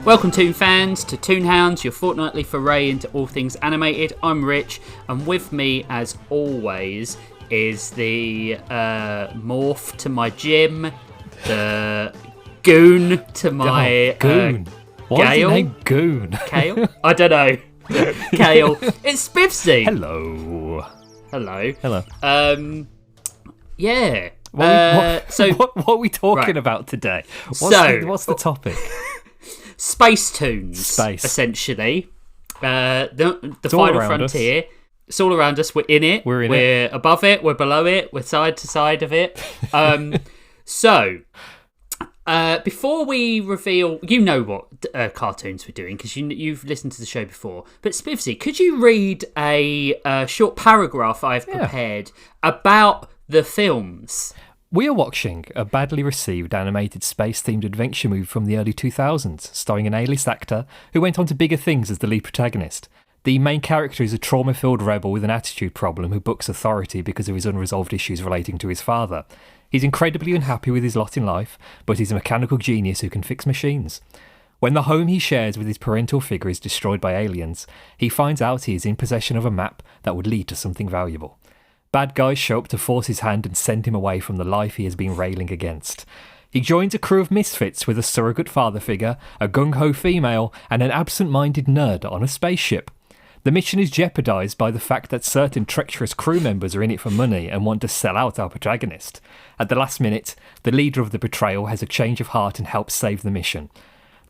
Welcome Toonfans to Toonhounds, your fortnightly foray into all things animated. I'm Rich, and with me, as always, is the morph to my Jim, the goon to my Goon. Why is Gale. his name Goon? Kale? I don't know. Kale. It's Spiffsy. Hello. Yeah. What are we talking about today? What's the topic? Space Toons, Space. essentially. The It's all final around frontier. It's all around us. We're in it. We're above it. We're below it. We're side to side of it. Before we reveal, you know what cartoons we're doing because you've listened to the show before. But Spivsy, could you read a short paragraph I've prepared about the films? We are watching a badly received animated space-themed adventure movie from the early 2000s, starring an A-list actor who went on to bigger things as the lead protagonist. The main character is a trauma-filled rebel with an attitude problem who books authority because of his unresolved issues relating to his father. He's incredibly unhappy with his lot in life, but he's a mechanical genius who can fix machines. When the home he shares with his parental figure is destroyed by aliens, he finds out he is in possession of a map that would lead to something valuable. Bad guys show up to force his hand and send him away from the life he has been railing against. He joins a crew of misfits with a surrogate father figure, a gung-ho female, and an absent-minded nerd on a spaceship. The mission is jeopardised by the fact that certain treacherous crew members are in it for money and want to sell out our protagonist. At the last minute, the leader of the betrayal has a change of heart and helps save the mission.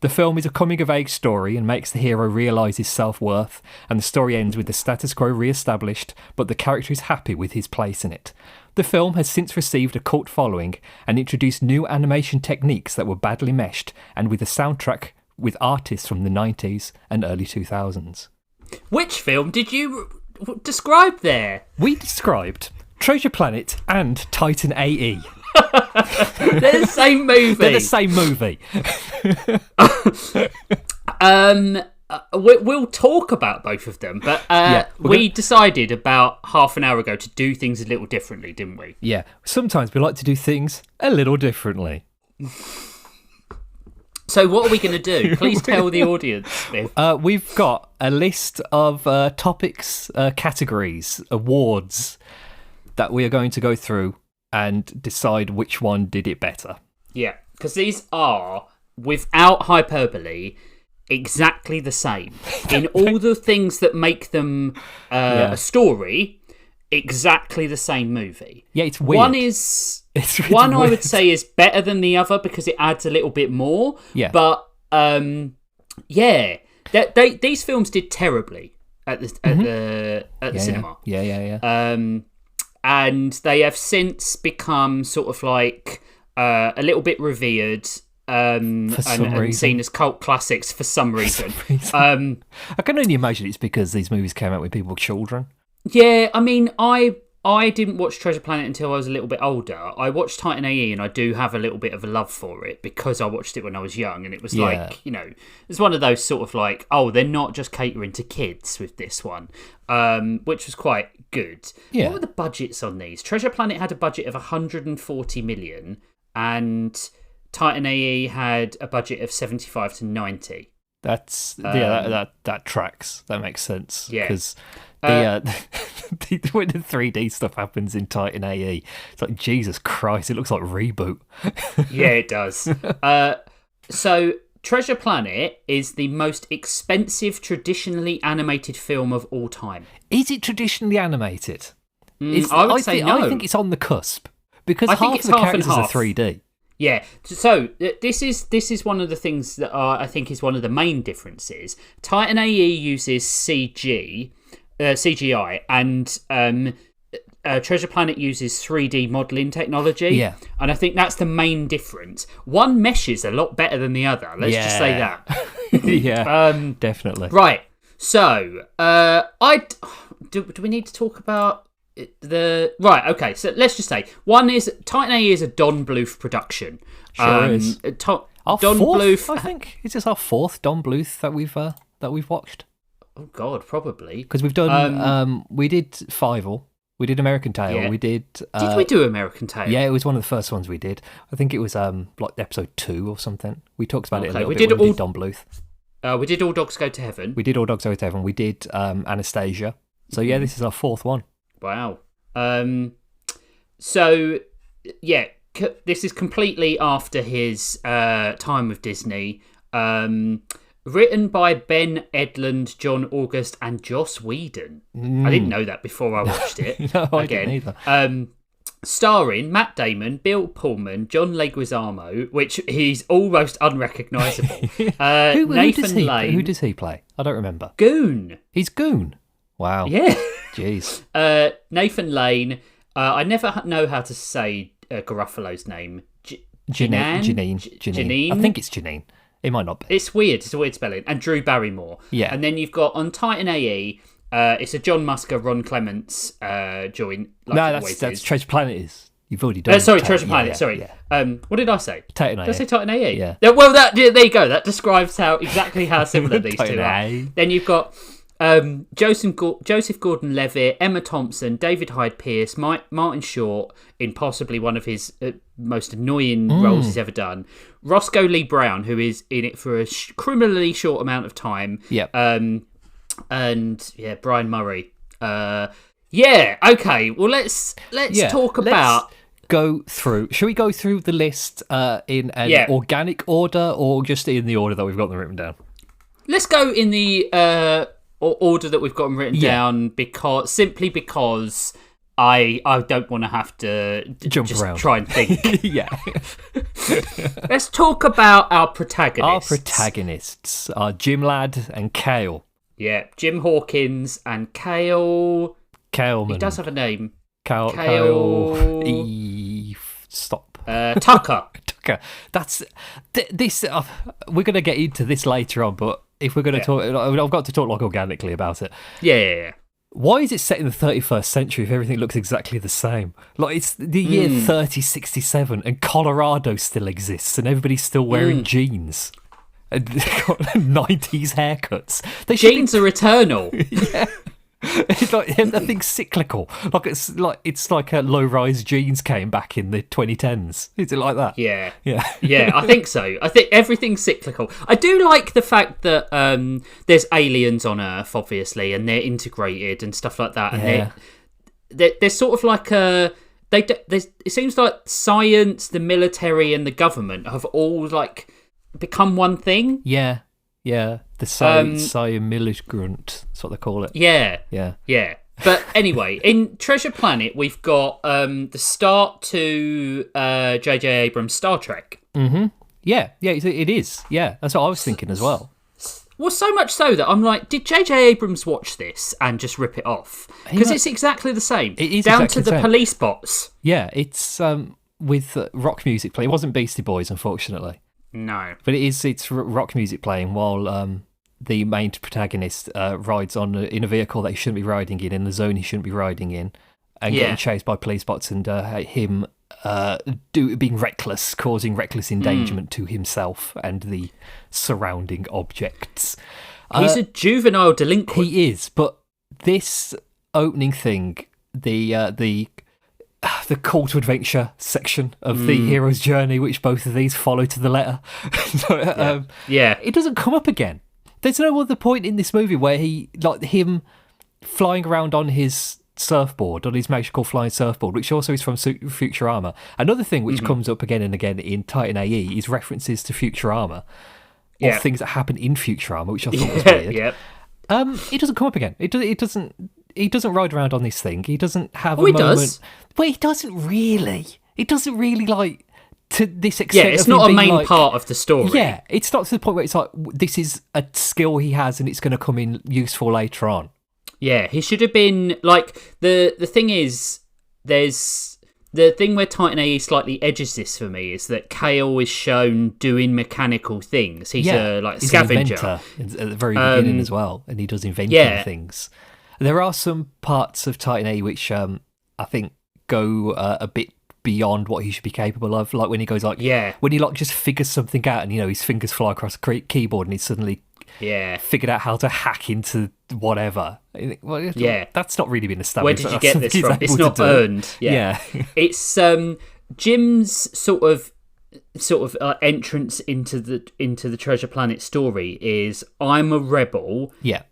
The film is a coming-of-age story and makes the hero realise his self-worth, and the story ends with the status quo re-established, but the character is happy with his place in it. The film has since received a cult following and introduced new animation techniques that were badly meshed, and with a soundtrack with artists from the 90s and early 2000s. Which film did you describe there? We described Treasure Planet and Titan A.E. They're the same movie. They're the same movie. We'll talk about both of them, but we decided about half an hour ago to do things a little differently, didn't we? Yeah, sometimes we like to do things a little differently. So what are we going to do? Please tell the audience. We've got a list of topics, categories, awards that we are going to go through and decide which one did it better. Yeah. Because these are, without hyperbole, exactly the same. In all the things that make them a story, exactly the same movie. Yeah, it's weird. One I would say is better than the other because it adds a little bit more. Yeah. But, these films did terribly at the cinema. Yeah. And they have since become sort of like a little bit revered and seen as cult classics for some reason. I can only imagine it's because these movies came out when people were children. Yeah, I mean, I didn't watch Treasure Planet until I was a little bit older. I watched Titan A.E. and I do have a little bit of a love for it because I watched it when I was young, and it was like, it's one of those sort of like, oh, they're not just catering to kids with this one, which was quite good. Yeah. What were the budgets on these? Treasure Planet had a budget of 140 million and Titan A.E. had a budget of 75 to 90. That's that tracks. That makes sense. Yeah. Because when the 3D stuff happens in Titan A.E., it's like, Jesus Christ, it looks like Reboot. Yeah, it does. So Treasure Planet is the most expensive traditionally animated film of all time. Is it traditionally animated? I would say no. I think it's on the cusp because half of the characters are 3D. Yeah, so this is one of the things that I think is one of the main differences. Titan A.E. uses CGI, and Treasure Planet uses 3D modelling technology. Yeah. And I think that's the main difference. One meshes a lot better than the other. Let's just say that. Yeah, definitely. Right. So, do we need to talk about right? Okay. So let's just say one is Titan A.E. is a Don Bluth production. Sure is. Don Bluth, I think. Is this our fourth Don Bluth that we've watched? Oh God, probably. Because we've done. We did Fievel. We did American Tail. Yeah. We did. Did we do American Tail? Yeah, it was one of the first ones we did. I think it was like episode 2 or something. We talked about it a little bit. We did Don Bluth. We did All Dogs Go to Heaven. We did All Dogs Go to Heaven. We did Anastasia. So yeah, this is our fourth one. Wow. So yeah, this is completely after his time with Disney. Written by Ben Edlund, John August, and Joss Whedon. I didn't know that before I watched it. No, I didn't either. Starring Matt Damon, Bill Pullman, John Leguizamo, which he's almost unrecognisable. Nathan Lane. Who does he play? I don't remember. Goon. He's Goon. Wow. Yeah. Jeez. Nathan Lane. I never know how to say Garofalo's name. Janine. I think it's Janine. It might not be. It's weird. It's a weird spelling. And Drew Barrymore. Yeah. And then you've got on Titan A.E., it's a John Musker, Ron Clements joint. Like that's Treasure Planet is. You've already done Treasure Planet. Yeah, sorry. Yeah. What did I say? Titan A.E. Did I say Titan A.E.? Yeah. Well, there you go. That describes exactly how similar these two are. Then you've got Joseph Gordon-Levitt, Emma Thompson, David Hyde Pierce, Martin Short in possibly one of his most annoying roles he's ever done. Roscoe Lee Brown, who is in it for a criminally short amount of time. Yep. And yeah, Brian Murray. Yeah. Okay. Well, let's talk about. Go through. Should we go through the list in an organic order, or just in the order that we've got them written down? Let's go in the order that we've got them written down because I don't want to have to jump around, try and think. Yeah. Let's talk about our protagonists. Our protagonists are Jim Ladd and Kale. Yeah, Jim Hawkins and Kale. Kaleman. He does have a name. Kale. Stop. Tucker. Tucker. That's this. We're going to get into this later on, but if we're going to talk, I've got to talk like organically about it. Yeah. Why is it set in the 31st century if everything looks exactly the same? Like, it's the year 3067 and Colorado still exists and everybody's still wearing jeans. And they've got 90s haircuts. Jeans are eternal. Yeah. It's like everything's cyclical. It's like a low-rise jeans came back in the 2010s. Is it like that? Yeah. Yeah. I think so. I think everything's cyclical. I do like the fact that there's aliens on Earth, obviously, and they're integrated and stuff like that. And they're sort of like it seems like science, the military, and the government have all like become one thing. Yeah. The Miligrant, that's what they call it. Yeah. But anyway, in Treasure Planet, we've got the start to J.J. Abrams' Star Trek. Mm-hmm. Yeah, it is. Yeah, that's what I was thinking as well. Well, so much so that I'm like, did J.J. Abrams watch this and just rip it off? Because it's exactly the same. It is down exactly to the police bots. Yeah, it's with rock music playing. It wasn't Beastie Boys, unfortunately. No. But it's rock music playing while the main protagonist rides in a vehicle that he shouldn't be riding in a zone he shouldn't be riding in, and getting chased by police bots, and him being reckless, causing reckless endangerment to himself and the surrounding objects. He's a juvenile delinquent. He is, but this opening thing, the call to adventure section of the hero's journey, which both of these follow to the letter. It doesn't come up again. There's no other point in this movie where him flying around on his surfboard, on his magical flying surfboard, which also is from Futurama. Another thing which comes up again and again in Titan A.E. is references to Futurama, or things that happen in Futurama, which I thought was weird. It doesn't come up again. It doesn't. He doesn't ride around on this thing. He doesn't have a moment. Does. Well, he doesn't really. It doesn't really, like, to this extent. Yeah, it's not a main part of the story. Yeah, it's not to the point where it's like, this is a skill he has and it's going to come in useful later on. Yeah, he should have been, like, the thing is, there's the thing where Titan A.E. slightly edges this for me is that Kale is shown doing mechanical things. He's a scavenger. An inventor at the very beginning as well, and he does inventing things. There are some parts of Titan A which I think go a bit beyond what he should be capable of. Like when he goes when he just figures something out and his fingers fly across the keyboard and he's suddenly figured out how to hack into whatever. Well, that's not really been established. Where did you get this from? It's not earned. Yeah. It's Jim's sort of sort of entrance into the Treasure Planet story is I'm a rebel. Yeah.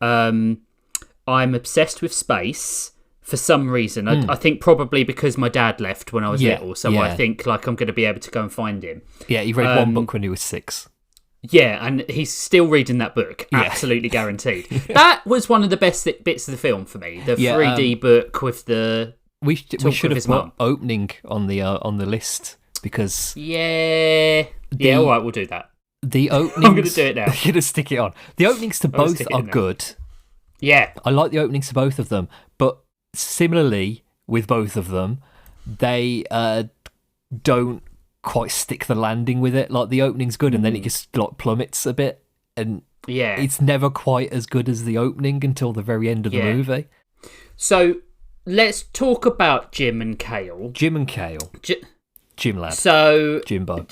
I'm obsessed with space for some reason. I think probably because my dad left when I was little, so I think like I'm going to be able to go and find him. Yeah, he read one book when he was 6. Yeah, and he's still reading that book. Absolutely guaranteed. That was one of the best bits of the film for me. The 3D book with the we should have put opening on the list because all right, we'll do that. The openings. I'm going to do it now. I'm going to stick it on. The openings to both are good. Yeah, I like the openings to both of them, but similarly with both of them, they don't quite stick the landing with it. Like the opening's good, and then it just like plummets a bit, and it's never quite as good as the opening until the very end of the movie. So let's talk about Jim and Kale. Jim lad. So Jimbo.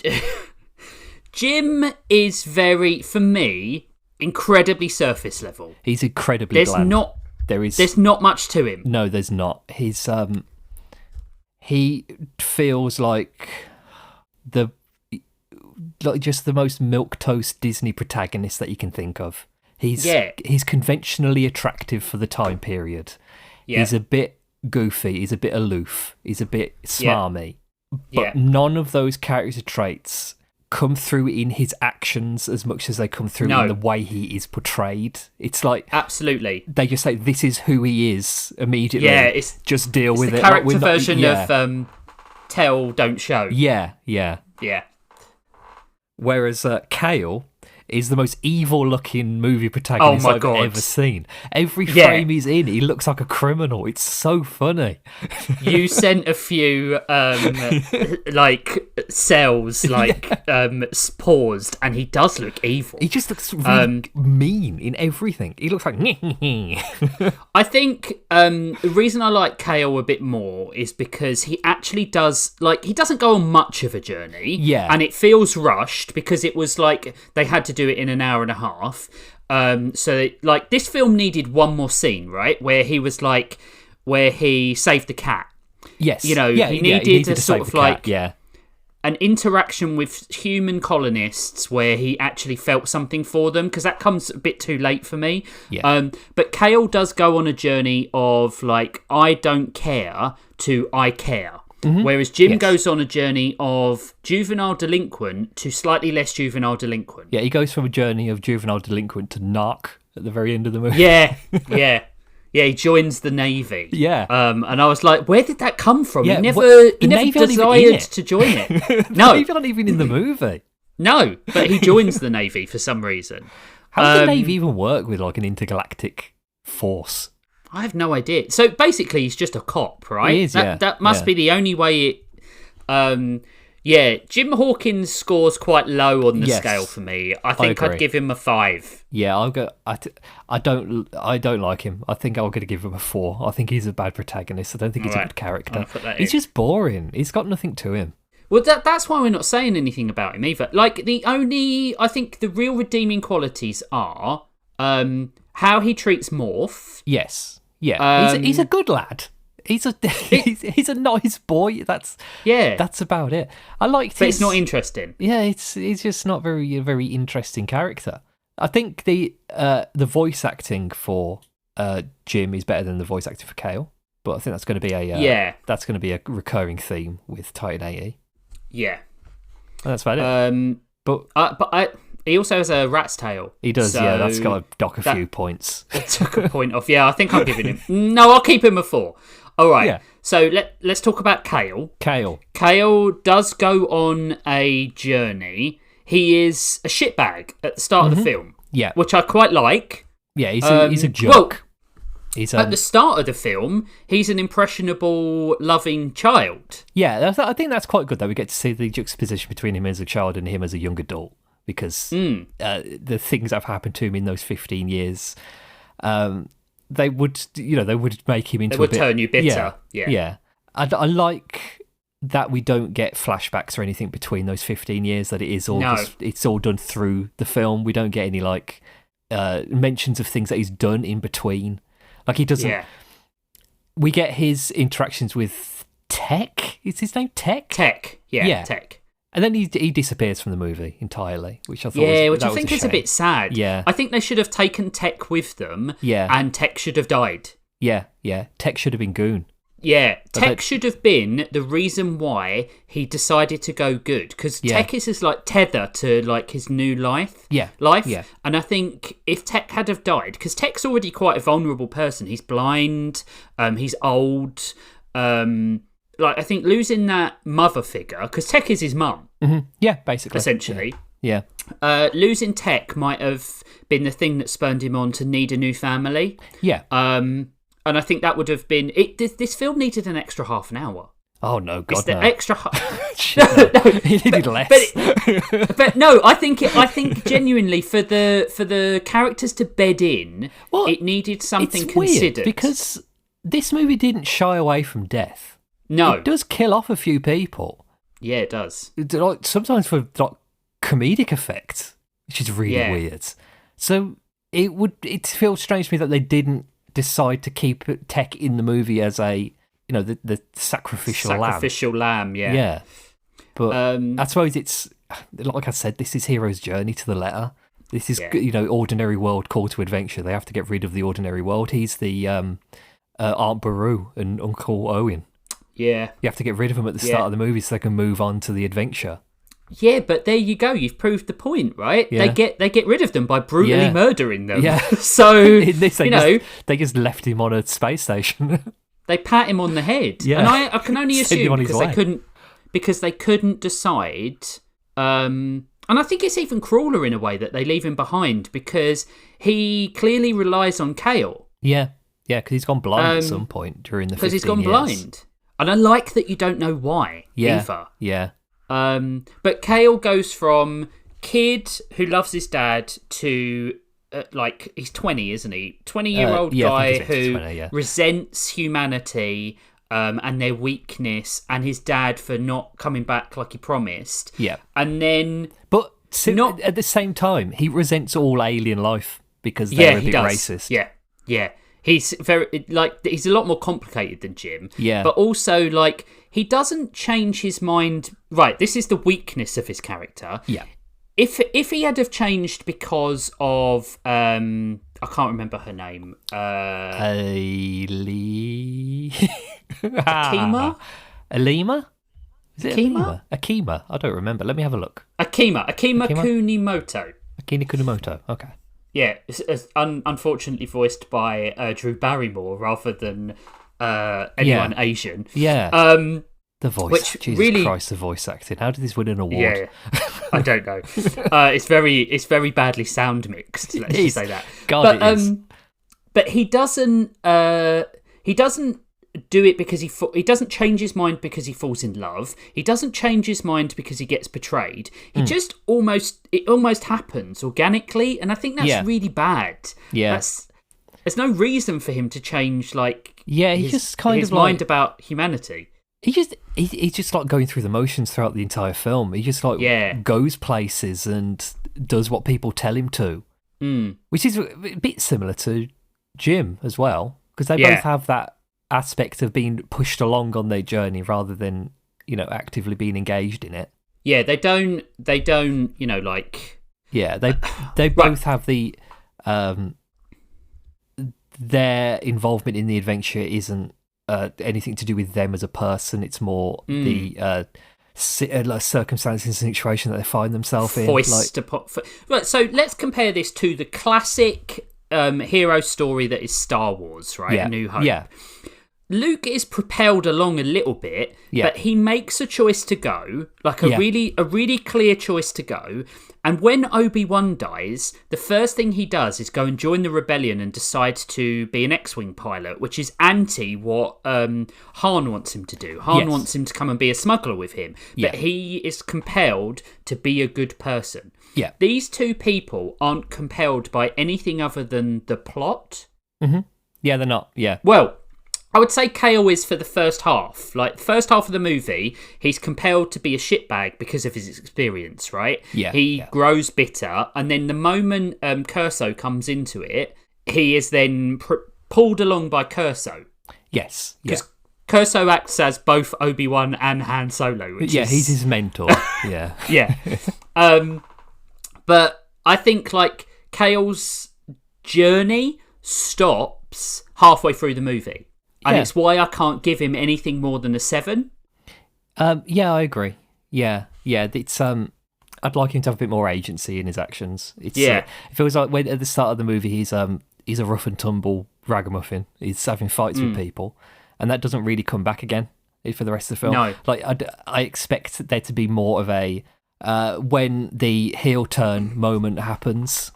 Jim is for me, incredibly surface level. He's incredibly bland. There's not much to him. No, there's not. He feels like just the most milquetoast Disney protagonist that you can think of. He's conventionally attractive for the time period. Yeah. He's a bit goofy, he's a bit aloof, he's a bit smarmy. But none of those character traits come through in his actions as much as they come through in the way he is portrayed. It's like absolutely they just say this is who he is immediately. Yeah, it's just deal with the it. Character version of tell, don't show. Yeah. Whereas Kale is the most evil-looking movie protagonist I've ever seen. Every frame he's in, he looks like a criminal. It's so funny. You sent a few cells, paused, and he does look evil. He just looks really mean in everything. He looks like... I think the reason I like Kale a bit more is because he actually does... he doesn't go on much of a journey. Yeah. And it feels rushed because it was they had to do it in an hour and a half. So this film needed one more scene, right? Where he was where he saved the cat. Yes. He needed a sort of an interaction with human colonists where he actually felt something for them, because that comes a bit too late for me. Yeah. But Kale does go on a journey of I don't care to I care. Mm-hmm. Whereas Jim goes on a journey of juvenile delinquent to slightly less juvenile delinquent. Yeah, he goes from a journey of juvenile delinquent to narc at the very end of the movie. Yeah, he joins the Navy. Yeah. And I was like, where did that come from? Yeah, he never desired to join it. No. The Navy aren't even in the movie. No, but he joins the Navy for some reason. How does the Navy even work with an intergalactic force? I have no idea. So basically, he's just a cop, right? He is, That must be the only way it... Jim Hawkins scores quite low on the scale for me. I think I'd give him a 5. Yeah, I'll go. I don't like him. I think I'm going to give him a 4. I think he's a bad protagonist. I don't think he's a good character. He's just boring. He's got nothing to him. Well, that's why we're not saying anything about him either. I think the real redeeming qualities are how he treats Morph. Yes. Yeah, he's a good lad. He's a nice boy. That's about it. I liked. But it's not interesting. Yeah, he's just not a very interesting character. I think the voice acting for Jim is better than the voice acting for Kale, but I think that's going to be a recurring theme with Titan A.E. Yeah, and that's about it. He also has a rat's tail. He does, so that's got to dock a few points. Took a point off. Yeah, I think I'm giving him... No, I'll keep him a 4. All right, so let's talk about Kale. Kale does go on a journey. He is a shitbag at the start of the film. Yeah. Which I quite like. Yeah, he's a joke. At the start of the film, he's an impressionable, loving child. Yeah, I think that's quite good, that we get to see the juxtaposition between him as a child and him as a young adult. Because the things that have happened to him in those 15 years, they would make him into They would turn you bitter. Yeah. I like that we don't get flashbacks or anything between those 15 years, that it is all it's all done through the film. We don't get any mentions of things that he's done in between. He doesn't... Yeah. We get his interactions with Tech. Is his name Tech? Tech. Yeah, Tech. And then he disappears from the movie entirely, which I thought which I think is a bit sad. Yeah. I think they should have taken Tech with them. Yeah. And Tech should have died. Yeah. Tech should have been Goon. Yeah, Tech should have been the reason why he decided to go good, because Tech is his like tether to like his new life. Yeah. And I think if Tech had have died, because Tech's already quite a vulnerable person. He's blind. He's old. Like I think losing that mother figure, because Tech is his mum. Mm-hmm. Yeah, basically, essentially. Yeah. Losing Tech might have been the thing that spurned him on to need a new family. Yeah. And I think that would have been it. This film needed an extra half an hour. Oh no, God, no! Extra. He needed less. But no, I think genuinely for the characters to bed in, it needed something considered. Weird because this movie didn't shy away from death. No, it does kill off a few people. Yeah, it does. Like, sometimes for like comedic effect, which is really weird. So it feels strange to me that they didn't decide to keep Tech in the movie as a the sacrificial lamb. Yeah. But I suppose it's like I said, this is hero's journey to the letter. This is ordinary world call to adventure. They have to get rid of the ordinary world. He's the Aunt Beru and Uncle Owen. Yeah, you have to get rid of them at the start of the movie so they can move on to the adventure. Yeah, but there you go. You've proved the point, right? Yeah. They get rid of them by brutally murdering them. Yeah. So in this, they just left him on a space station. They pat him on the head. Yeah. And I can only assume because they couldn't decide. And I think it's even crueler in a way that they leave him behind because he clearly relies on Kale. Yeah, because he's gone blind at some point during the 15 years. Because he's gone blind. And I like that you don't know why either. Yeah. But Kale goes from kid who loves his dad to he's 20, isn't he? 20-year-old guy who resents humanity and their weakness and his dad for not coming back like he promised. Yeah. And then... But at the same time, he resents all alien life because they're a bit racist. Yeah. He's he's a lot more complicated than Jim. Yeah. But also, he doesn't change his mind. Right, this is the weakness of his character. Yeah. If he had have changed because of I can't remember her name. Akima? Alima? Is it Akima? Akima? I don't remember. Let me have a look. Akima Kunimoto. Akima Kunimoto. Okay. Yeah, it's unfortunately voiced by Drew Barrymore rather than anyone Asian. Yeah. The voice. Which Jesus really... Christ, the voice acting. How did this win an award? Yeah. I don't know. It's very badly sound mixed. Let's just say that. God, it is. But he doesn't do it because he doesn't change his mind because he falls in love. He doesn't change his mind because he gets betrayed. He just almost happens organically, and I think that's really bad. Yeah. There's no reason for him to change his mind about humanity. He's just like going through the motions throughout the entire film. He just goes places and does what people tell him to. Which is a bit similar to Jim as well, because they both have that aspect of being pushed along on their journey rather than actively being engaged in it. Yeah, they don't Yeah, they both have the their involvement in the adventure isn't anything to do with them as a person. It's more the circumstances and situation that they find themselves in. Right, so let's compare this to the classic hero story that is Star Wars, right? Yeah. New Hope. Yeah. Luke is propelled along a little bit, but he makes a choice to go, a really clear choice to go. And when Obi-Wan dies, the first thing he does is go and join the rebellion and decide to be an X-Wing pilot, which is anti what Han wants him to do. Han wants him to come and be a smuggler with him, but he is compelled to be a good person. Yeah. These two people aren't compelled by anything other than the plot. Mm-hmm. Yeah, they're not. Yeah. Well, I would say Kale is for the first half. First half of the movie, he's compelled to be a shitbag because of his experience, right? Yeah. He grows bitter, and then the moment Curso comes into it, he is then pulled along by Curso. Yes. Because Curso acts as both Obi-Wan and Han Solo. Which he's his mentor. Yeah. Yeah. But I think like Kale's journey stops halfway through the movie. And it's why I can't give him anything more than a 7. Yeah, I agree. Yeah. It's I'd like him to have a bit more agency in his actions. It feels like when at the start of the movie he's a rough and tumble ragamuffin. He's having fights with people, and that doesn't really come back again for the rest of the film. No. Like I expect there to be more of a when the heel turn moment happens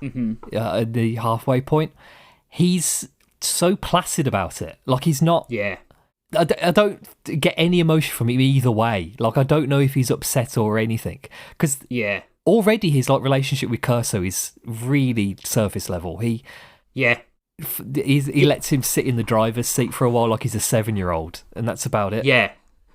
at the halfway point. He's so placid about it. Like he's not. Yeah. I don't get any emotion from him either way. Like I don't know if he's upset or anything, because already his like relationship with Curso is really surface level. He lets him sit in the driver's seat for a while like he's a 7-year-old, and that's about it. Yeah.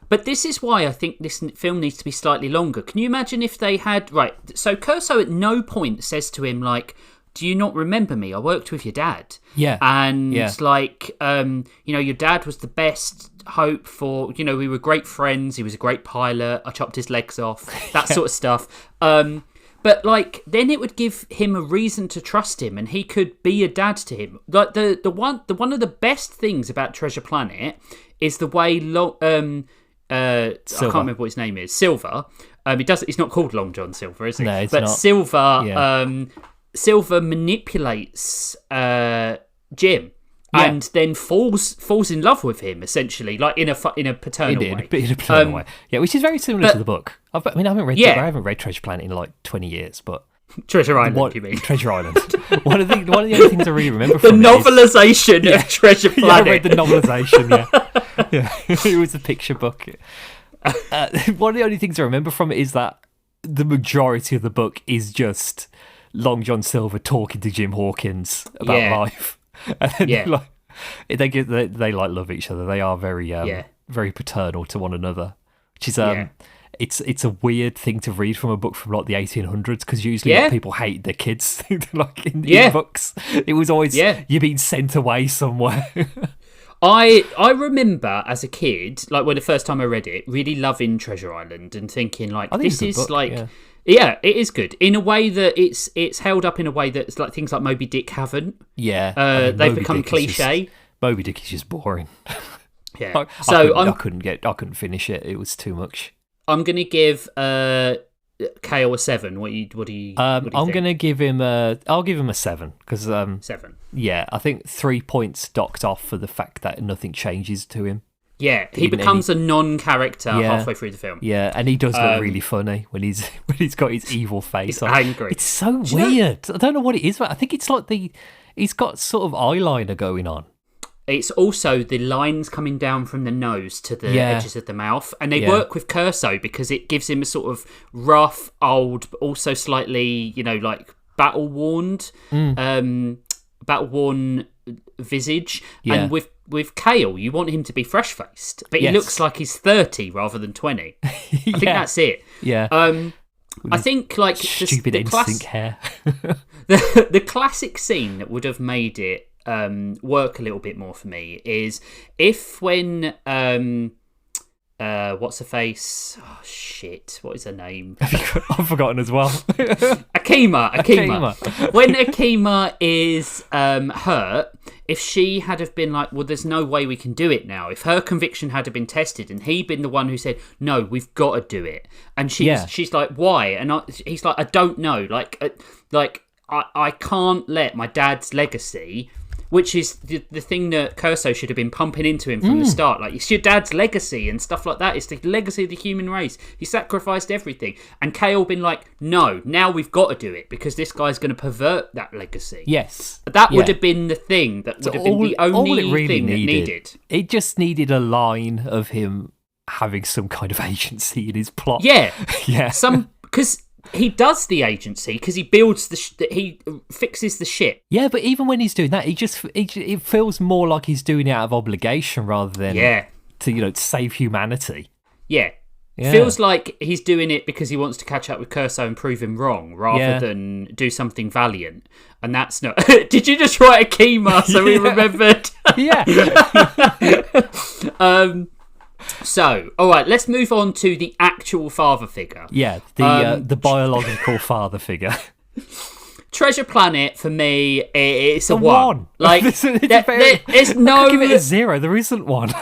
But this is why I think this film needs to be slightly longer. Can you imagine if they had... Right, so Curso at no point says to him, like, do you not remember me? I worked with your dad. Yeah. And, like, your dad was the best hope for... You know, we were great friends. He was a great pilot. I chopped his legs off. That sort of stuff. But, like, then it would give him a reason to trust him, and he could be a dad to him. Like, the one of the best things about Treasure Planet is the way... I can't remember what his name is. Silver. He's not called Long John Silver, is he? No, it's but not. Silver. Silver manipulates Jim, and then falls in love with him essentially, like in a paternal way. In a paternal way. Yeah, which is very similar to the book. I haven't read Treasure Planet in like 20 years, but. Treasure Island, you mean? Treasure Island. one of the only things I really remember from the novelisation of Treasure Planet. I read the novelisation. Yeah, it was a picture book. One of the only things I remember from it is that the majority of the book is just Long John Silver talking to Jim Hawkins about life, and then they love each other. They are very paternal to one another, which is It's a weird thing to read from a book from like the 1800s, because usually people hate their kids like in books. It was always you're being sent away somewhere. I remember as a kid, like when the first time I read it, really loving Treasure Island and thinking like this is book, like it is good in a way that it's held up in a way that like things like Moby Dick haven't. Yeah, they've become cliche. Moby Dick is just boring. Yeah, I couldn't finish it. It was too much. I'm gonna give Kale a 7. What do you think? I'm gonna give him I'll give him a 7 because 7. Yeah, I think 3 points docked off for the fact that nothing changes to him. Yeah, he becomes a non-character halfway through the film. Yeah, and he does look really funny when he's got his evil face. He's angry. It's so weird. I don't know what it is, but I think it's like he's got sort of eyeliner going on. It's also the lines coming down from the nose to the edges of the mouth. And they work with Curso because it gives him a sort of rough, old, but also slightly, like battle-worn visage. Yeah. And with Kale, you want him to be fresh-faced. But he looks like he's 30 rather than 20. I think that's it. Yeah. I think like stupid instinct hair. the classic scene that would have made it work a little bit more for me is if when what's her face? Oh shit! What is her name? I've forgotten as well. Akima. When Akima is hurt, if she had have been like, well, there's no way we can do it now. If her conviction had have been tested, and he'd been the one who said, no, we've got to do it, and she's like, why? And he's like, I don't know. I can't let my dad's legacy. Which is the thing that Curso should have been pumping into him from the start. Like, it's your dad's legacy and stuff like that. It's the legacy of the human race. He sacrificed everything. And Kale been like, no, now we've got to do it because this guy's going to pervert that legacy. Yes. That would have been the thing that would have been the only thing that needed. It just needed a line of him having some kind of agency in his plot. Yeah. Yeah. Because he does the agency because he builds he fixes the ship. Yeah, but even when he's doing that, it feels more like he's doing it out of obligation rather than to save humanity. Yeah. Feels like he's doing it because he wants to catch up with Curso and prove him wrong rather than do something valiant. And that's not. Did you just write Akima so we remembered? Yeah. So, all right, let's move on to the actual father figure. Yeah, the biological father figure. Treasure Planet, for me, it's a one. Like, there's no... I give it a 0. There isn't one.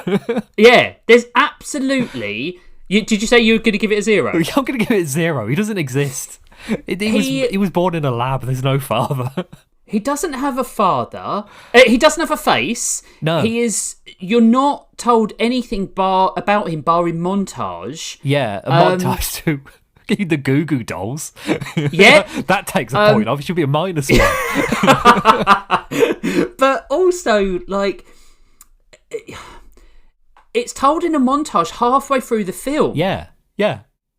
Yeah, there's absolutely... did you say you were going to give it a 0? I'm going to give it a 0. He doesn't exist. He was born in a lab. There's no father. He doesn't have a father. He doesn't have a face. No. He is... You're not told anything about him barring montage. Yeah, a montage too. The Goo Goo dolls. Yeah. That takes a point off. It should be a -1. But also, like... It's told in a montage halfway through the film. Yeah.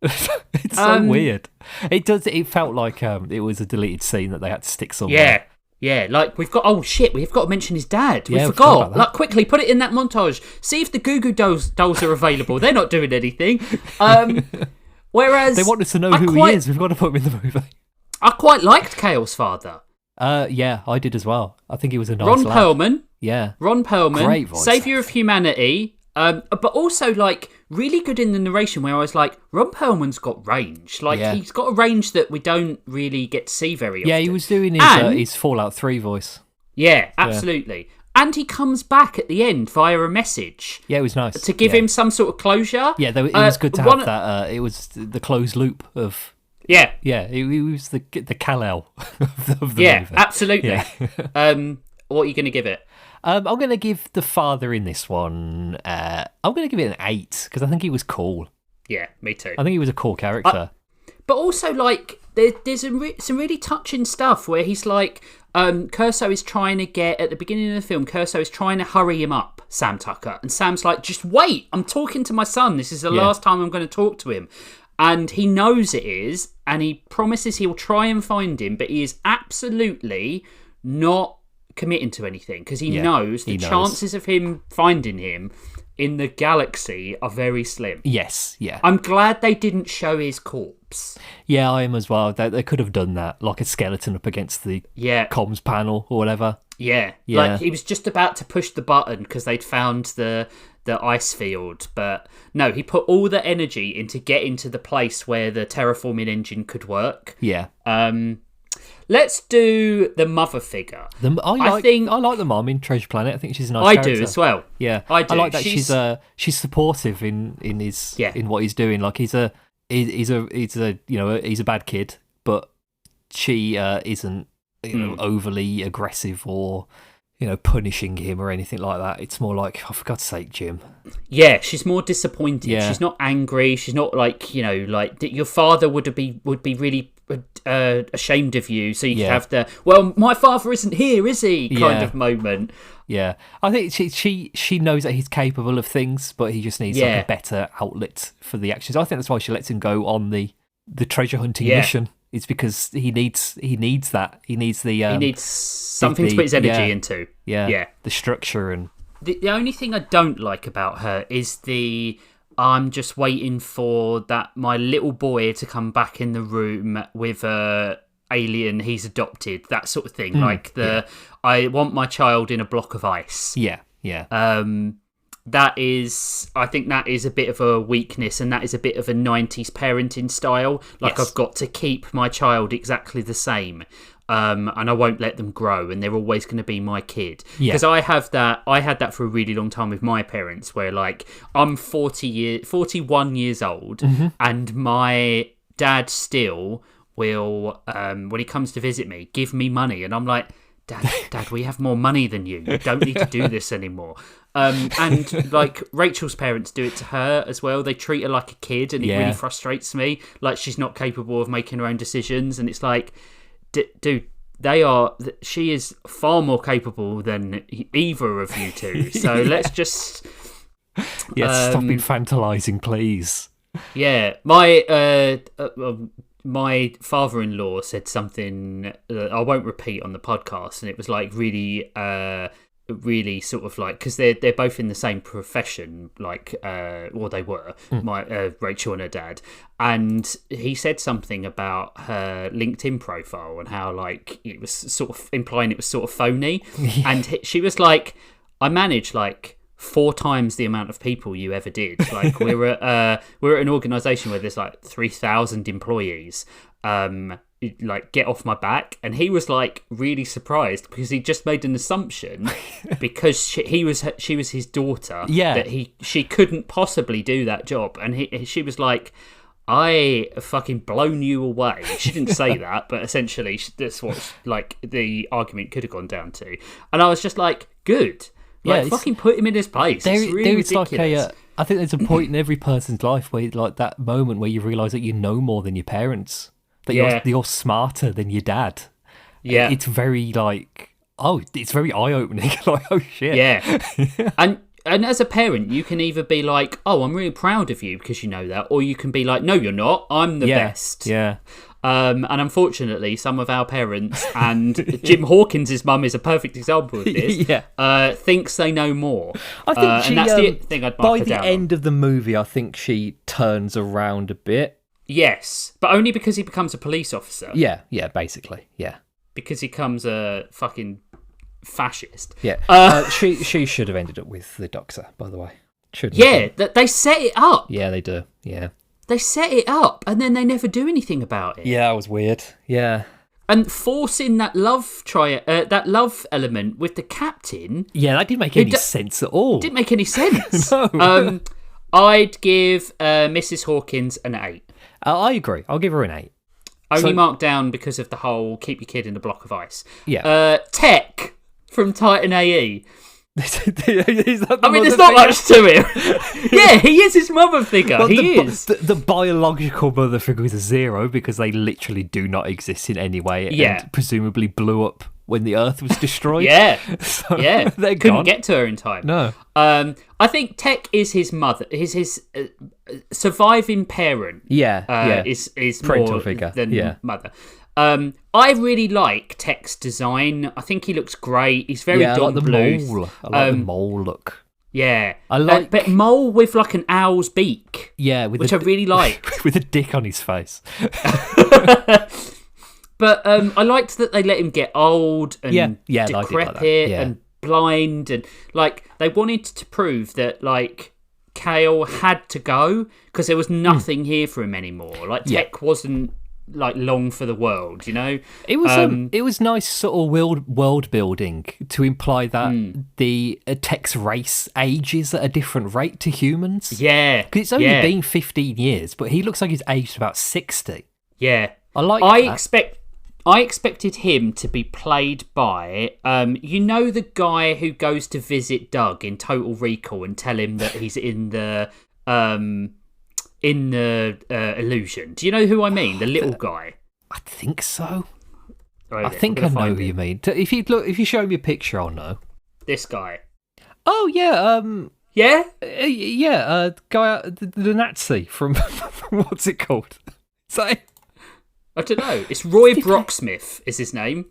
It's so weird. It felt like it was a deleted scene that they had to stick somewhere. Yeah, like we've got to mention his dad. We forgot forgot. about that. Like, quickly put it in that montage. See if the Goo Goo dolls are available. They're not doing anything. Whereas they want us to know who he is. We've got to put him in the movie. I quite liked Kale's father. Yeah, I did as well. I think he was a nice Ron lad. Perlman. Yeah. Ron Perlman. Great voice. Saviour of humanity. But also, like, really good in the narration where I was like, Ron Perlman's got range. Like, he's got a range that we don't really get to see very often. Yeah, he was doing his Fallout 3 voice. Yeah, absolutely. Yeah. And he comes back at the end via a message. Yeah, it was nice. To give him some sort of closure. Yeah, it was good to have that. It was the closed loop of... Yeah. Yeah, it was the Kal-El of the movie. Absolutely. Yeah. What are you going to give it? I'm going to give the father in this one... I'm going to give it an 8, because I think he was cool. Yeah, me too. I think he was a cool character. But also, like, there's some really touching stuff where he's like... Curso is trying to get... At the beginning of the film, Curso is trying to hurry him up, Sam Tucker. And Sam's like, just wait, I'm talking to my son. This is the last time I'm going to talk to him. And he knows it is, and he promises he'll try and find him, but he is absolutely not committing to anything, because he knows the chances of him finding him in the galaxy are very slim. Yes, yeah. I'm glad they didn't show his corpse. Yeah, I am as well. They could have done that, like a skeleton up against the comms panel or whatever. Yeah, like he was just about to push the button because they'd found the ice field, but no, he put all the energy into getting to the place where the terraforming engine could work. Yeah. Let's do the mother figure. I like the mom in Treasure Planet. I think she's a nice character. I do as well. Yeah, I do. I like that she's supportive in what he's doing. Like he's a bad kid, but she isn't overly aggressive or punishing him or anything like that. It's more like, oh, for God's sake, Jim. Yeah, she's more disappointed. Yeah. She's not angry. She's not like your father would be really ashamed of you. So you could have the, well, my father isn't here, is he? Kind of moment. Yeah, I think she knows that he's capable of things, but he just needs like a better outlet for the actions. I think that's why she lets him go on the treasure hunting mission. It's because he needs that. He needs something to put his energy into. Yeah. The structure and the only thing I don't like about her is I'm just waiting for my little boy to come back in the room with a alien he's adopted, that sort of thing. I want my child in a block of ice. Yeah. I think that is a bit of a weakness, and that is a bit of a 90s parenting style. Like, I've got to keep my child exactly the same, and I won't let them grow, and they're always going to be my kid. Because I had that for a really long time with my parents, where like I'm 41 years old, and my dad still will, when he comes to visit me, give me money, and I'm like, Dad, we have more money than you. You don't need to do this anymore. And like Rachel's parents do it to her as well. They treat her like a kid, and it really frustrates me. Like, she's not capable of making her own decisions, and it's like, dude, she is far more capable than either of you two. So let's just stop infantilizing, please. Yeah, my father-in-law said something that I won't repeat on the podcast, and it was like really sort of like, because they're both in the same profession, like or they were, my Rachel and her dad, and he said something about her LinkedIn profile and how like it was sort of implying it was sort of phony, and she was like, I manage like 4 times the amount of people you ever did. Like we're at an organisation where there's like 3,000 employees. Like, get off my back. And he was like really surprised because he just made an assumption because she was his daughter. Yeah, that she couldn't possibly do that job, and she was like, I fucking blown you away. She didn't say that, but essentially that's what like the argument could have gone down to. And I was just like, good. Like, fucking put him in his place. It's really ridiculous. Like I think there's a point in every person's life where, like, that moment where you realise that you know more than your parents, that you're smarter than your dad. Yeah, it's very like, it's very eye opening. Like, oh shit. Yeah, and as a parent, you can either be like, oh, I'm really proud of you because you know that, or you can be like, no, you're not. I'm the best. Yeah. And unfortunately, some of our parents, and Jim Hawkins' mum is a perfect example of this, thinks they know more. I think and that's the thing I'd mark by her the down end on. of the movie, I think she turns around a bit. Yes, but only because he becomes a police officer. Yeah, basically, yeah. Because he becomes a fucking fascist. Yeah, she should have ended up with the doctor, by the way. They set it up. Yeah, they do, yeah. They set it up, and then they never do anything about it. Yeah, that was weird. Yeah, and forcing that that love element with the captain. Yeah, that didn't make any sense at all. Didn't make any sense. No. I'd give Mrs. Hawkins an 8. I agree. I'll give her an 8. Only marked down because of the whole keep your kid in a block of ice. Yeah. Tech from Titan A.E. There's not much to him. Yeah, he is his mother figure. Well, he is. The biological mother figure is a 0 because they literally do not exist in any way and presumably blew up when the Earth was destroyed. So they couldn't get to her in time. No. I think Tech is his mother. His surviving parent. Is parental more figure than mother. I really like Tech's design. I think he looks great. He's very Don Bluth. Mole. I like the mole look. Yeah, I like, but mole with like an owl's beak. Yeah, which I really like, with a dick on his face. But I liked that they let him get old and decrepit and blind, and like they wanted to prove that like Kale had to go because there was nothing here for him anymore. Like Tech wasn't like long for the world, you know. It was nice sort of world building to imply that the Tech's race ages at a different rate to humans. Yeah, because it's only been 15 years, but he looks like he's aged about 60. Yeah, I expected him to be played by, the guy who goes to visit Doug in Total Recall and tell him that he's in the illusion. Do you know who I mean? The little guy. I think so. Right, I think I know who you mean. If you show me a picture, I'll know. This guy. Oh yeah. Yeah. Guy, the Nazi from what's it called? Say. I don't know. It's Roy Brocksmith is his name.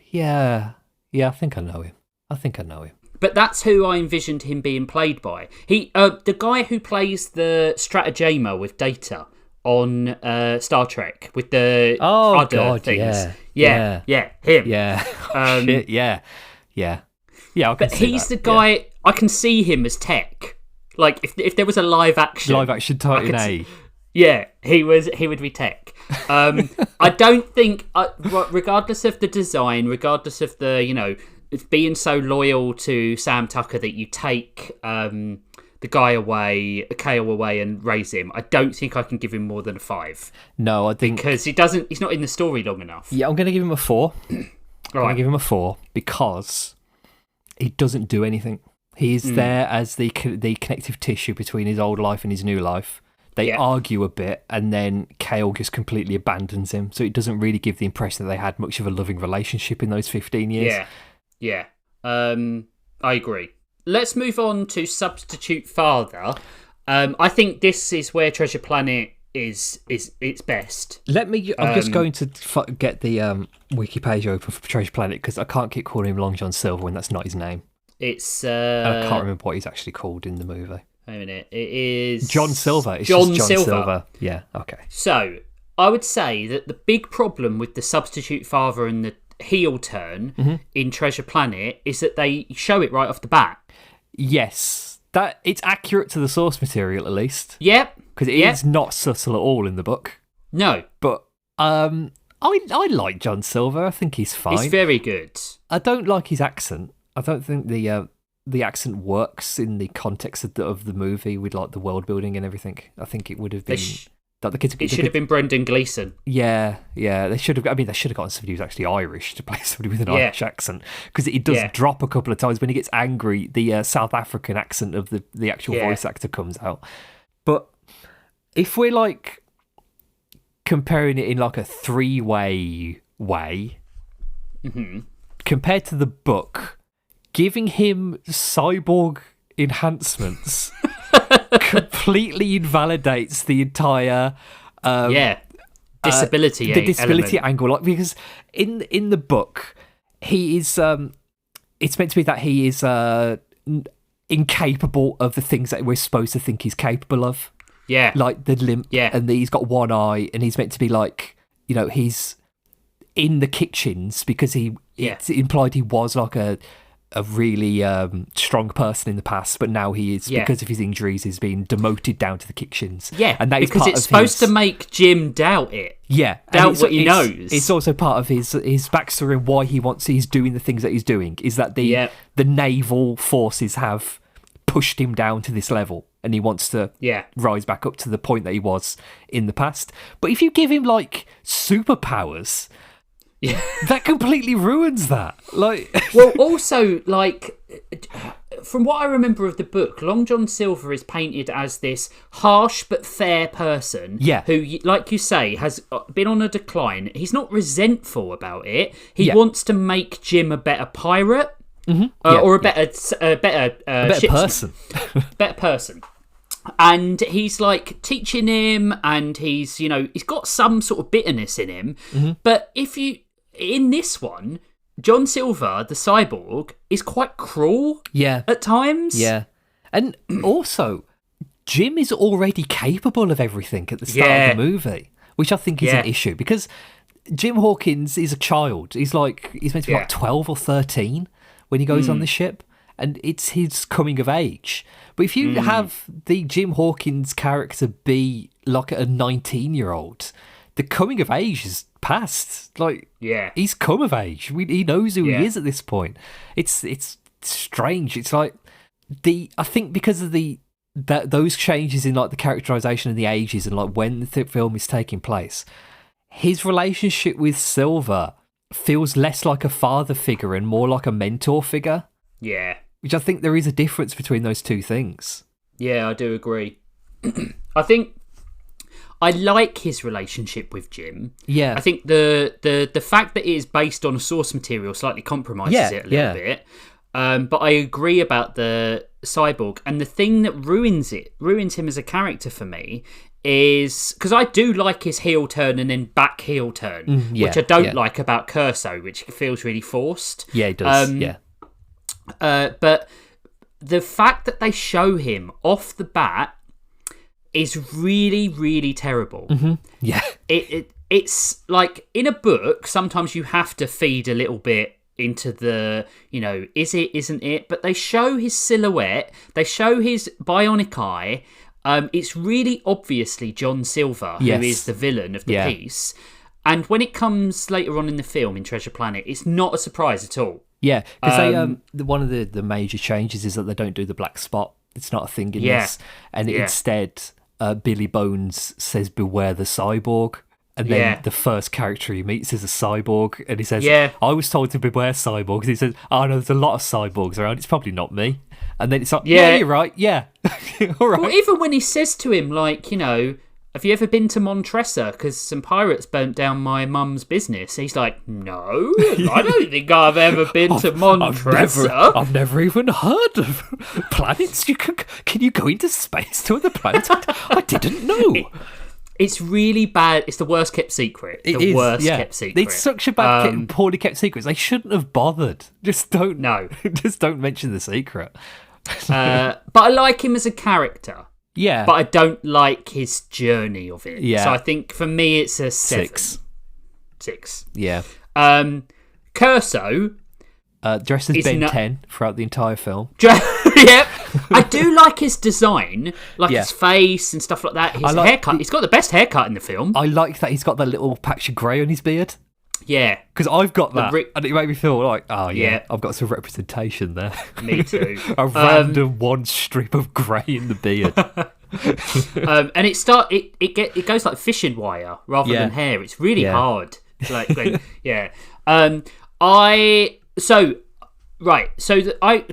Yeah, I think I know him. But that's who I envisioned him being played by. He, the guy who plays the stratagema with Data on Star Trek with the other things. Yeah, him. Yeah. Shit, yeah. But he's the guy. Yeah. I can see him as Tech. Like if there was a live action Titan A. Yeah, he would be Tech. I don't think, regardless of the design, regardless of the, being so loyal to Sam Tucker that you take the guy away, Kale away and raise him, I don't think I can give him more than a 5. No, I think... Because he's not in the story long enough. Yeah, I'm going to give him a 4. I'm going to give him a 4 because he doesn't do anything. He's there as the connective tissue between his old life and his new life. They argue a bit, and then Kale just completely abandons him. So it doesn't really give the impression that they had much of a loving relationship in those 15 years. Yeah. I agree. Let's move on to Substitute Father. I think this is where Treasure Planet is its best. I'm just going to get the wiki page open for Treasure Planet because I can't keep calling him Long John Silver when that's not his name. It's and I can't remember what he's actually called in the movie. Wait a minute. It is John Silver. It's John just John Silver. Yeah, okay. So, I would say that the big problem with the Substitute Father and the heel turn in Treasure Planet is that they show it right off the bat. Yes, that it's accurate to the source material at least. Yep. Because it is not subtle at all in the book. No. But I like John Silver. I think he's fine. He's very good. I don't like his accent. I don't think the accent works in the context of the movie with like the world building and everything. I think it would have been that the kids. It should have been Brendan Gleeson. Yeah. They should have. I mean, they should have gotten somebody who's actually Irish to play somebody with an Irish accent, because it does drop a couple of times when he gets angry. The South African accent of the actual voice actor comes out. But if we're like comparing it in like a 3-way way, compared to the book, giving him cyborg enhancements completely invalidates the entire disability the disability element. angle. Like, because in the book, he is it's meant to be that he is incapable of the things that we're supposed to think he's capable of. Yeah. Like the limp, and he's got one eye, and he's meant to be like, he's in the kitchens because it's implied he was like a really strong person in the past, but now he is, because of his injuries, he's been demoted down to the kitchens. Yeah, and that is because part it's of supposed to make Jim doubt it. Yeah, doubt what he knows. It's also part of his backstory and why he's doing the things that he's doing. Is that the naval forces have pushed him down to this level, and he wants to rise back up to the point that he was in the past. But if you give him like superpowers, that completely ruins that. Like, well, also, like, from what I remember of the book, Long John Silver is painted as this harsh but fair person who, like you say, has been on a decline. He's not resentful about it. He wants to make Jim a better pirate. Or a better person. Better person. And he's like teaching him, and he's got some sort of bitterness in him. But in this one, John Silver, the cyborg, is quite cruel at times. Yeah. And also, Jim is already capable of everything at the start of the movie, which I think is an issue, because Jim Hawkins is a child. He's meant to be like 12 or 13 when he goes on the ship, and it's his coming of age. But if you have the Jim Hawkins character be like a 19-year-old, the coming of age is past. Like, he's come of age. He knows who he is at this point. It's strange. It's like I think because of those changes in like the characterization of the ages and like when the film is taking place, his relationship with Silver feels less like a father figure and more like a mentor figure. Yeah. Which I think there is a difference between those two things. Yeah, I do agree. I think I like his relationship with Jim. Yeah. I think the fact that it is based on a source material slightly compromises it a little bit. But I agree about the cyborg. And the thing that ruins him as a character for me is, because I do like his heel turn and then back heel turn, which I don't like about Curso, which feels really forced. Yeah, it does. But the fact that they show him off the bat is really, really terrible. Yeah. It's like in a book, sometimes you have to feed a little bit into the, is it, isn't it? But they show his silhouette, they show his bionic eye. It's really obviously John Silver who is the villain of the piece. And when it comes later on in the film in Treasure Planet, it's not a surprise at all. Yeah, because one of the major changes is that they don't do the black spot. It's not a thing in this. And instead, Billy Bones says, "Beware the cyborg." And then the first character he meets is a cyborg. And he says, "I was told to beware cyborgs." And he says, "Oh, no, there's a lot of cyborgs around. It's probably not me." And then it's like, yeah, you're right. Yeah. All right. Well, even when he says to him, like, have you ever been to Montressa? Because some pirates burnt down my mum's business. He's like, no, I don't think I've ever been to Montressa. I've never even heard of planets. Can you go into space to other planets? I didn't know. It's really bad. It's the worst kept secret. The worst kept secret. It's such a poorly kept secret. They shouldn't have bothered. Just don't mention the secret. But I like him as a character. Yeah. But I don't like his journey of it. Yeah. So I think for me it's a 7. 6. Yeah. Curso dressed as Ben 10 throughout the entire film. Yep. I do like his design, like his face and stuff like that. His haircut. He's got the best haircut in the film. I like that he's got that little patch of grey on his beard. Yeah. Because I've got that, and it made me feel like, I've got some representation there. Me too. A random one strip of grey in the beard. And it goes like fishing wire rather than hair. It's really hard. Like, I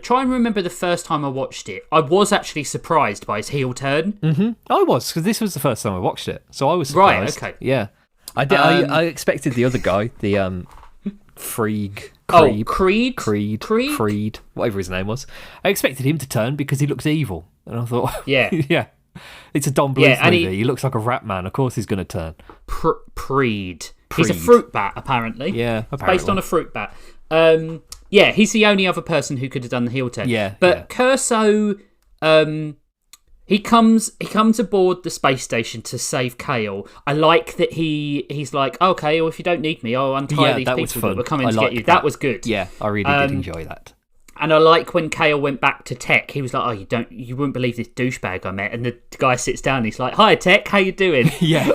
try and remember the first time I watched it. I was actually surprised by his heel turn. Mm-hmm. I was, because this was the first time I watched it, so I was surprised. Right, okay. Yeah. I did. I expected the other guy, the Creed, whatever his name was. I expected him to turn because he looks evil, and I thought, yeah, it's a Don Bluth movie. He looks like a rat man. Of course, he's going to turn. Preed. He's a fruit bat, apparently. Yeah, apparently. Based on a fruit bat. He's the only other person who could have done the heel turn. Yeah, but Curso, he comes aboard the space station to save Kale. I like that he's like, okay, well, if you don't need me, I'll untie these people that were coming to get you. That was good. Yeah, I really did enjoy that. And I like when Kale went back to Tech, he was like, you wouldn't believe this douchebag I met. And the guy sits down and he's like, hi Tech, how you doing? Yeah.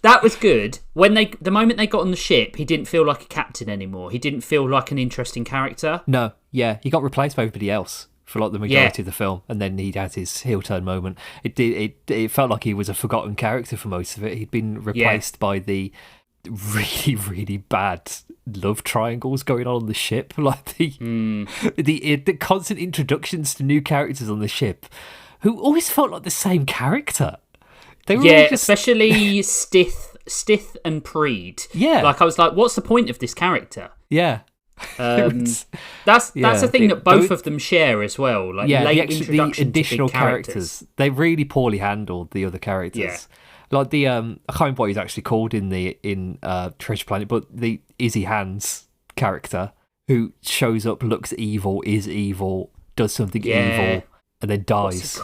That was good. The moment they got on the ship, he didn't feel like a captain anymore. He didn't feel like an interesting character. No, yeah, he got replaced by everybody else for like the majority of the film, and then he had his heel turn moment. It felt like he was a forgotten character for most of it. He'd been replaced by the really, really bad love triangles going on the ship, like the constant introductions to new characters on the ship, who always felt like the same character. They were especially Stith and Preed. Yeah, like I was like, what's the point of this character? Yeah. That's the thing that both of them share as well. Like the additional characters, they really poorly handled the other characters. Yeah. Like the I can't remember what he's actually called in Treasure Planet, but the Izzy Hands character who shows up, looks evil, is evil, does something evil, and then dies.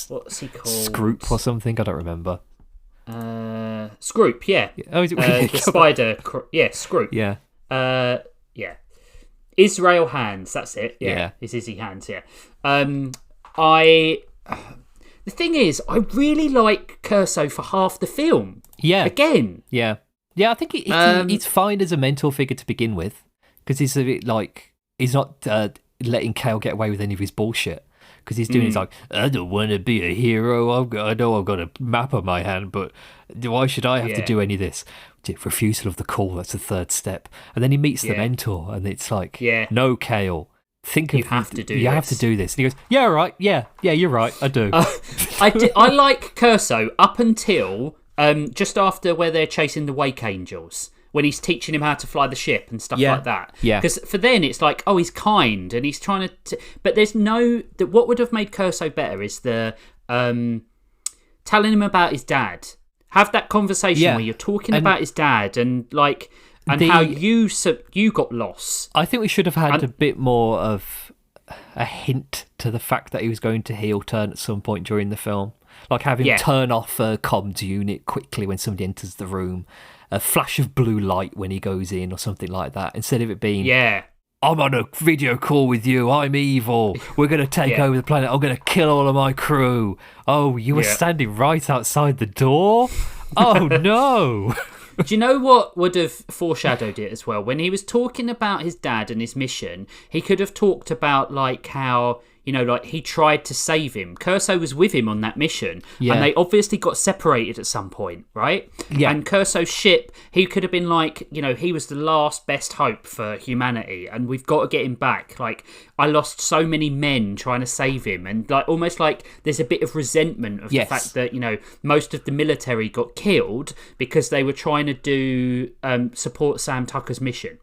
What's he called? Scroop or something? I don't remember. Scroop, yeah. Oh, is it really? The spider. Scroop. Yeah. Israel Hands, that's it. Yeah. It's Izzy Hands, yeah. The thing is, I really like Curso for half the film. Yeah. Again. Yeah. Yeah, I think he's fine as a mentor figure to begin with, because he's a bit like, he's not letting Kale get away with any of his bullshit. Because he's doing, he's like, I don't want to be a hero. I know I've got a map on my hand, but why should I have to do any of this? Refusal of the call, that's the third step. And then he meets the mentor, and it's like, no, Kale. You have to do this. And he goes, yeah, right, yeah, you're right, I do. I like Curso up until just after where they're chasing the Wake Angels, when he's teaching him how to fly the ship and stuff like that. Yeah. Because for then it's like, oh, he's kind and he's trying to... But there's no... What would have made Curso better is the telling him about his dad. Have that conversation where you're talking about his dad and like... And how you got lost. I think we should have had a bit more of a hint to the fact that he was going to heel turn at some point during the film. Like have him turn off a comms unit quickly when somebody enters the room. A flash of blue light when he goes in or something like that. Instead of it being, I'm on a video call with you. I'm evil. We're going to take over the planet. I'm going to kill all of my crew. Oh, you were standing right outside the door? Oh, no. Do you know what would have foreshadowed it as well? When he was talking about his dad and his mission, he could have talked about like how, you know, like he tried to save him. Curso was with him on that mission, and they obviously got separated at some point, right? Yeah. And Curso's ship, he could have been like, you know, he was the last best hope for humanity, and we've got to get him back. Like, I lost so many men trying to save him, and like almost like there's a bit of resentment of the fact that, you know, most of the military got killed because they were trying to do support Sam Tucker's mission.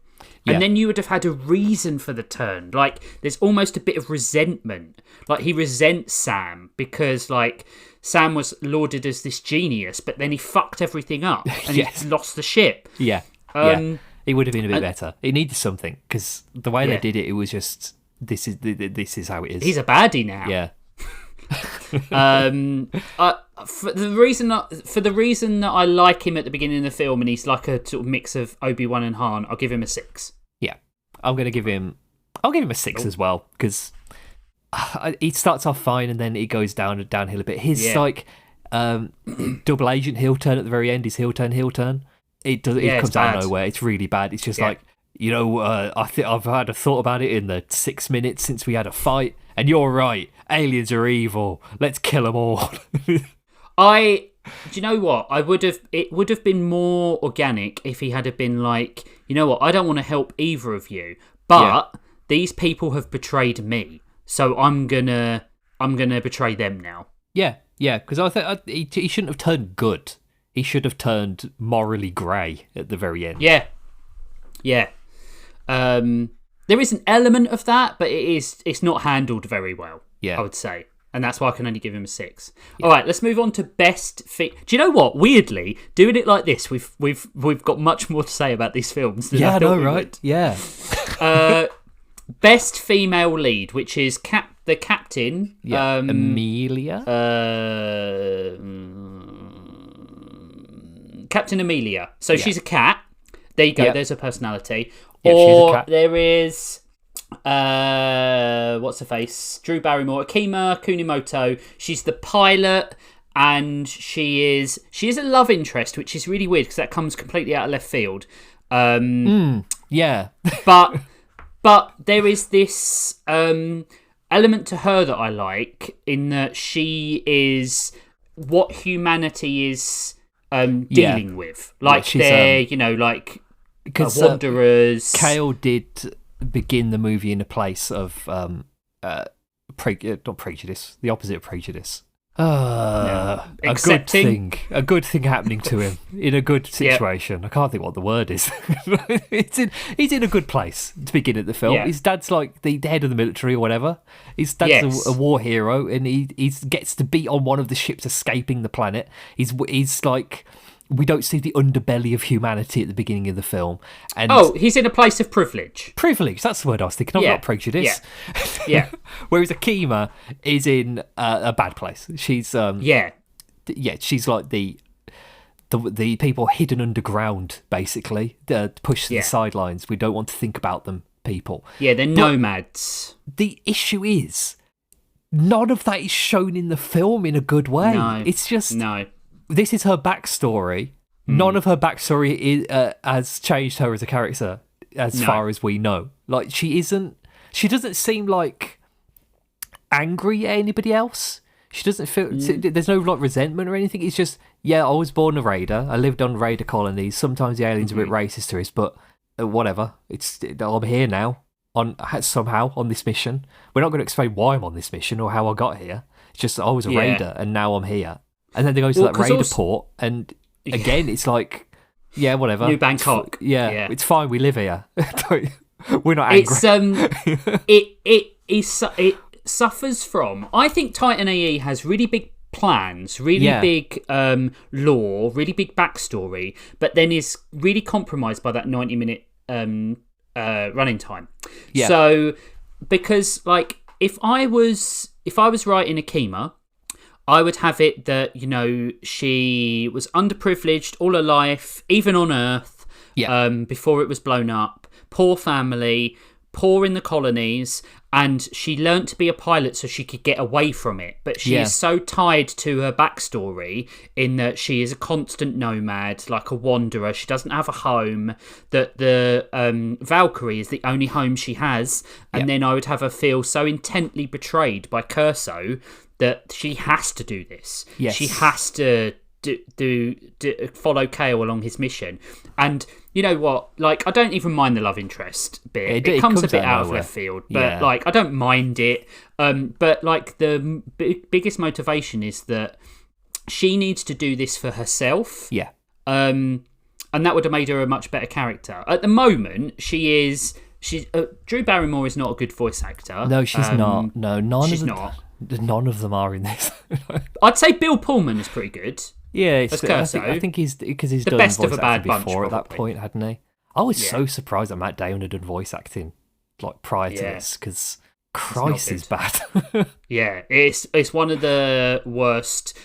And then you would have had a reason for the turn. Like, there's almost a bit of resentment. Like, he resents Sam because, like, Sam was lauded as this genius, but then he fucked everything up and he lost the ship. Yeah. It would have been a bit better. It needed something, because the way they did it, it was just, this is how it is. He's a baddie now. Yeah. For the reason that I like him at the beginning of the film, and he's like a sort of mix of Obi-Wan and Han, I'll give him a 6. Yeah, I'm going to give him I'll give him a 6 as well, because he starts off fine and then he goes downhill a bit. His double agent heel turn at the very end, his heel turn. It comes out of nowhere. It's really bad. It's just like, I think I've had a thought about it in the 6 minutes since we had a fight, and you're right. Aliens are evil. Let's kill them all. Do you know what? It would have been more organic if he had been like, you know what? I don't want to help either of you, but these people have betrayed me, so I'm gonna betray them now. Yeah, because I think he shouldn't have turned good. He should have turned morally grey at the very end. Yeah. There is an element of that, but it's not handled very well. Yeah, I would say, and that's why I can only give him a 6. Yeah. All right, let's move on to best. Do you know what? Weirdly, doing it like this, we've got much more to say about these films. Than I know, right? Would. Yeah. Best female lead, which is the captain. Yeah. Amelia. Captain Amelia. So she's a cat. There you go. Yeah. There's her personality. Yeah, or she's a cat. There is what's her face? Drew Barrymore, Akima Kunimoto. She's the pilot, and she is a love interest, which is really weird because that comes completely out of left field. Yeah, but there is this element to her that I like, in that she is what humanity is dealing with. Like they're because wanderers. Kale did begin the movie in a place of not prejudice, the opposite of prejudice. A good thing happening to him in a good situation. I can't think what the word is. He's in a good place to begin at the film. Yeah. His dad's like the head of the military or whatever. His dad's a war hero, and he gets to be on one of the ships escaping the planet. He's like, we don't see the underbelly of humanity at the beginning of the film. And he's in a place of privilege. Privilege, that's the word I was thinking of, not prejudice. Yeah. Whereas Akima is in a bad place. She's she's like the people hidden underground, basically, pushed to the sidelines. We don't want to think about them people. Yeah, they're nomads. The issue is, none of that is shown in the film in a good way. No. It's just... No. This is her backstory. None of her backstory has changed her as a character, as far as we know. Like, she doesn't seem like angry at anybody else. She doesn't feel... There's no like resentment or anything. It's just, I was born a raider. I lived on raider colonies. Sometimes the aliens are a bit racist to us, but whatever. I'm here now, somehow, on this mission. We're not going to explain why I'm on this mission or how I got here. It's just, I was a raider, and now I'm here. And then they go to that raider port, and again, it's like, whatever. New Bangkok. It's fine. We live here. We're not angry. It suffers from. I think Titan A.E. has really big plans, really big lore, really big backstory, but then is really compromised by that 90-minute running time. Yeah. So, because like if I was writing Akima, I would have it that, she was underprivileged all her life, even on Earth, before it was blown up. Poor family, poor in the colonies, and she learnt to be a pilot so she could get away from it. But she is so tied to her backstory in that she is a constant nomad, like a wanderer. She doesn't have a home, that the Valkyrie is the only home she has. And then I would have her feel so intently betrayed by Curso that she has to do this. Yes. She has to do follow Kale along his mission. And you know what? Like, I don't even mind the love interest bit. It comes a bit out of left field, but like, I don't mind it. But like, the biggest motivation is that she needs to do this for herself. Yeah. And that would have made her a much better character. At the moment, she's Drew Barrymore is not a good voice actor. No, she's not. No, she's not. None of them are in this. I'd say Bill Pullman is pretty good. Yeah, I think he's because he's the done best voice of a bad acting before bunch, at that point, hadn't he? I was so surprised that Matt Damon had done voice acting like prior to this, because Christ is bad. Yeah, it's one of the worst.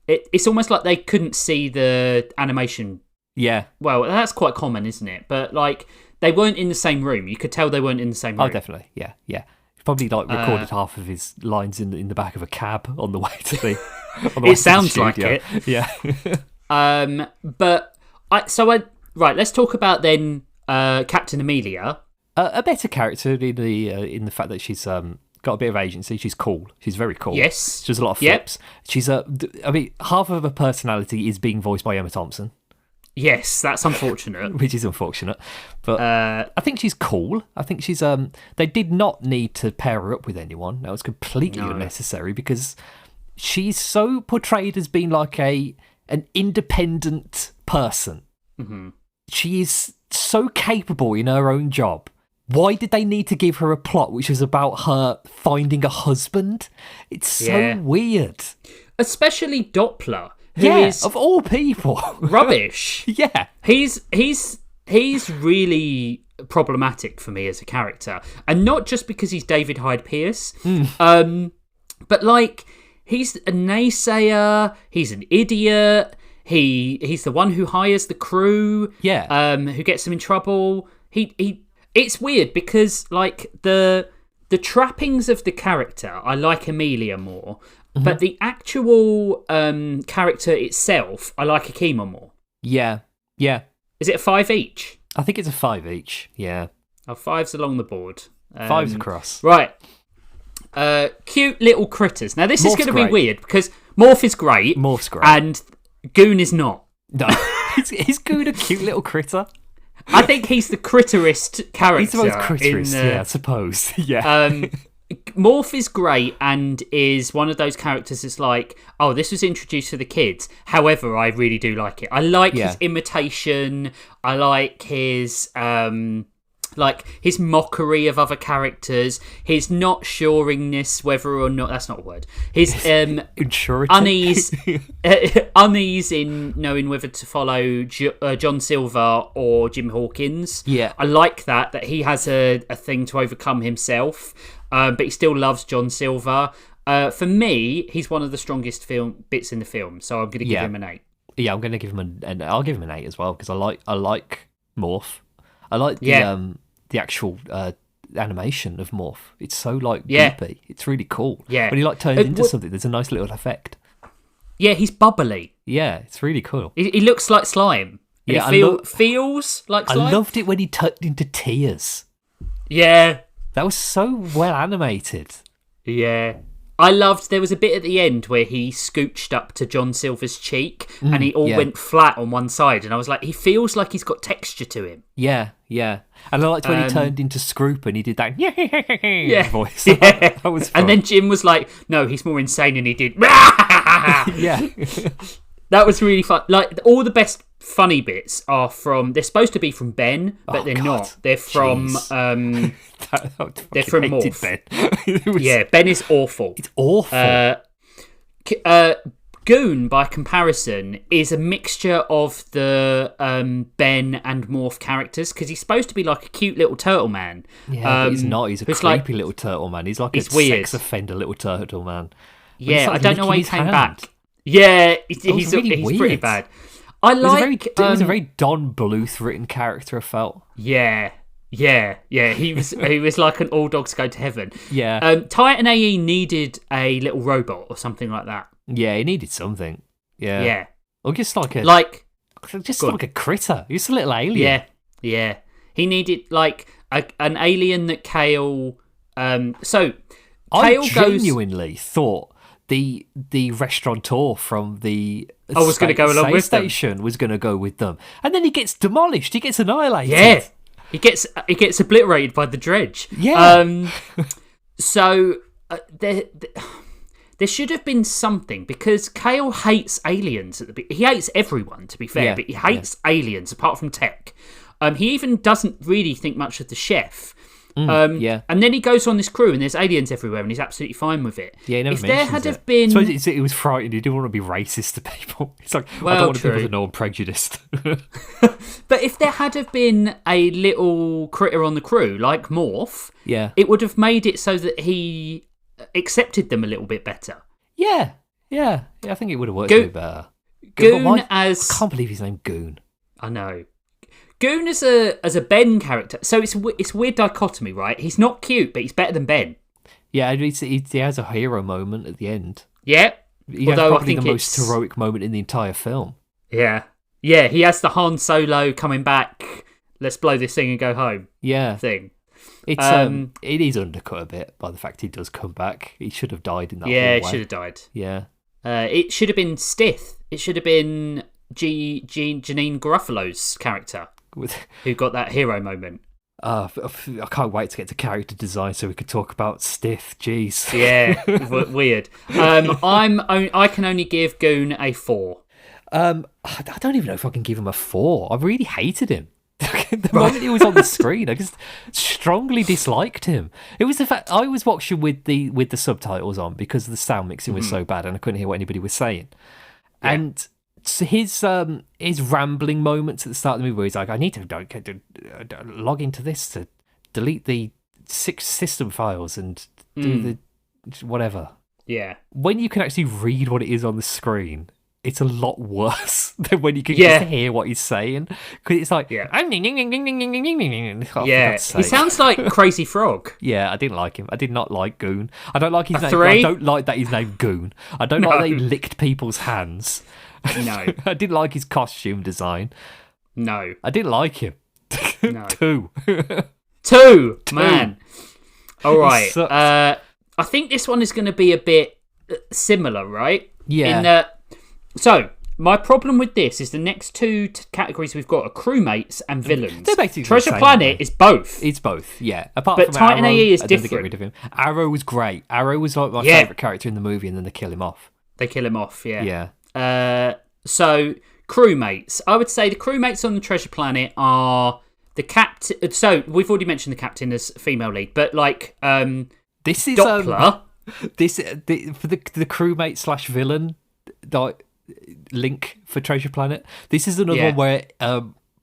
It's almost like they couldn't see the animation. Yeah. Well, that's quite common, isn't it? But like, they weren't in the same room. You could tell they weren't in the same room. Oh, definitely. Yeah. He probably recorded half of his lines in the back of a cab on the way to the. It sounds like it. Yeah. Right. Let's talk about then Captain Amelia. A better character in the fact that she's got a bit of agency. She's cool. She's very cool. Yes. She does a lot of flips. She's half of her personality is being voiced by Emma Thompson. Yes, that's unfortunate. Which is unfortunate. But I think she's cool. I think she's... they did not need to pair her up with anyone. That was completely unnecessary because she's so portrayed as being like an independent person. Mm-hmm. She is so capable in her own job. Why did they need to give her a plot which was about her finding a husband? It's so weird. Especially Doppler. Who is of all people. Rubbish. Yeah. He's really problematic for me as a character. And not just because he's David Hyde Pierce. But like he's a naysayer, he's an idiot, he's the one who hires the crew, who gets them in trouble. It's weird because like the trappings of the character, I like Amelia more. But the actual character itself, I like Akima more. Yeah. Is it a 5 each? I think it's a 5 each, yeah. Oh, 5's along the board. 5's across. Right. Cute little critters. Now, this is going to be weird because Morph is great. Morph's great. And Goon is not. No. Is Goon a cute little critter? I think he's the critterist character. He's the most critterist, I suppose. Yeah. Morph is great and is one of those characters that's like, oh, this was introduced to the kids. However, I really do like it. I like his imitation. I like his his mockery of other characters. His not suringness, whether or not that's not a word. His unease in knowing whether to follow John Silver or Jim Hawkins. Yeah, I like that he has a thing to overcome himself. But he still loves John Silver. For me, he's one of the strongest bits in the film, so I'm going to give him an 8. Yeah, I'm going to give him I'll give him an 8 as well because I like Morph. I like the actual animation of Morph. It's so like goopy. It's really cool. Yeah, when he like turns into something, there's a nice little effect. Yeah, he's bubbly. Yeah, it's really cool. He looks like slime. Yeah, feels like slime. I loved it when he turned into tears. Yeah. That was so well animated. Yeah. I loved, there was a bit at the end where he scooched up to John Silver's cheek and he went flat on one side. And I was like, he feels like he's got texture to him. Yeah. And I liked when he turned into Scroop and he did that voice. Yeah. That was fun. And then Jim was like, no, he's more insane and he did. Yeah. That was really fun. Like, all the best funny bits are they're supposed to be from Ben, but they're not. They're from they're from Morph. Ben. Ben is awful. It's awful. Goon, by comparison, is a mixture of the Ben and Morph characters because he's supposed to be like a cute little turtle man. Yeah, but he's not. He's a creepy little turtle man. He's like a sex offender little turtle man. Yeah, I don't know why he came back. Yeah, he's pretty bad. It was a very Don Bluth written character, I felt. Yeah. He was like an all dogs go to heaven. Yeah. Titan A.E. needed a little robot or something like that. Yeah, he needed something. Yeah. Yeah. Or just like a critter. Just a little alien. Yeah. He needed like an alien that Kale. I genuinely thought the restaurateur from the was going to go along with station was going to go with them, and then he gets demolished. He gets annihilated. Yeah, he gets obliterated by the dredge. Yeah. There should have been something because Kale hates aliens he hates everyone, to be fair, but he hates aliens apart from Tech. He even doesn't really think much of the chef. And then he goes on this crew and there's aliens everywhere and he's absolutely fine with it. Yeah, he never if there had it. have been... So it was frightened. He didn't want to be racist to people. It's like, I don't want people to know I'm prejudiced. But if there had have been a little critter on the crew, like Morph, it would have made it so that he accepted them a little bit better. Yeah. I think it would have worked a bit better. Goon I can't believe he's named Goon. I know. Goon as a Ben character. So it's weird dichotomy, right? He's not cute, but he's better than Ben. Yeah, he has a hero moment at the end. Yeah. He has probably the most heroic moment in the entire film. Yeah. Yeah, he has the Han Solo coming back, let's blow this thing and go home thing. It is undercut a bit by the fact he does come back. He should have died in that Yeah, hallway. it should have died. Yeah. It should have been Stith. It should have been Janine Garofalo's character who got that hero moment. I can't wait to get to character design so we could talk about Stith. Jeez. Yeah, weird. I can only give Goon a 4. I don't even know if I can give him a 4. I really hated him. The moment he was on the screen, I just strongly disliked him. It was the fact I was watching with the subtitles on because the sound mixing was so bad and I couldn't hear what anybody was saying. Yeah. And so his rambling moments at the start of the movie where he's like, I need to log into this to delete the 6 system files and do the whatever. Yeah. When you can actually read what it is on the screen, it's a lot worse than when you can just hear what he's saying. Because it's like, he sounds like Crazy Frog. Yeah, I didn't like him. I did not like Goon. I don't like his name. 3? I don't like that he's named Goon. I don't like that he licked people's hands. No. I didn't like his costume design. No. I didn't like him. No. 2. 2, man. All right. I think this one is going to be a bit similar, right? Yeah. So, my problem with this is the next 2 categories we've got are crewmates and villains. They're basically Treasure Planet is both. It's both, yeah. Apart but from Titan Arrow, A.E. is I different. Get rid of him. Arrow was great. Arrow was like my favourite character in the movie, and then they kill him off. They kill him off, yeah. Yeah. So, crewmates. I would say the crewmates on the Treasure Planet are the captain. So, we've already mentioned the captain as female lead, but like, this is Doppler. For the crewmate / villain link for Treasure Planet. This is another one where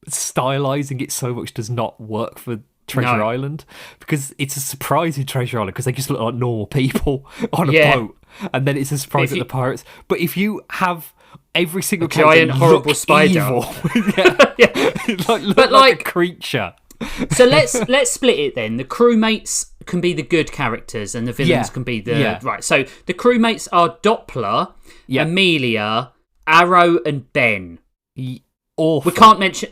stylizing it so much does not work for Treasure Island, because it's a surprise in Treasure Island because they just look like normal people on a boat, and then it's a surprise at the pirates. But if you have every single giant horrible spider, evil, look like a creature. So let's split it then. The crewmates can be the good characters and the villains can be the right. So the crewmates are Doppler, Amelia, Arrow, and Ben. Awful. We can't mention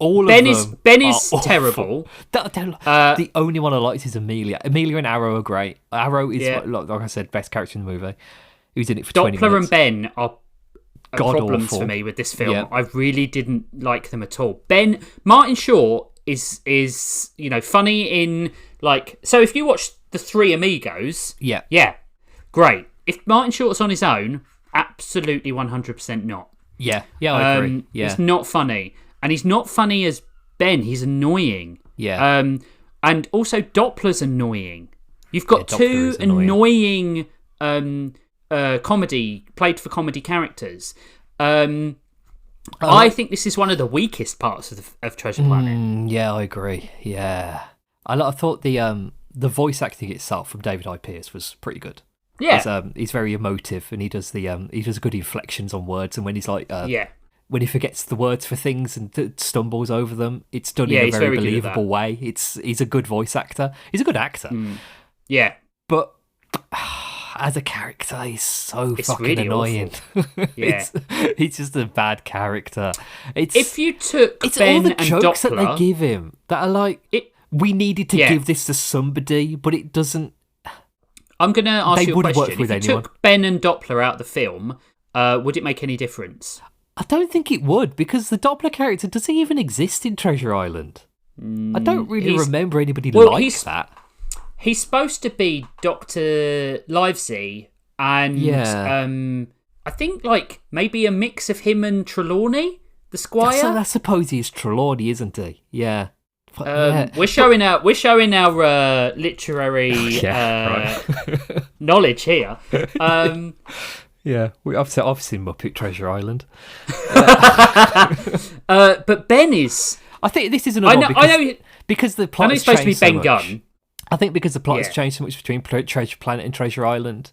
all Ben of them. Ben is terrible. The only one I liked is Amelia. Amelia and Arrow are great. Arrow is like I said, best character in the movie. Who's in it for 20 minutes. Doppler and Ben are problems awful for me with this film. I really didn't like them at all. Martin Short is funny in like, so if you watch the Three Amigos, great. If Martin Short's on his own, absolutely 100% not. I agree. It's not funny, and he's not funny as Ben. He's annoying. And also Doppler's annoying. You've got 2 annoying comedy played for comedy characters. I think this is one of the weakest parts of Treasure Planet. Yeah, I agree. Yeah, I thought the voice acting itself from David I. Pierce was pretty good. Yeah, he's very emotive, and he does good inflections on words. And when he's like, when he forgets the words for things and stumbles over them, it's done in a very believable way. He's a good voice actor. He's a good actor. Yeah, but as a character, he's so fucking really annoying. He's just a bad character. If you took it's Ben all the and jokes Doppler, that they give him that are like, we needed to give this to somebody, but it doesn't. I'm going to ask you a question. Work with if you took Ben and Doppler out of the film, would it make any difference? I don't think it would, because the Doppler character, does he even exist in Treasure Island? I don't really remember anybody like that. He's supposed to be Dr. Livesey, and I think like maybe a mix of him and Trelawney, the Squire. I suppose he's Trelawney, isn't he? Yeah. We're showing our literary knowledge here. I've seen Muppet Treasure Island. But Ben is. I think this is another one because the plot has supposed to be Ben so Gunn. I think because the plot has changed so much between Treasure Planet and Treasure Island,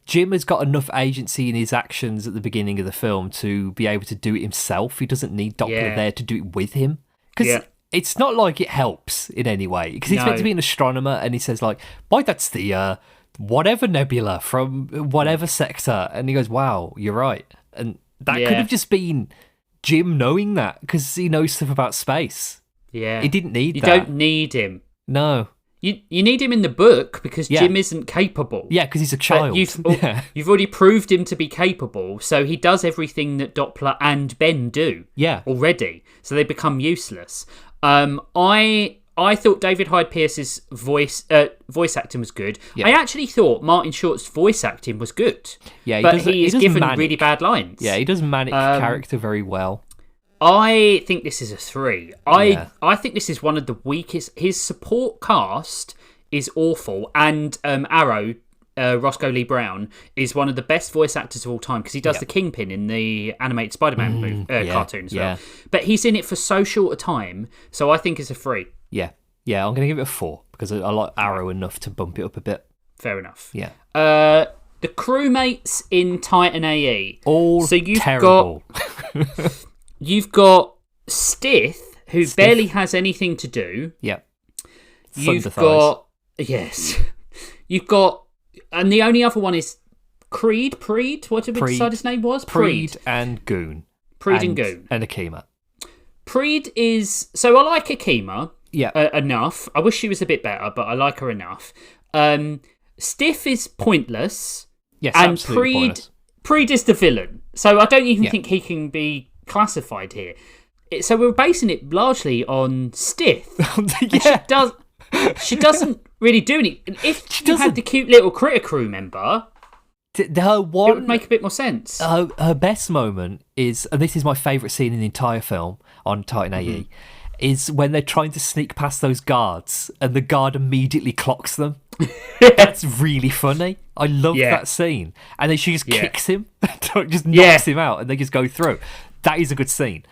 Jim has got enough agency in his actions at the beginning of the film to be able to do it himself. He doesn't need Doppler there to do it with him. Because it's not like it helps in any way. Because he's meant to be an astronomer, and he says, like, boy, that's the whatever nebula from whatever sector. And he goes, wow, you're right. And that could have just been Jim knowing that, because he knows stuff about space. Yeah. He didn't need that. You don't need him. No. You need him in the book because Jim isn't capable. Yeah, because he's a child. You've already proved him to be capable, so he does everything that Doppler and Ben do. Yeah, already, so they become useless. I thought David Hyde Pierce's voice acting was good. Yeah. I actually thought Martin Short's voice acting was good. Yeah, but he is given really bad lines. Yeah, he does manic character very well. I think this is a 3. I think this is one of the weakest. His support cast is awful, and Arrow, Roscoe Lee Brown, is one of the best voice actors of all time because he does the Kingpin in the animated Spider-Man cartoon as well. But he's in it for so short a time, so I think it's a 3. Yeah, I'm going to give it a 4 because I like Arrow enough to bump it up a bit. Fair enough. Yeah. The crewmates in Titan A.E. All terrible. You've got Stith, who barely has anything to do. Yeah. You've got... Yes. You've got... And the only other one is Preed? What did we decide his name was? Preed and Goon. Preed and Goon. And Akima. Preed is... So I like Akima Yeah. enough. I wish she was a bit better, but I like her enough. Stiff is pointless. Yes, and absolutely pointless. Preed is the villain. So I don't even think he can be classified here. So we're basing it largely on Stiff. She doesn't really do anything. If she had the cute little critter crew member, it would make a bit more sense. Her best moment is, and this is my favourite scene in the entire film on Titan A.E., is when they're trying to sneak past those guards and the guard immediately clocks them. That's really funny. I love that scene. And then she just kicks him, just knocks him out, and they just go through. That is a good scene.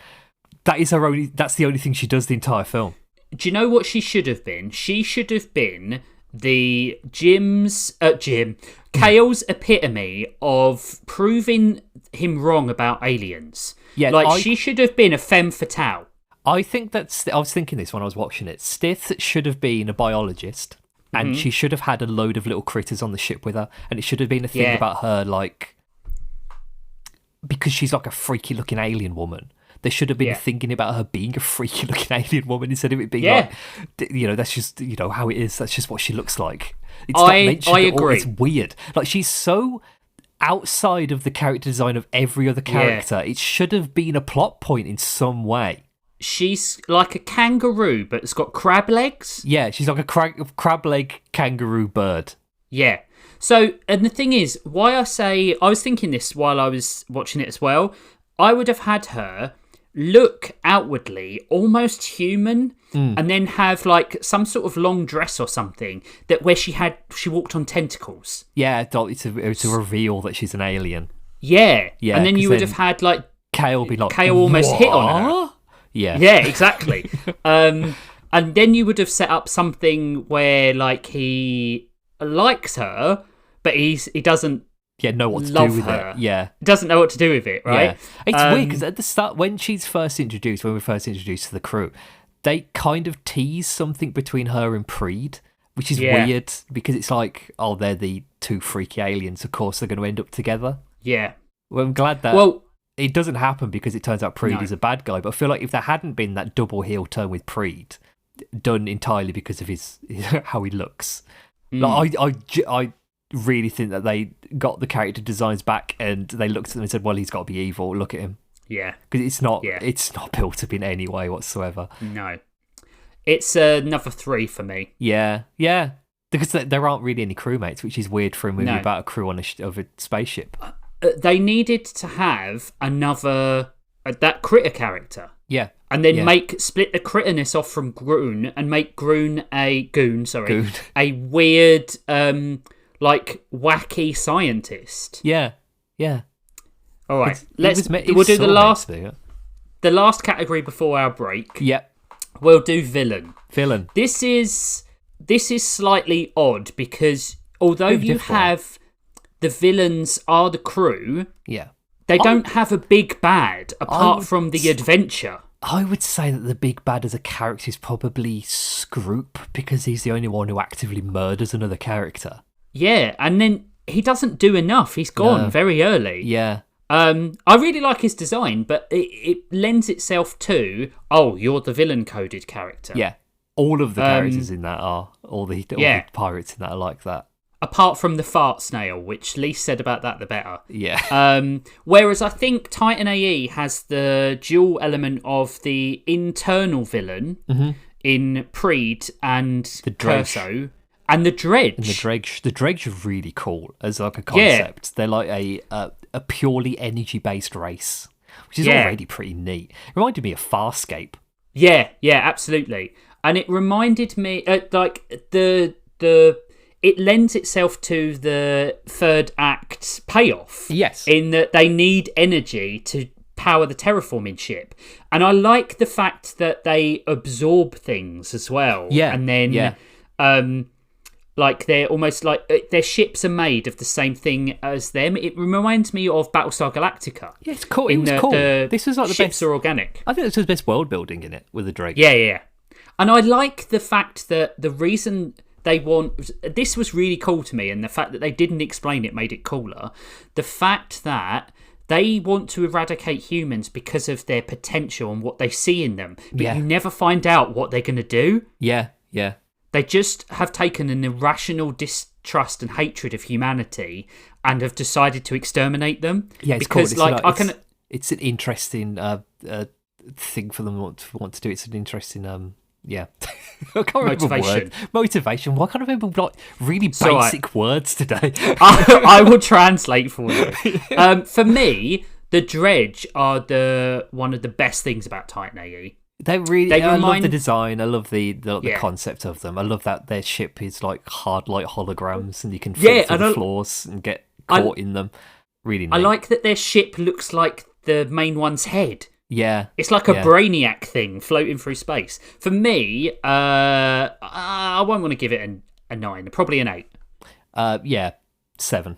That's the only thing she does the entire film. Do you know what she should have been? She should have been the Kale's epitome of proving him wrong about aliens. Yeah, she should have been a femme fatale. I think I was thinking this when I was watching it. Stith should have been a biologist, and she should have had a load of little critters on the ship with her, and it should have been a thing about her, like, because she's like a freaky looking alien woman. There should have been a thinking about her being a freaky looking alien woman instead of it being like, that's just, how it is. That's just what she looks like. It's not mentioned at all. It's weird. Like, she's so outside of the character design of every other character. It should have been a plot point in some way. She's like a kangaroo, but it's got crab legs. Yeah, she's like a crab leg kangaroo bird. Yeah. So, and the thing is, I was thinking this while I was watching it as well. I would have had her look outwardly almost human, and then have like some sort of long dress or something where she walked on tentacles. Yeah, to reveal that she's an alien. Yeah. And then you would have had like Kale be like, Kale almost hit on her. Yeah, exactly. And then you would have set up something where like he likes her, but he doesn't know what to do with her. Yeah. He doesn't know what to do with it, right? Yeah. It's weird because at the start, when we're first introduced to the crew, they kind of tease something between her and Preed, which is weird because it's like, oh, they're the two freaky aliens. Of course, they're going to end up together. Yeah. Well, I'm glad that it doesn't happen because it turns out Preed is a bad guy. But I feel like if there hadn't been that double heel turn with Preed, done entirely because of his how he looks, like, I really think that they got the character designs back and they looked at them and said, well, he's got to be evil. Look at him. Yeah. Because it's not built up in any way whatsoever. No. It's another 3 for me. Yeah. Because there aren't really any crewmates, which is weird for a movie about a crew on of a spaceship. They needed to have another... that critter character. Yeah. And then split the critterness off from Goon and make Goon a weird, like, wacky scientist. Yeah. All right, we'll do the last category before our break. Yep. We'll do villain. This is slightly odd because although you have the villains are the crew. Yeah. They don't have a big bad apart from the adventure. I would say that the big bad as a character is probably Scroop, because he's the only one who actively murders another character. Yeah, and then he doesn't do enough. He's gone very early. Yeah. I really like his design, but it lends itself to, you're the villain-coded character. Yeah. All of the characters in that are, all the pirates in that are like that. Apart from the fart snail, which least said about that, the better. Yeah. Whereas I think Titan A.E. has the dual element of the internal villain in Preed and the Dredge. Curso, and the Dredge. And the Dredge are really cool as like a concept. They're like a purely energy-based race, which is already pretty neat. It reminded me of Farscape. Yeah, absolutely. And it reminded me, it lends itself to the third act payoff. Yes. In that they need energy to power the terraforming ship. And I like the fact that they absorb things as well. Yeah. And then, they're almost like their ships are made of the same thing as them. It reminds me of Battlestar Galactica. Yeah, it's cool. It was cool. This was like the ships best. Are organic. I think this was the best world building in it with the Drake. Yeah. And I like the fact that the reason they want... This was really cool to me, and the fact that they didn't explain it made it cooler. The fact that they want to eradicate humans because of their potential and what they see in them. But you never find out what they're going to do. Yeah. They just have taken an irrational distrust and hatred of humanity and have decided to exterminate them. Yeah, it's because, cool. It's an interesting thing for them to want to do. It's an interesting... Yeah, I can't remember motivation. Why can't I remember like really basic words today? I will translate for you. For me, the Dredge are one of the best things about Titan A.E. I love the design. I love the concept of them. I love that their ship is like hard like holograms, and you can fall through the floors and get caught in them. Really neat. I like that their ship looks like the main one's head. Yeah. It's like a Brainiac thing floating through space. For me, I won't want to give it a 9, probably an 8. 7.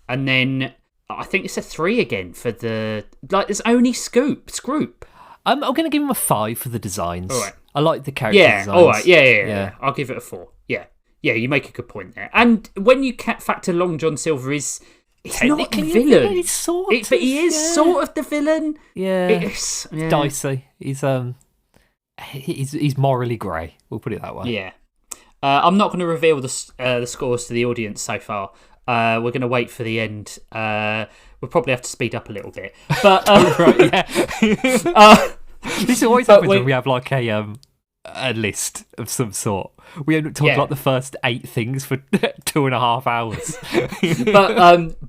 And then I think it's a 3 again for the... There's only Scroop. I'm going to give him a 5 for the designs. All right. I like the character designs. All right. Yeah. I'll give it a 4. Yeah, you make a good point there. And when you factor Long John Silver is... He's not the villain. But he is sort of the villain. Yeah. It's dicey. He's morally grey. We'll put it that way. Yeah. I'm not going to reveal the scores to the audience so far. We're going to wait for the end. We'll probably have to speed up a little bit. But this always happens when we have like a list of some sort. We end up talking like the first 8 things for 2.5 hours.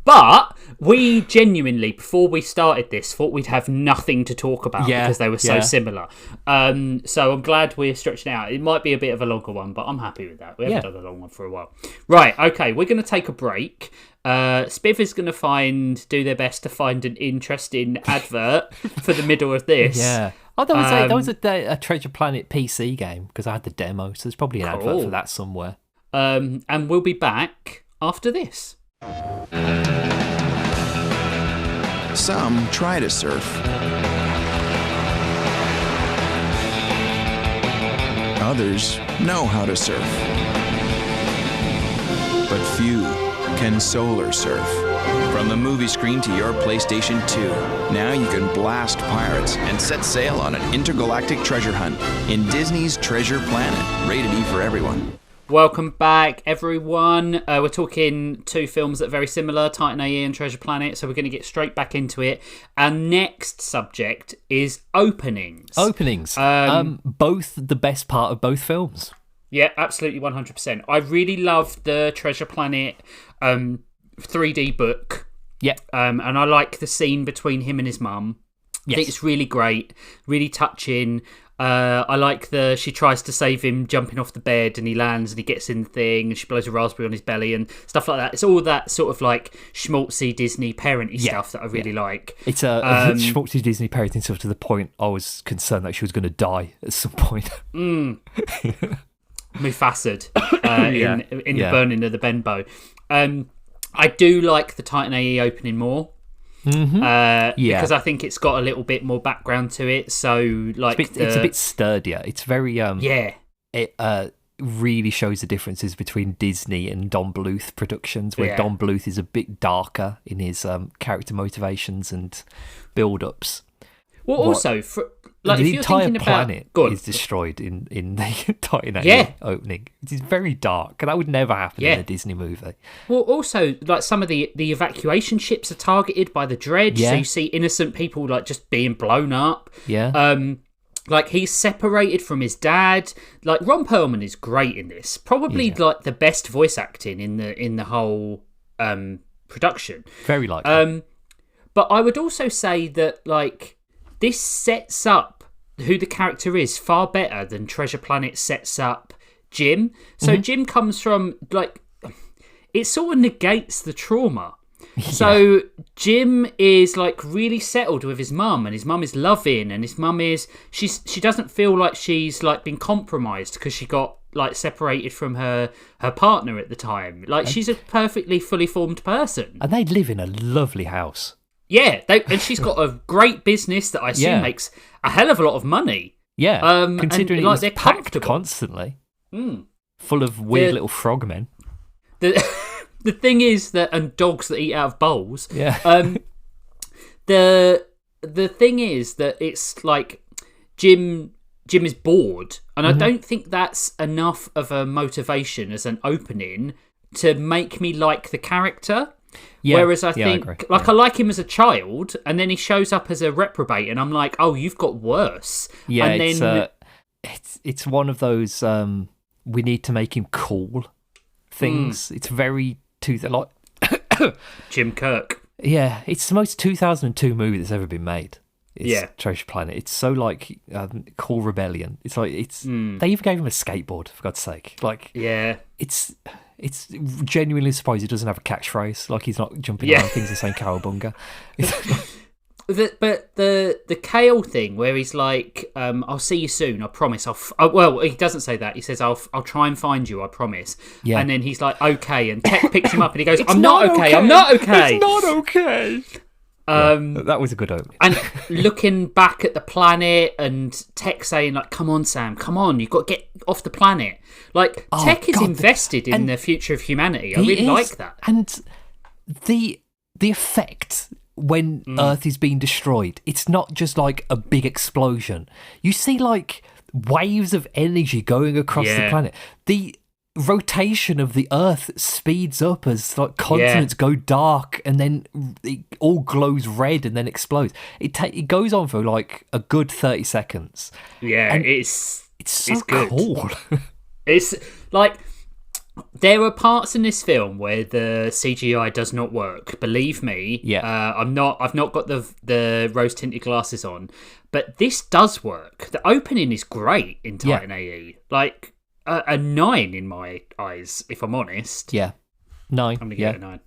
But we genuinely, before we started this, thought we'd have nothing to talk about because they were so similar. So I'm glad we're stretching out. It might be a bit of a longer one, but I'm happy with that. We haven't done a long one for a while. Right, okay, we're going to take a break. Spiff is going to do their best to find an interesting advert for the middle of this. Yeah. Oh, that was a Treasure Planet PC game, because I had the demo, so there's probably an advert for that somewhere. And we'll be back after this. Some try to surf. Others know how to surf. But few can solar surf. From the movie screen to your PlayStation 2, now you can blast pirates and set sail on an intergalactic treasure hunt in Disney's Treasure Planet, rated E for everyone. Welcome back, everyone. We're talking 2 films that are very similar, Titan A.E. and Treasure Planet, so we're going to get straight back into it. Our next subject is openings. Both the best part of both films. Yeah, absolutely 100%. I really love the Treasure Planet 3D book. Yeah. And I like the scene between him and his mum. Yes. I think it's really great, really touching. I like she tries to save him jumping off the bed, and he lands and he gets in the thing, and she blows a raspberry on his belly and stuff like that. It's all that sort of like schmaltzy Disney parenty stuff that I really like. It's a schmaltzy Disney parenting stuff to the point I was concerned that she was going to die at some point. Mufasa'd in the burning of the Benbow. I do like the Titan A.E. opening more. Because I think it's got a little bit more background to it. So, like, it's a bit sturdier. It's very It really shows the differences between Disney and Don Bluth productions, where Don Bluth is a bit darker in his character motivations and build-ups. Well, also, like, the if you're entire thinking planet about, is destroyed in the Titan A.E. opening. It is very dark, and that would never happen in a Disney movie. Well, also, like, some of the evacuation ships are targeted by the dredge, so you see innocent people, like, just being blown up. Like, he's separated from his dad. Like, Ron Perlman is great in this. Probably like the best voice acting in the whole production. Very likely. But I would also say that, like, this sets up who the character is far better than Treasure Planet sets up Jim. So Jim comes from, like, it sort of negates the trauma. So Jim is, like, really settled with his mum, and his mum is loving, and his mum is she doesn't feel like she's, like, been compromised because she got, like, separated from her partner at the time. Like, she's a perfectly fully formed person, and they live in a lovely house. Yeah, and she's got a great business that I assume makes a hell of a lot of money. Yeah, considering and, like, it's packed constantly, full of weird little frogmen. The thing is that, and dogs that eat out of bowls. Yeah. The thing is that it's like Jim is bored, and I don't think that's enough of a motivation as an opening to make me like the character. Yeah, whereas I think, I like him as a child, and then he shows up as a reprobate, and I'm like, oh, you've got worse. Yeah, and it's one of those we need to make him cool things. It's very like Jim Kirk. Yeah, it's the most 2002 movie that's ever been made. It's Treasure Planet. It's so, like, cool rebellion. It's like they even gave him a skateboard, for God's sake. Like, it's genuinely surprised he doesn't have a catchphrase. Like, he's not jumping around things and saying cowabunga. But the Kale thing, where he's like, "I'll see you soon. I promise." Well, he doesn't say that. He says, "I'll try and find you. I promise." Yeah. And then he's like, "Okay." And Tech picks him up and he goes, "I'm not okay. I'm not okay. It's not okay." That was a good opening. And looking back at the planet, and Tech saying, like, "Come on, Sam, come on, you've got to get off the planet." Like, Tech is invested in the future of humanity. I really like that. And the effect when Earth is being destroyed, it's not just like a big explosion. You see, like, waves of energy going across the planet. The rotation of the Earth speeds up as, like, continents go dark, and then it all glows red and then explodes. It goes on for, like, a good 30 seconds. Yeah, and it's so good. Cool. It's like, there are parts in this film where the CGI does not work. Believe me. Yeah. I've not got the rose tinted glasses on, but this does work. The opening is great in Titan A.E. Like, a 9 in my eyes, if I'm honest. Yeah, 9. I'm gonna give it a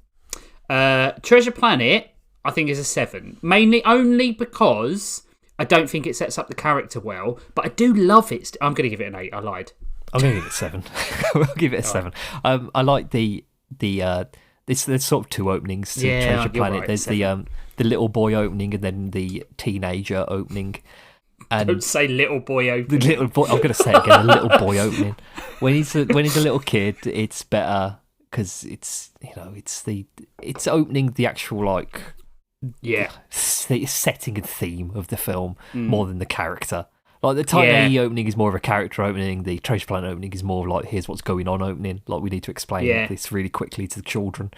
9. Treasure Planet, I think, is a 7, mainly only because I don't think it sets up the character well, but I do love it. I'm gonna give it an 8. I lied. I'm going to give it a 7. I'll give it a 7. I like there's sort of two openings to Treasure Planet. Right, there's 7. The little boy opening, and then the teenager opening. And don't say little boy opening. The little boy. I'm going to say it again. The little boy opening. When he's a little kid, it's better because it's opening the actual, like, setting and theme of the film more than the character. Like, the Titan A.E. opening is more of a character opening. The Treasure Planet opening is more of, like, here's what's going on opening. Like, we need to explain this really quickly to the children.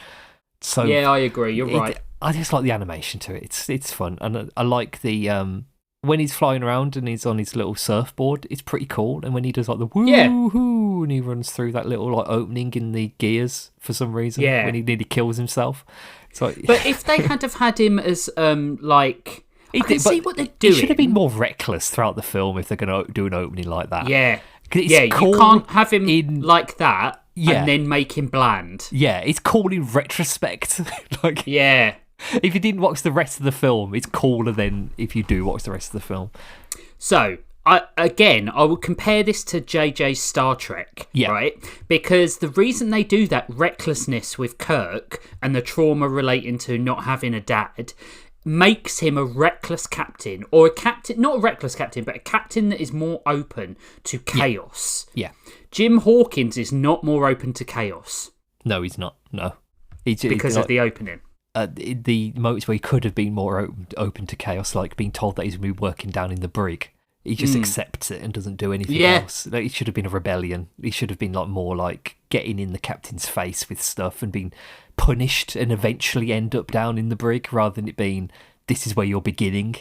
So I agree. You're right. I just like the animation to it. It's fun, and I like the when he's flying around and he's on his little surfboard. It's pretty cool. And when he does, like, the woo-hoo, and he runs through that little, like, opening in the gears for some reason. Yeah. When he nearly kills himself. It's like, but if they kind of had him as like. I can see what they're doing. It should have been more reckless throughout the film if they're going to do an opening like that. Yeah. You can't have him like that and then make him bland. Yeah, it's cool in retrospect. Like, yeah. If you didn't watch the rest of the film, it's cooler than if you do watch the rest of the film. So, I would compare this to JJ's Star Trek, right? Because the reason they do that recklessness with Kirk and the trauma relating to not having a dad makes him a reckless captain, or a captain, not a reckless captain, but a captain that is more open to chaos. Yeah. Jim Hawkins is not more open to chaos. No, he's not. No. Because of the opening. The moments where he could have been more open to chaos, like being told that he's going to be working down in the brig. He just accepts it and doesn't do anything else. Like, it should have been a rebellion. He should have been more like getting in the captain's face with stuff and being punished and eventually end up down in the brig, rather than it being, this is where you're beginning.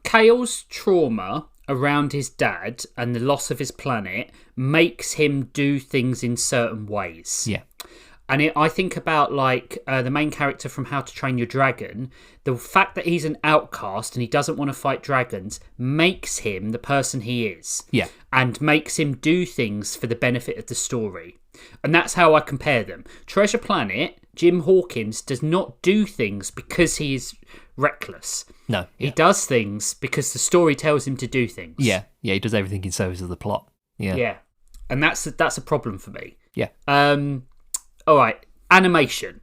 Kale's trauma around his dad and the loss of his planet makes him do things in certain ways. Yeah. And I think about the main character from How to Train Your Dragon, the fact that he's an outcast and he doesn't want to fight dragons makes him the person he is. Yeah. And makes him do things for the benefit of the story. And that's how I compare them. Treasure Planet, Jim Hawkins does not do things because he is reckless. No. He does things because the story tells him to do things. Yeah. Yeah, he does everything in service of the plot. Yeah. Yeah. And that's a problem for me. Yeah. All right, animation.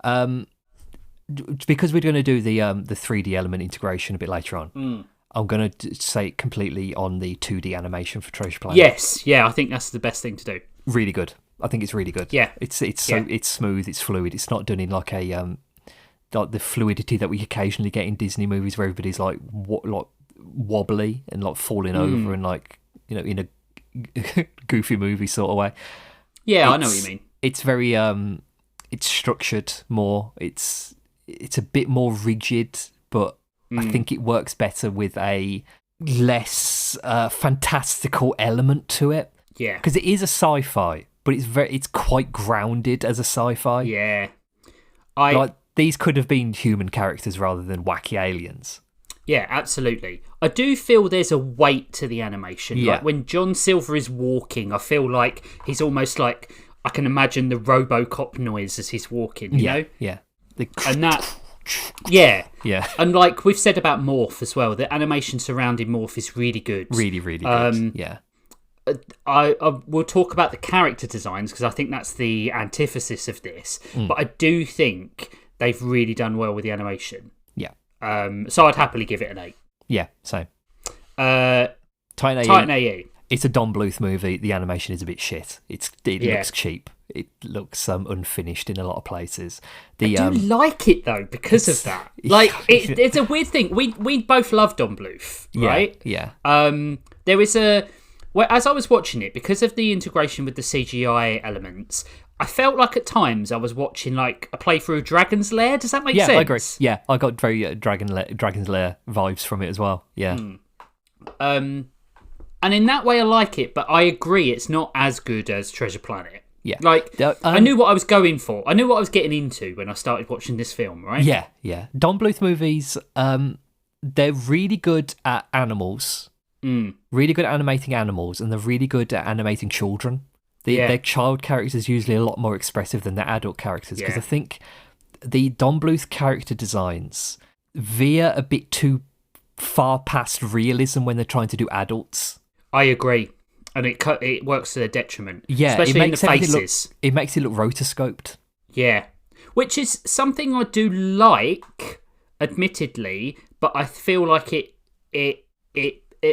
Because we're going to do the 3D element integration a bit later on, I'm going to say it completely on the 2D animation for Treasure Planet. Yes, yeah, I think that's the best thing to do. Really good. I think it's really good. Yeah, it's smooth, it's fluid. It's not done in like the fluidity that we occasionally get in Disney movies, where everybody's like wobbly and like falling over and in a goofy movie sort of way. Yeah, I know what you mean. It's very it's structured more. It's a bit more rigid, but I think it works better with a less fantastical element to it. Yeah, because it is a sci-fi, but it's quite grounded as a sci-fi. Yeah, these could have been human characters rather than wacky aliens. Yeah, absolutely. I do feel there's a weight to the animation. Yeah. Like when John Silver is walking, I feel like he's almost like, I can imagine the RoboCop noise as he's walking, you know? Yeah. And that... Yeah. Yeah. And like we've said about Morph as well, the animation surrounding Morph is really good. Really, really good. Yeah. I will talk about the character designs because I think that's the antithesis of this. But I do think they've really done well with the animation. Yeah. So I'd happily give it an 8. Yeah, same. Titan A.E. It's a Don Bluth movie. The animation is a bit shit. It looks cheap. It looks unfinished in a lot of places. I do like it though because of that. Like it's a weird thing. We both love Don Bluth, right? Yeah. There is as I was watching it, because of the integration with the CGI elements, I felt like at times I was watching like a playthrough of Dragon's Lair. Does that make sense? Yeah, I agree. Yeah, I got very Dragon's Lair vibes from it as well. Yeah. And in that way I like it, but I agree it's not as good as Treasure Planet. Yeah. Like, I knew what I was going for. I knew what I was getting into when I started watching this film, right? Yeah, yeah. Don Bluth movies, they're really good at animals. Really good at animating animals, and they're really good at animating children. Their child characters are usually a lot more expressive than their adult characters, because I think the Don Bluth character designs veer a bit too far past realism when they're trying to do adults. I agree. And it works to their detriment. Yeah, especially in the faces. It makes it look rotoscoped. Yeah. Which is something I do like, admittedly, but I feel like it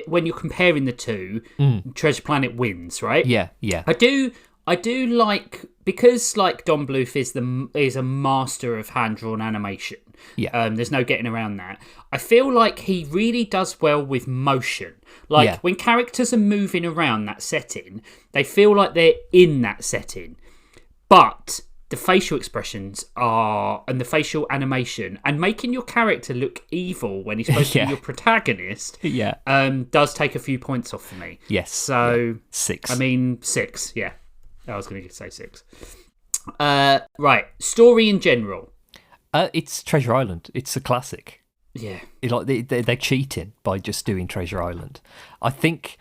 when you're comparing the two, Treasure Planet wins, right? Yeah, yeah. I do like, because like Don Bluth is a master of hand-drawn animation. Yeah. There's no getting around that. I feel like he really does well with motion. Like when characters are moving around that setting, they feel like they're in that setting. But the facial expressions and the facial animation and making your character look evil when he's supposed to be your protagonist does take a few points off for me. Yes. So 6. I mean 6, yeah. I was going to say 6. Right, story in general. It's Treasure Island. It's a classic. Yeah. They're cheating by just doing Treasure Island. I think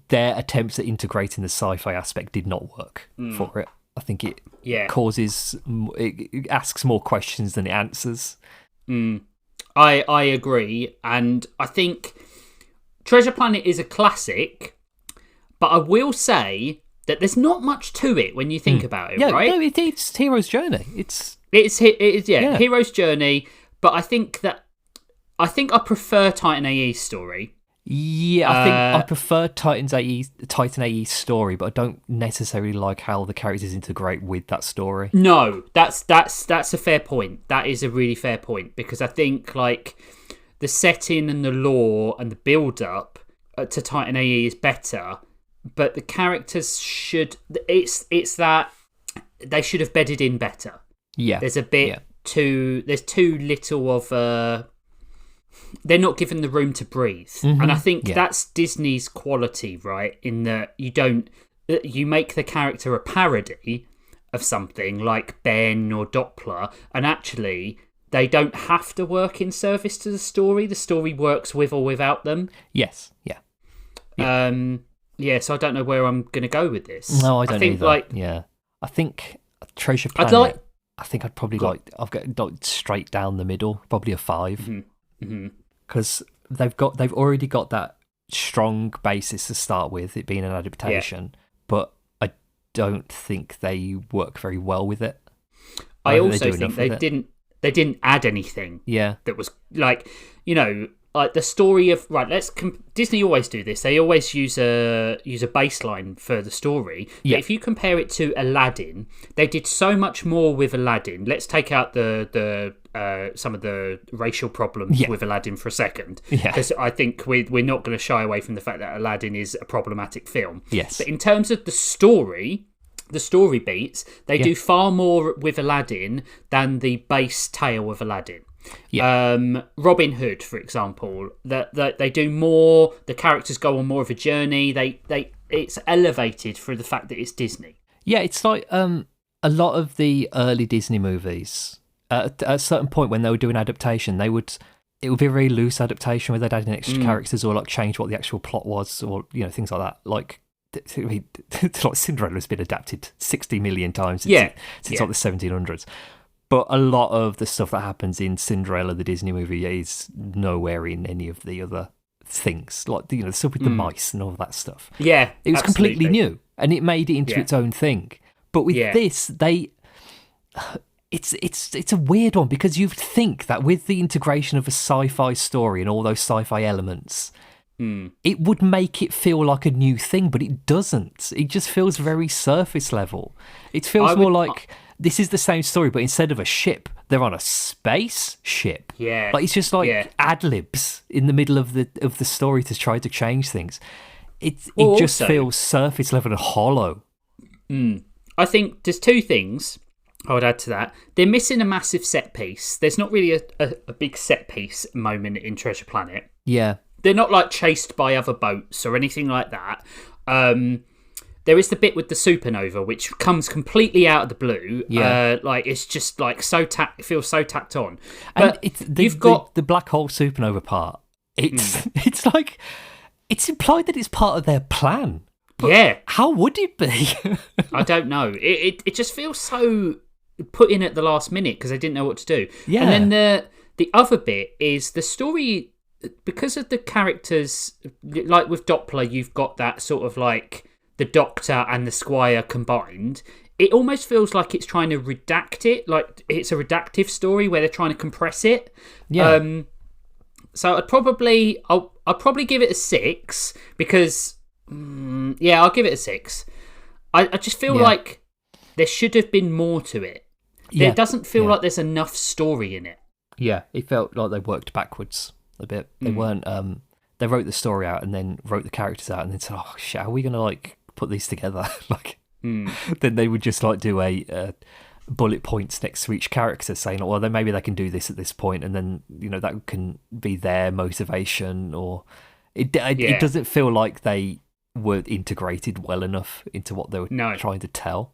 their attempts at integrating the sci-fi aspect did not work for it. I think it asks more questions than it answers. I agree, and I think Treasure Planet is a classic, but I will say that there's not much to it when you think about it, right? No, it's Hero's Journey. It's Hero's Journey, but I think I prefer Titan A.E.'s story. Yeah, I think I prefer Titan A.E.'s story, but I don't necessarily like how the characters integrate with that story. No, that's a fair point. That is a really fair point, because I think like the setting and the lore and the build up to Titan A.E. is better, but the characters it's that they should have bedded in better. Yeah, there's a bit there's too little of they're not given the room to breathe. And I think that's Disney's quality, right? In that you make the character a parody of something like Ben or Doppler, and actually they don't have to work in service to the story. The story works with or without them. Yes, yeah. So I don't know where I'm going to go with this. No, I don't either. I think Treasure Planet, I'd probably I've got straight down the middle, probably a 5. Because they've already got that strong basis to start with, it being an adaptation, but I don't think they work very well with it. I also think they didn't add anything. Yeah, that was like, like the story of Disney always do this. They always use a baseline for the story. Yeah. But if you compare it to Aladdin, they did so much more with Aladdin. Let's take out the some of the racial problems with Aladdin for a second, because I think we're not going to shy away from the fact that Aladdin is a problematic film. Yes, but in terms of the story beats, they do far more with Aladdin than the base tale of Aladdin. Robin Hood, for example, that they do more. The characters go on more of a journey. It's elevated through the fact that it's Disney. Yeah, it's like a lot of the early Disney movies. At a certain point when they were doing adaptation, it would be a very loose adaptation where they'd add in extra characters or like change what the actual plot was, or things like that. Like Cinderella's been adapted 60 million times since like the 1700s. But a lot of the stuff that happens in Cinderella, the Disney movie, is nowhere in any of the other things. Like, the stuff with the mice and all that stuff. Yeah, it was completely new, and it made it into its own thing. But with this, it's a weird one, because you'd think that with the integration of a sci-fi story and all those sci-fi elements, it would make it feel like a new thing, but it doesn't. It just feels very surface level. It feels more like this is the same story, but instead of a ship, they're on a space ship. Yeah, like it's just like ad libs in the middle of the story to try to change things. It just feels surface level and hollow. I think there's two things I would add to that. They're missing a massive set piece. There's not really a big set piece moment in Treasure Planet. Yeah, they're not like chased by other boats or anything like that. There is the bit with the supernova, which comes completely out of the blue. Yeah, it's just like it feels so tacked on. But and you've got the black hole supernova part. It's like it's implied that it's part of their plan. But how would it be? I don't know. It just feels so put in at the last minute because they didn't know what to do. Yeah, and then the other bit is the story, because of the characters. Like with Doppler, you've got that sort of like the Doctor and the Squire combined. It almost feels like it's trying to redact it, like it's a redactive story where they're trying to compress it. Yeah. So I'll probably give it a 6 because, I'll give it a 6. I just feel like there should have been more to it. It doesn't feel like there's enough story in it. Yeah, it felt like they worked backwards a bit. They weren't. They wrote the story out and then wrote the characters out and then said, "Oh shit, how are we gonna like put these together?" Then they would just like do a bullet points next to each character, saying, "Well, then maybe they can do this at this point," and then that can be their motivation. Or it doesn't feel like they were integrated well enough into what they were trying to tell.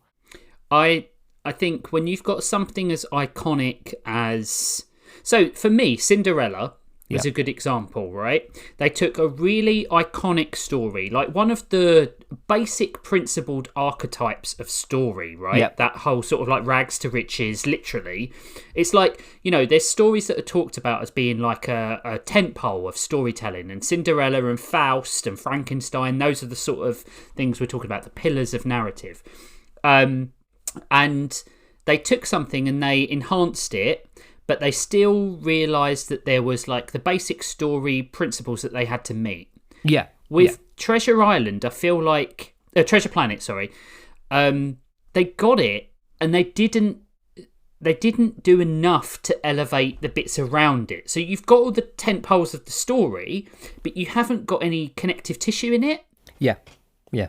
I think when you've got something as iconic as... So, for me, Cinderella was a good example, right? They took a really iconic story, like one of the basic principled archetypes of story, right? Yep. That whole sort of like rags to riches, literally. It's like, there's stories that are talked about as being like a tentpole of storytelling, and Cinderella and Faust and Frankenstein, those are the sort of things we're talking about, the pillars of narrative. And they took something and they enhanced it, but they still realised that there was like the basic story principles that they had to meet. Yeah. With Treasure Island, I feel like... Treasure Planet, sorry. They got it, and they didn't do enough to elevate the bits around it. So you've got all the tent poles of the story, but you haven't got any connective tissue in it. Yeah. Yeah.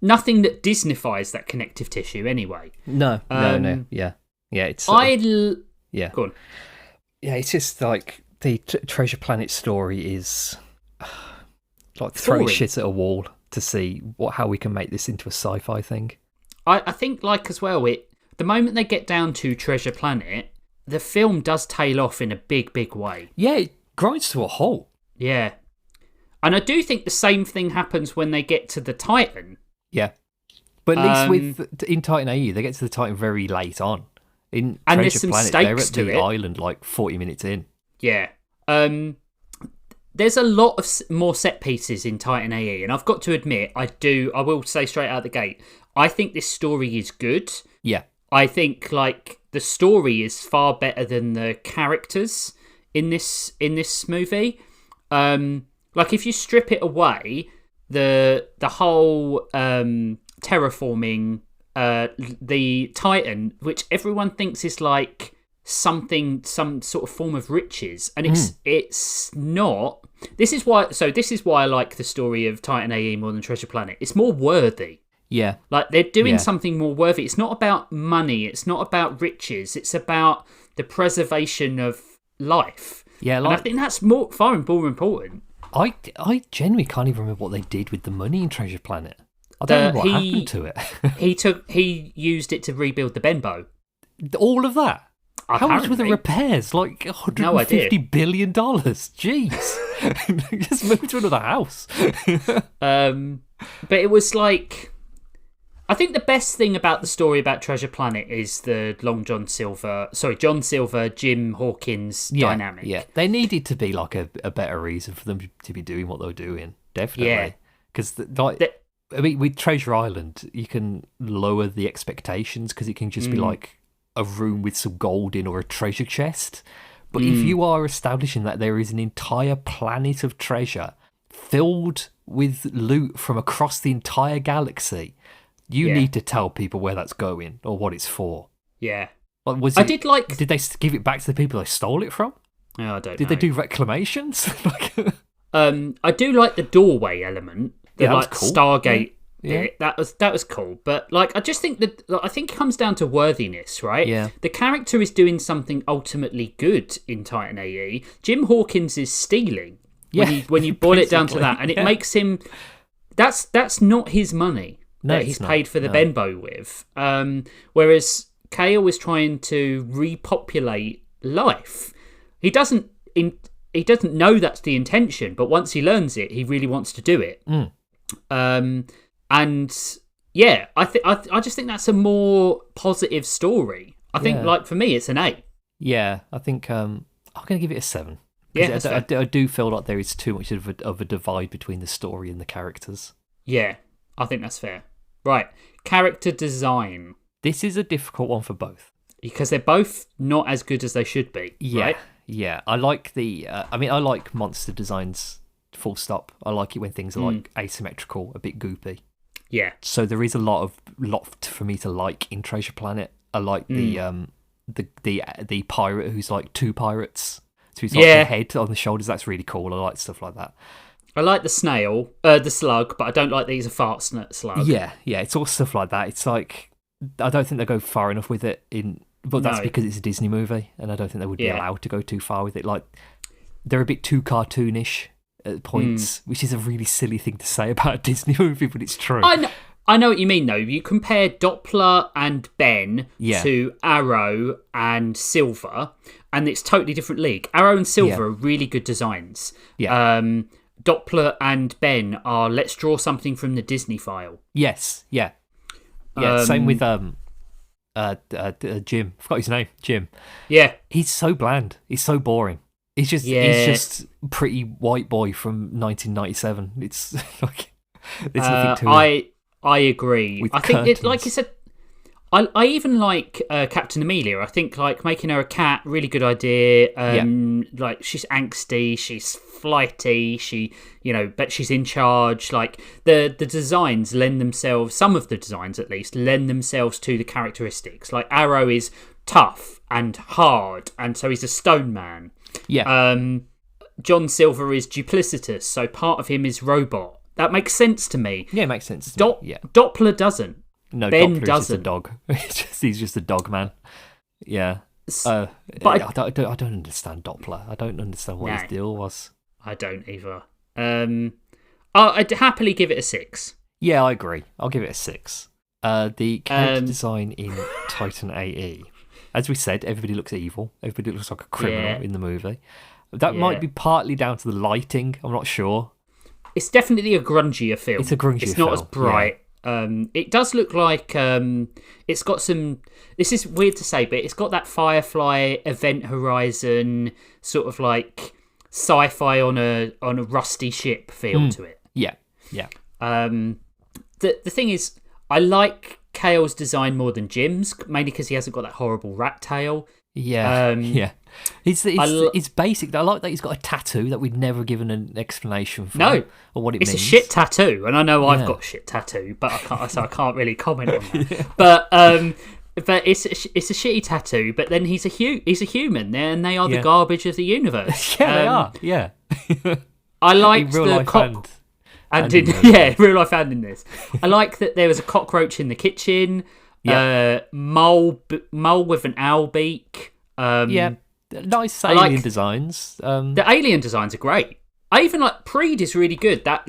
Nothing that Disneyfies that connective tissue anyway. No. Yeah. Yeah, it's... Yeah. Go on. Yeah, it's just like the Treasure Planet story is like throwing shit at a wall to see how we can make this into a sci-fi thing. I think, like, as well, the moment they get down to Treasure Planet, the film does tail off in a big, big way. Yeah, it grinds to a halt. Yeah. And I do think the same thing happens when they get to the Titan. Yeah. But at least in Titan A.E, they get to the Titan very late on. In Treasure Planet, they're at the island like 40 minutes in. Yeah. There's a lot of more set pieces in Titan A.E, and I've got to admit, I will say straight out the gate, I think this story is good. Yeah. I think like the story is far better than the characters in this movie. Like if you strip it away, the whole terraforming the Titan, which everyone thinks is like some sort of form of riches, and it's not. This is why I like the story of Titan A.E more than Treasure Planet. It's more worthy. Yeah. Like they're doing something more worthy. It's not about money, it's not about riches, it's about the preservation of life. Yeah, and I think that's far more important. I genuinely can't even remember what they did with the money in Treasure Planet. I don't know what happened to it. He used it to rebuild the Benbow. All of that? Apparently. How much were the repairs? Like $150 billion. Jeez. Just move to another house. But it was like... I think the best thing about the story about Treasure Planet is the John Silver, Jim Hawkins dynamic. Yeah, they needed to be like a better reason for them to be doing what they were doing. Definitely. Yeah. Because with Treasure Island, you can lower the expectations because it can just be like a room with some gold in or a treasure chest. But if you are establishing that there is an entire planet of treasure filled with loot from across the entire galaxy, you need to tell people where that's going or what it's for. Yeah. Like, did they give it back to the people they stole it from? Oh, I don't know. Did they do reclamations? I do like the doorway element. The like cool. Stargate bit. That was cool. But like I just think it comes down to worthiness, right? Yeah. The character is doing something ultimately good in Titan A.E. Jim Hawkins is stealing. When you boil it down to that. And it makes him that's not his money that he's paid for the Benbow with. Whereas Kale is trying to repopulate life. He doesn't know that's the intention, but once he learns it, he really wants to do it. And yeah, I just think that's a more positive story. I think, like, for me, it's an 8. Yeah, I think I'm going to give it a 7. Yeah, I do feel like there is too much of a divide between the story and the characters. Yeah, I think that's fair. Right, character design. This is a difficult one for both. Because they're both not as good as they should be, right? Yeah, I like I like monster designs, full stop. I like it when things are like asymmetrical, a bit goopy. Yeah. So there is a lot for me to like in Treasure Planet. I like the pirate who's like 2 pirates. So he's like the head on the shoulders. That's really cool. I like stuff like that. I like the snail, the slug, but I don't like these a fart slug. Yeah, it's all stuff like that. It's like I don't think they go far enough with it but that's because it's a Disney movie, and I don't think they would be allowed to go too far with it. Like they're a bit too cartoonish at points, which is a really silly thing to say about a Disney movie, but it's true. I know what you mean, though. You compare Doppler and Ben to Arrow and Silver, and it's totally different league. Arrow and Silver are really good designs. Yeah. Doppler and Ben are let's draw something from the Disney file. Yes, yeah. Yeah, same with Jim. I forgot his name. Jim. Yeah. He's so bland. He's so boring. He's just pretty white boy from 1997. It's like there's nothing to it. I agree. With I think curtains. like you said, I even like Captain Amelia. I think like making her a cat, really good idea. Like she's angsty, she's flighty, but she's in charge. Like the designs lend themselves, some of the designs at least, lend themselves to the characteristics. Like Arrow is tough and hard, and so he's a stone man. Yeah. John Silver is duplicitous, so part of him is robot. That makes sense to me. Yeah, it makes sense to me. Yeah. Doppler doesn't. No, Ben Doppler doesn't. is just a dog. He's just a dog man. Yeah. But I don't understand Doppler. I don't understand what his deal was. I don't either. I'd happily give it a 6. Yeah, I agree. I'll give it a 6. The character design in Titan A.E. As we said, everybody looks evil. Everybody looks like a criminal in the movie. That might be partly down to the lighting. I'm not sure. It's definitely a grungier film. It's a grungier film. It's not as bright. Yeah. It does look like it's got some... This is weird to say, but it's got that Firefly Event Horizon sort of like sci-fi on a rusty ship feel to it. Yeah, yeah. The thing is, I like Kale's design more than Jim's, mainly because he hasn't got that horrible rat tail. Yeah, yeah. It's basic. I like that he's got a tattoo that we'd never given an explanation for. No, or what it means. It's a shit tattoo, and I know I've got a shit tattoo, but I can't really comment on that. But it's a shitty tattoo. But then he's a human, and they are the garbage of the universe. Yeah, they are. Yeah. I liked the cock. And real life and in this. I like that there was a cockroach in the kitchen. Mole with an owl beak. Nice alien designs. The alien designs are great. I even like Preed is really good. That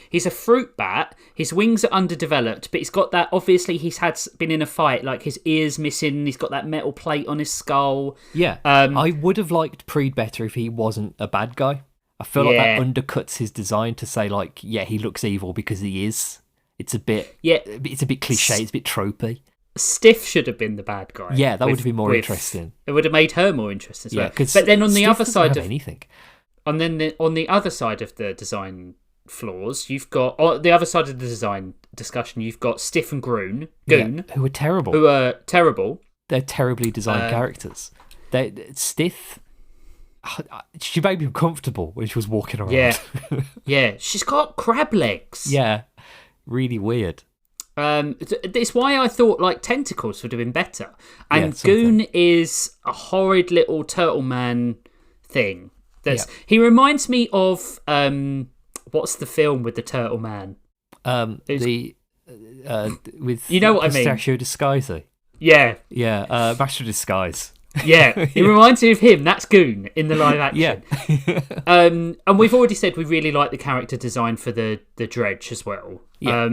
he's a fruit bat. His wings are underdeveloped, but he's got that. Obviously, he's been in a fight. Like his ears missing. He's got that metal plate on his skull. Yeah, I would have liked Preed better if he wasn't a bad guy. I feel like that undercuts his design to say he looks evil because he is. It's a bit cliche. It's a bit tropey. Stiff should have been the bad guy. Yeah, that would have been more interesting. It would have made her more interesting as well. But then on the other side of anything, on the other side of the design flaws, you've got on the other side of the design discussion. You've got Stiff and Goon, who are terrible. They're terribly designed characters. Stiff. She made me uncomfortable when she was walking around. Yeah. She's got crab legs. Yeah, really weird. It's why I thought tentacles would have been better. And Goon is a horrid little turtle man thing. He reminds me of what's the film with the turtle man? With you know what I mean? Pistachio Disguise. Yeah, Master Disguise. Yeah, it reminds me of him. That's Goon in the live action. Yeah. And we've already said we really like the character design for the Dredge as well. Yeah.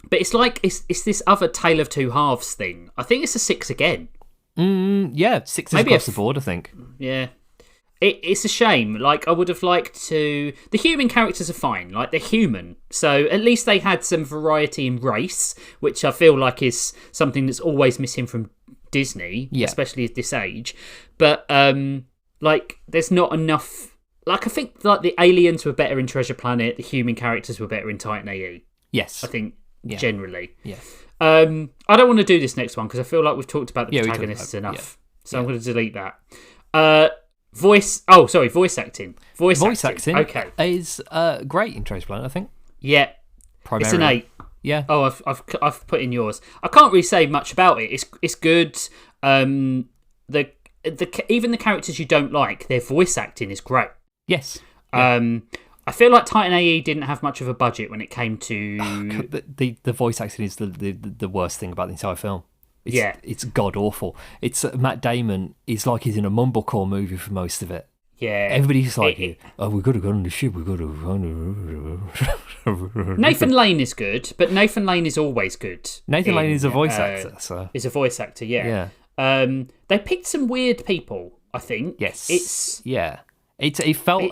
But it's this other Tale of Two Halves thing. I think it's a 6 again. 6 across the board, I think. Yeah. It's a shame. I would have liked to... The human characters are fine. They're human. So at least they had some variety in race, which I feel like is something that's always missing from Disney, especially at this age. But there's not enough. I think the aliens were better in Treasure Planet. The human characters were better in Titan A.E. Yes, I think generally. Yeah. I don't want to do this next one because I feel like we've talked about the protagonists enough. So I'm going to delete that. Voice acting. Voice acting. Okay, is great in Treasure Planet, I think. Yeah, primarily. It's an 8. Yeah. Oh, I've put in yours. I can't really say much about it. It's good. Even the characters you don't like, their voice acting is great. Yes. I feel like Titan A.E. didn't have much of a budget when it came to the voice acting is the worst thing about the entire film. It's god awful. It's Matt Damon is like he's in a mumblecore movie for most of it. Yeah. Everybody's like, oh, we've got to go on the ship, we've got to... Nathan Lane is good, but Nathan Lane is always good. Nathan Lane is a voice actor, so... Is a voice actor, yeah. They picked some weird people, I think. Yes. It felt...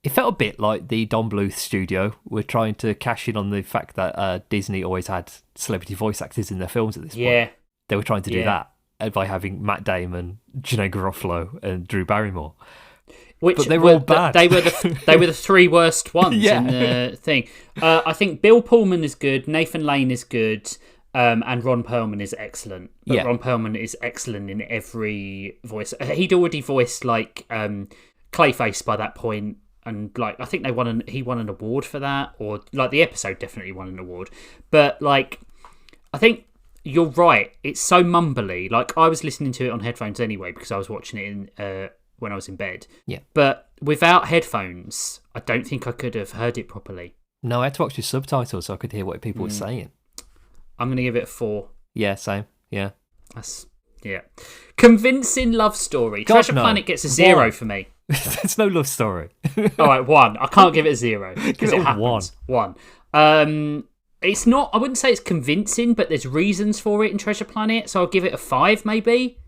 It felt a bit like the Don Bluth studio were trying to cash in on the fact that Disney always had celebrity voice actors in their films at this point. They were trying to do that by having Matt Damon, Janae Garofalo, and Drew Barrymore. But they were all bad. They were the three worst ones in the thing. I think Bill Pullman is good, Nathan Lane is good, and Ron Perlman is excellent. But Ron Perlman is excellent in every voice. He'd already voiced like Clayface by that point. And like, I think he won an award for that, or like the episode definitely won an award. But like, I think you're right. It's so mumbly. Like I was listening to it on headphones anyway because I was watching it in when I was in bed. Yeah. But without headphones, I don't think I could have heard it properly. No, I had to watch the subtitles so I could hear what people were saying. I'm gonna give it a 4. Yeah, same. Yeah. Convincing love story. Treasure Planet gets a 0 for me. There's no love story. All right, 1. I can't give it a 0 because it happens. 1. It's not. I wouldn't say it's convincing, but there's reasons for it in Treasure Planet, so I'll give it a 5, maybe.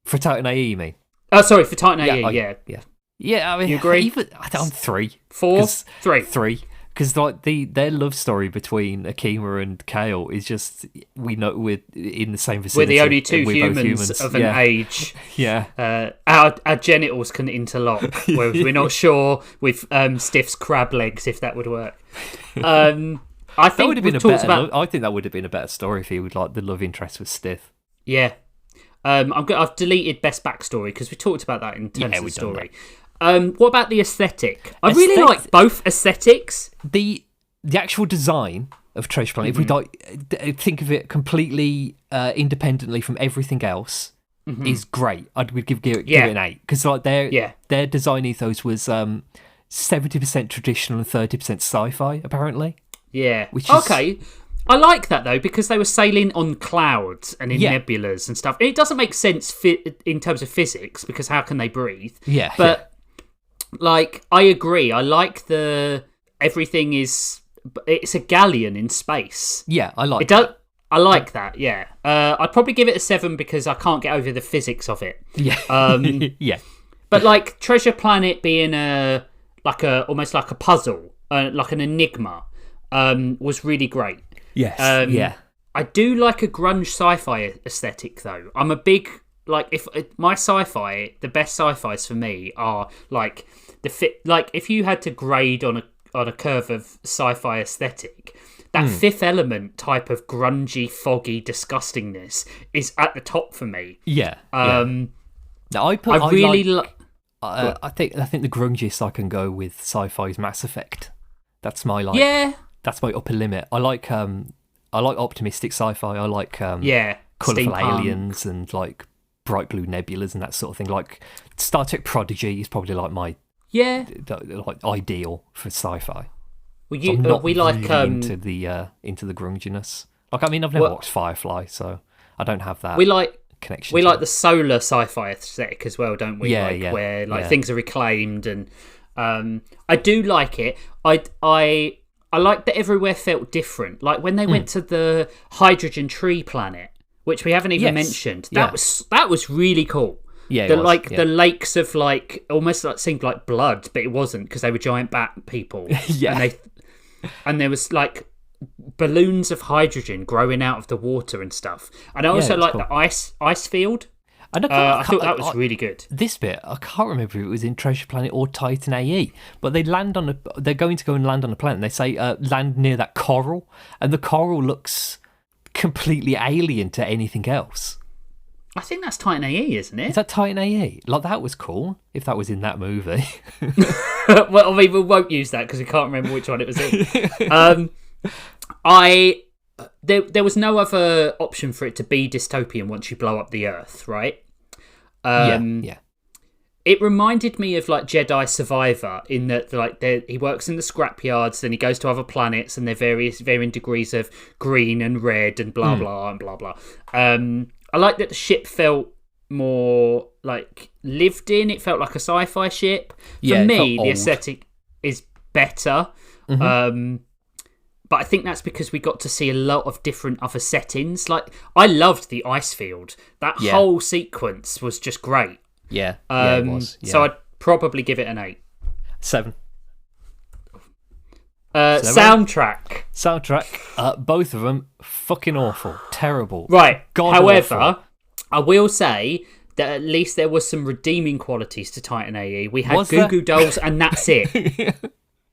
For Titan A.E, you mean? Oh, sorry, for Titan A.E. Yeah. I mean, you agree? I'm 3, 4, 3. Because like their love story between Akima and Kale is just, we know we're in the same vicinity. We're the only two humans of an age. Our genitals can interlock. We're not sure with Stiff's crab legs if that would work. I think that would have been I think that would have been a better story if he would like the love interest was Stiff. Yeah. I've deleted best backstory because we talked about that in terms of the story. What about the aesthetic? I really like both aesthetics. The actual design of Treasure Planet, if we think of it completely independently from everything else, is great. I would give it an 8 because like their design ethos was 70% traditional and 30% sci-fi apparently. Yeah. Which is... Okay. I like that though because they were sailing on clouds and in nebulas and stuff. It doesn't make sense in terms of physics because how can they breathe? Yeah. But like, I agree. I like everything is... It's a galleon in space. Yeah, I like that. I like that, yeah. I'd probably give it a 7 because I can't get over the physics of it. Yeah. Yeah. But like, Treasure Planet being almost like a puzzle, like an enigma, was really great. Yes, I do like a grunge sci-fi aesthetic, though. I'm a big... Like, if my sci-fi, the best sci-fis for me are like if you had to grade on a curve of sci-fi aesthetic, that Fifth Element type of grungy, foggy disgustingness is at the top for me. Yeah. No, I think the grungiest I can go with sci-fi is Mass Effect. That's my that's my upper limit. I like optimistic sci-fi. I like colourful aliens and like bright blue nebulas and that sort of thing. Like Star Trek Prodigy is probably like my like ideal for sci-fi. Well, so I'm not we like into the grunginess. Like, I mean, I've never watched Firefly, so I don't have that. Connection. We like the solar sci-fi aesthetic as well, don't we? Yeah, where things are reclaimed, and I do like it. I like that everywhere felt different. Like when they went to the hydrogen tree planet, which we haven't even mentioned. That was really cool. Yeah, the lakes of like almost like seemed like blood, but it wasn't because they were giant bat people. And there was like balloons of hydrogen growing out of the water and stuff. And I also like the ice field. I thought that was really good. This bit, I can't remember if it was in Treasure Planet or Titan A.E., but they're going to go and land on a planet. And they say land near that coral, and the coral looks completely alien to anything else. I think that's Titan A.E., isn't it? Is that Titan A.E.? Like, that was cool, if that was in that movie. Well, I mean, we won't use that because we can't remember which one it was in. There was no other option for it to be dystopian once you blow up the Earth, right? It reminded me of like Jedi Survivor in that like he works in the scrapyards, then he goes to other planets, and they're varying degrees of green and red and blah blah and blah blah. I like that the ship felt more like lived in. It felt like a sci-fi ship. For me, the aesthetic is better. But I think that's because we got to see a lot of different other settings. Like, I loved the ice field. That whole sequence was just great. Yeah, it was. Yeah. So I'd probably give it an 8. 7. 7. Soundtrack. Both of them fucking awful, terrible. Right. However, awful. I will say that at least there was some redeeming qualities to Titan A.E. We had Goo Goo Dolls, and that's it.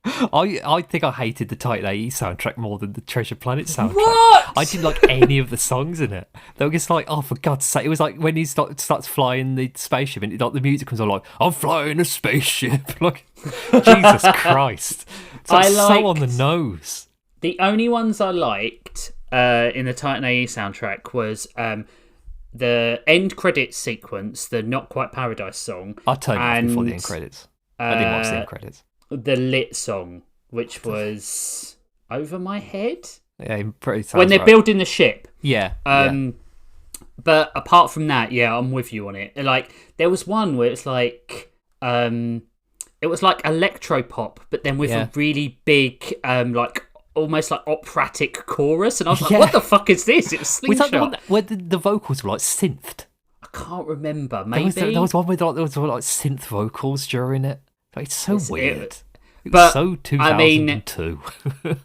I think I hated the Titan A.E. soundtrack more than the Treasure Planet soundtrack. What? I didn't like any of the songs in it. They were just like, oh, for God's sake. It was like when he starts flying the spaceship and like the music comes on like, I'm flying a spaceship. Like, Jesus Christ. It's like so on the nose. The only ones I liked in the Titan A.E. soundtrack was the end credits sequence, the Not Quite Paradise song. I'll tell you off before the end credits. I didn't watch the end credits. The Lit song, which was Over My Head. Yeah, pretty. When they're building the ship. Yeah. But apart from that, yeah, I'm with you on it. Like, there was one where it's like, it was like electropop, but then with a really big, like almost like operatic chorus, and I was like, what the fuck is this? It's Slingshot. Was that the one where the vocals were like synthed? I can't remember. Maybe there was one where there was like synth vocals during it. Like, it's so weird. But so 2002.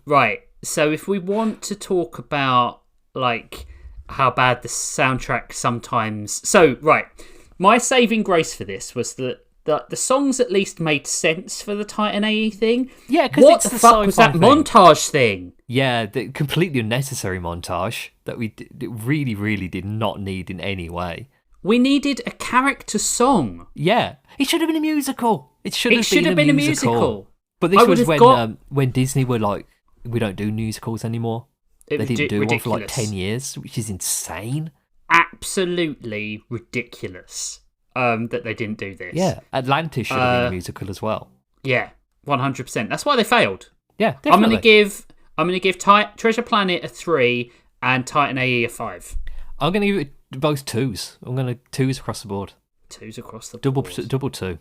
Right. So if we want to talk about like how bad the soundtrack sometimes, my saving grace for this was that the songs at least made sense for the Titan A.E. thing. Yeah, because what the fuck was that montage thing? Yeah, the completely unnecessary montage that we really, really did not need in any way. We needed a character song. Yeah, it should have been a musical. It should have been a musical. But this was when Disney were like, we don't do musicals anymore. They didn't do one for like 10 years, which is insane. Absolutely ridiculous that they didn't do this. Yeah, Atlantis should have been a musical as well. Yeah, 100%. That's why they failed. Yeah, definitely. I'm gonna give Treasure Planet a 3 and Titan A.E. a 5. I'm gonna give it both 2s. I'm gonna 2s across the board. 2s across the board. Double 2.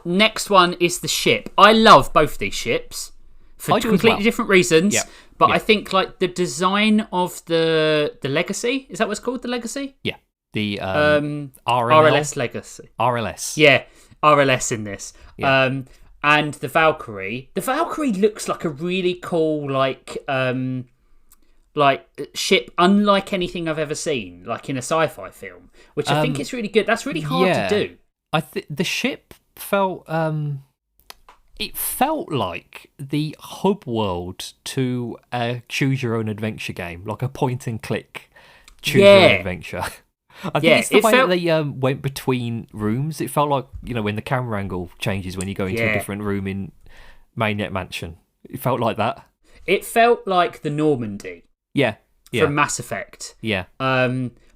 Next one is the ship. I love both these ships for completely different reasons. Yeah. But I think like the design of the Legacy, is that what it's called? The Legacy? Yeah. The RLS Legacy. RLS. Yeah, RLS in this. Yeah. And the Valkyrie. The Valkyrie looks like a really cool like ship, unlike anything I've ever seen, like in a sci-fi film, which I think is really good. That's really hard to do. The ship felt it felt like the hub world to a choose your own adventure game, like a point and click choose your own adventure. I think it's the way that they went between rooms. It felt like, when the camera angle changes when you go into a different room in Mainnet Mansion. It felt like that. It felt like the Normandy. Yeah. From Mass Effect. Yeah.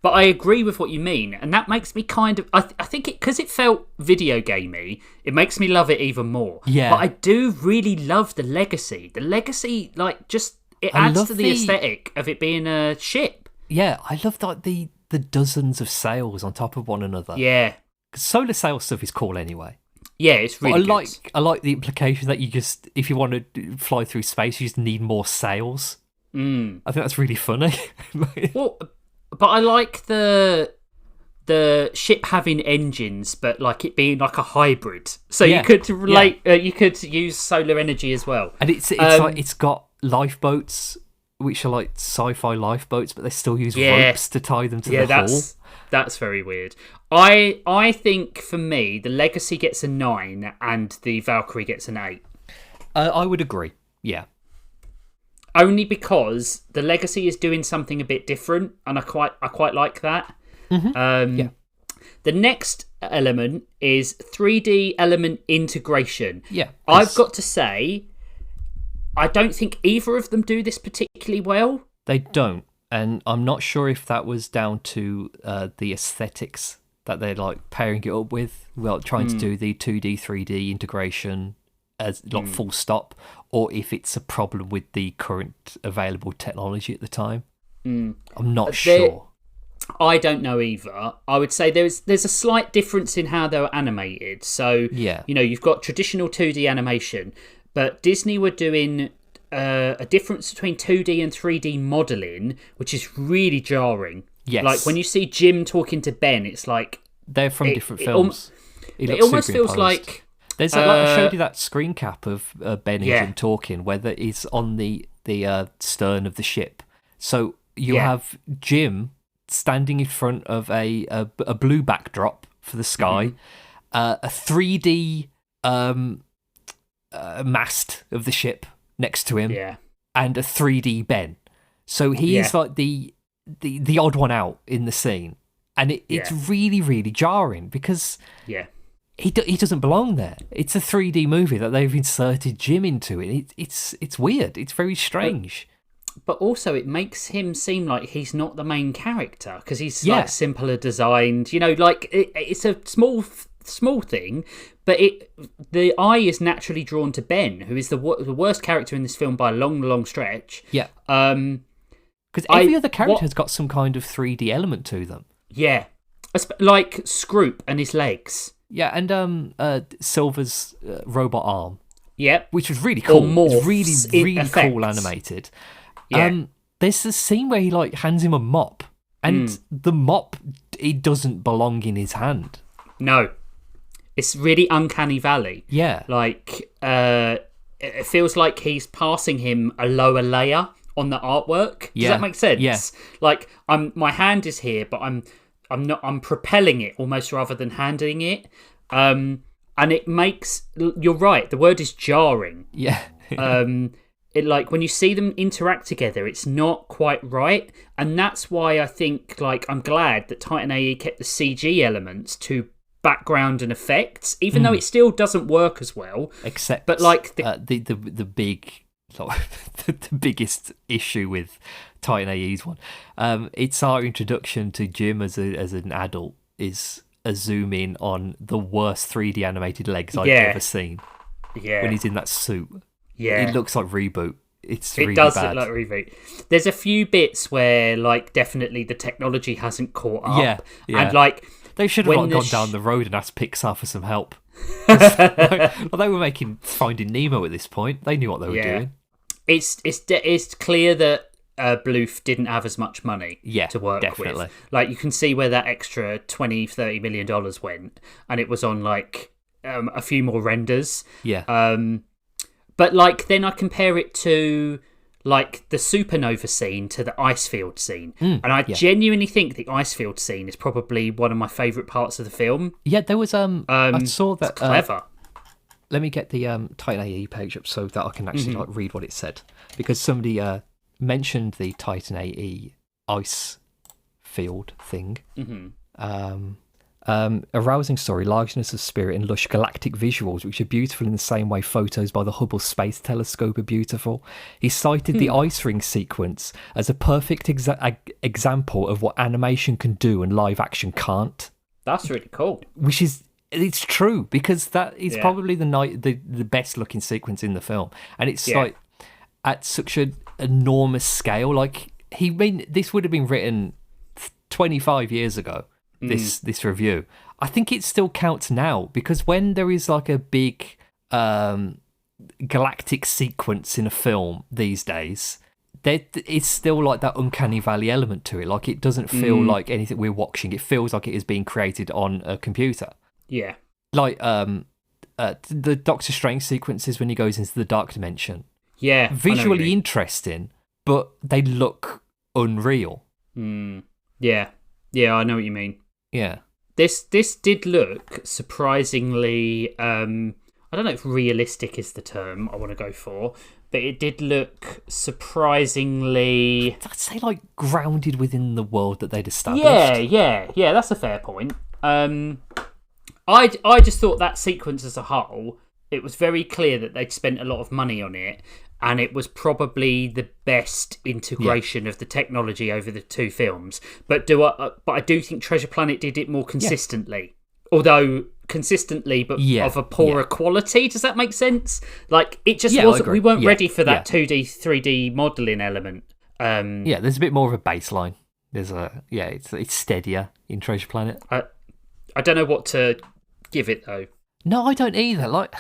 But I agree with what you mean, and that makes me kind of... I think because it felt video gamey, it makes me love it even more. Yeah. But I do really love the Legacy. The Legacy, like, just... It adds to the aesthetic of it being a ship. Yeah, I love the dozens of sails on top of one another. Yeah. Solar sail stuff is cool anyway. Yeah, it's really good. I like the implication that you just... If you want to fly through space, you just need more sails. I think that's really funny. Well... But I like the ship having engines, but like it being like a hybrid. So you could relate. You could use solar energy as well. And it's got lifeboats, which are like sci-fi lifeboats, but they still use ropes to tie them to the hull. That's very weird. I think for me, the Legacy gets a 9 and the Valkyrie gets an 8. I would agree. Yeah. Only because the Legacy is doing something a bit different, and I quite like that. Mm-hmm. The next element is 3D element integration. Yeah, I've got to say, I don't think either of them do this particularly well. They don't, and I'm not sure if that was down to the aesthetics that they're like pairing it up with, trying to do the 2D, 3D integration as like full stop, or if it's a problem with the current available technology at the time. I'm not sure. I don't know either. I would say there's a slight difference in how they were animated. So, you've got traditional 2D animation, but Disney were doing a difference between 2D and 3D modelling, which is really jarring. Yes. Like, when you see Jim talking to Ben, it's like... They're from different films. It almost feels like... There's I showed you that screen cap of Ben and Jim talking, where it's on the stern of the ship. So you have Jim standing in front of a blue backdrop for the sky, a 3D mast of the ship next to him, and a 3D Ben. So he's like the odd one out in the scene, and it's really, really jarring because he doesn't belong there. It's a 3D movie that they've inserted Jim into it. It's weird. It's very strange. But also, it makes him seem like he's not the main character because he's like simpler designed. Like it's a small thing, but the eye is naturally drawn to Ben, who is the worst character in this film by a long, long stretch. Yeah. Because every other character has got some kind of 3D element to them. Yeah. Like Scroop and his legs. Yeah, and Silver's robot arm. Yep. Which was really cool. It's really, really effects. Cool animated. Yeah. There's a scene where he hands him a mop, and the mop, it doesn't belong in his hand. No. It's really uncanny valley. Yeah. Like, it feels like he's passing him a lower layer on the artwork. Does that make sense? Yeah. Like, my hand is here, but I'm propelling it almost rather than handling it. And it makes, you're right, the word is jarring. Yeah. It like when you see them interact together, it's not quite right. And that's why I think I'm glad that Titan A.E. kept the CG elements to background and effects, even though it still doesn't work as well. Except, but like the big, the biggest issue with Titan A.E.'s one, it's our introduction to Jim as an adult is a zoom in on the worst 3D animated legs I've ever seen. Yeah, when he's in that suit. Yeah, it looks like Reboot. It really does bad. look like Reboot. There's a few bits where definitely the technology hasn't caught up. Yeah. And they should have gone down the road and asked Pixar for some help. They were making Finding Nemo at this point. They knew what they were doing. It's clear that Bluth didn't have as much money to work definitely. with. You can see where that extra $20-30 million went, and it was on a few more renders. Yeah. But then I compare it to the supernova scene to the ice field scene, and I genuinely think the ice field scene is probably one of my favourite parts of the film. Yeah, there was I saw that. It's clever. Let me get the Titan A.E. page up so that I can actually read what it said, because somebody mentioned the Titan A.E. ice field thing. A rousing story, largeness of spirit, and lush galactic visuals, which are beautiful in the same way photos by the Hubble Space Telescope are beautiful. He cited the ice ring sequence as a perfect example of what animation can do and live action can't. That's really cool. It's true, because that is probably the best looking sequence in the film, and it's at such an enormous scale. This would have been written 25 years ago. This review, I think it still counts now, because when there is a big galactic sequence in a film these days, it's still that uncanny valley element to it. It doesn't feel like anything we're watching. It feels like it is being created on a computer. Yeah, the Doctor Strange sequences when he goes into the dark dimension. Yeah, visually interesting, but they look unreal. Yeah, I know what you mean. Yeah. This did look surprisingly, I don't know if realistic is the term I want to go for, but it did look surprisingly... I'd say grounded within the world that they'd established. Yeah, that's a fair point. I just thought that sequence as a whole, it was very clear that they'd spent a lot of money on it, and it was probably the best integration of the technology over the two films. But I do think Treasure Planet did it more consistently. Although consistently, but of a poorer quality. Does that make sense? It just wasn't. We weren't ready for that 2D, 3D modelling element. There's a bit more of a baseline. It's steadier in Treasure Planet. I don't know what to give it though. No, I don't either. Like,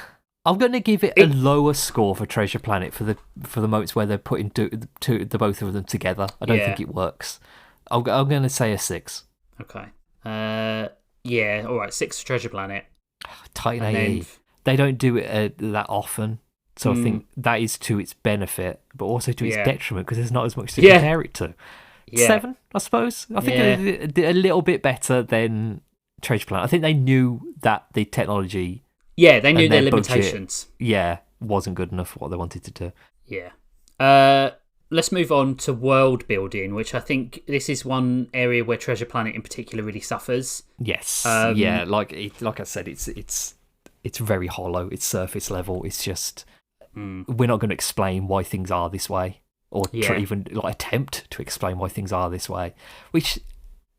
I'm going to give it a lower score for Treasure Planet for the moments where they're putting the both of them together. I don't think it works. I'm going to say a 6. Okay. Yeah. All right. 6 for Treasure Planet. Titan A.E. They don't do it that often, so I think that is to its benefit, but also to its detriment because there's not as much to compare it to. Yeah. 7, I suppose. I think a little bit better than Treasure Planet. I think they knew that the technology. Yeah, they knew their limitations. Budget, wasn't good enough for what they wanted to do. Yeah. Let's move on to world building, which I think this is one area where Treasure Planet in particular really suffers. Yes. Like I said, it's very hollow. It's surface level. It's just we're not going to explain why things are this way, or even attempt to explain why things are this way, which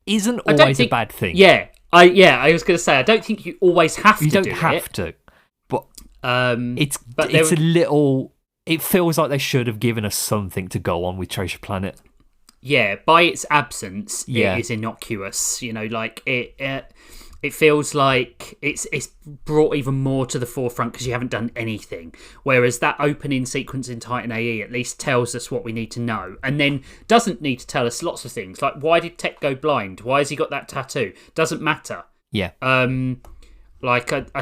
isn't always a bad thing. Yeah. I was going to say I don't think you always have to. You don't have to, but it's a little. It feels like they should have given us something to go on with Treasure Planet. Yeah, by its absence, it is innocuous. Like it feels like it's brought even more to the forefront because you haven't done anything. Whereas that opening sequence in Titan A.E. at least tells us what we need to know, and then doesn't need to tell us lots of things. Like, why did Tech go blind? Why has he got that tattoo? Doesn't matter. Yeah. I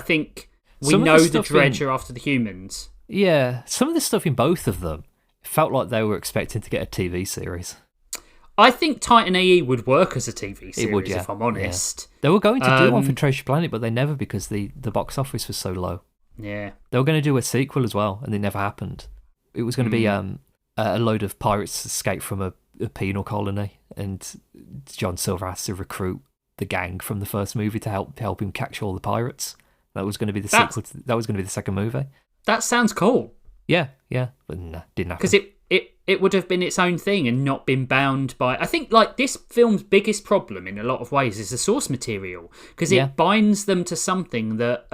think we know the Dredger after the humans. Yeah, some of the stuff in both of them felt like they were expecting to get a TV series. I think Titan A.E. would work as a TV series, if I'm honest. Yeah. They were going to do one for Treasure Planet, but they never, because the box office was so low. Yeah. They were going to do a sequel as well, and it never happened. It was going to be a load of pirates escape from a penal colony, and John Silver has to recruit the gang from the first movie to help him catch all the pirates. That was going to be the sequel. That was going to be the second movie. That sounds cool. Yeah, but no, didn't happen. Because it would have been its own thing and not been bound by... I think like this film's biggest problem in a lot of ways is the source material, because it binds them to something that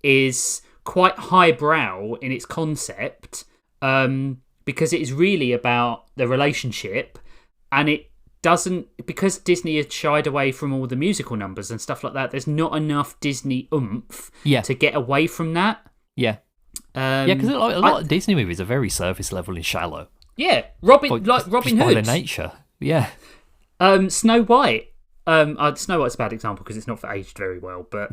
is quite highbrow in its concept, because it is really about the relationship, and it doesn't... Because Disney had shied away from all the musical numbers and stuff like that, there's not enough Disney oomph to get away from that. Yeah. Because a lot of Disney movies are very surface level and shallow. Yeah, Robin Hood. By their nature, yeah. Snow White. Snow White's a bad example because it's not aged very well. But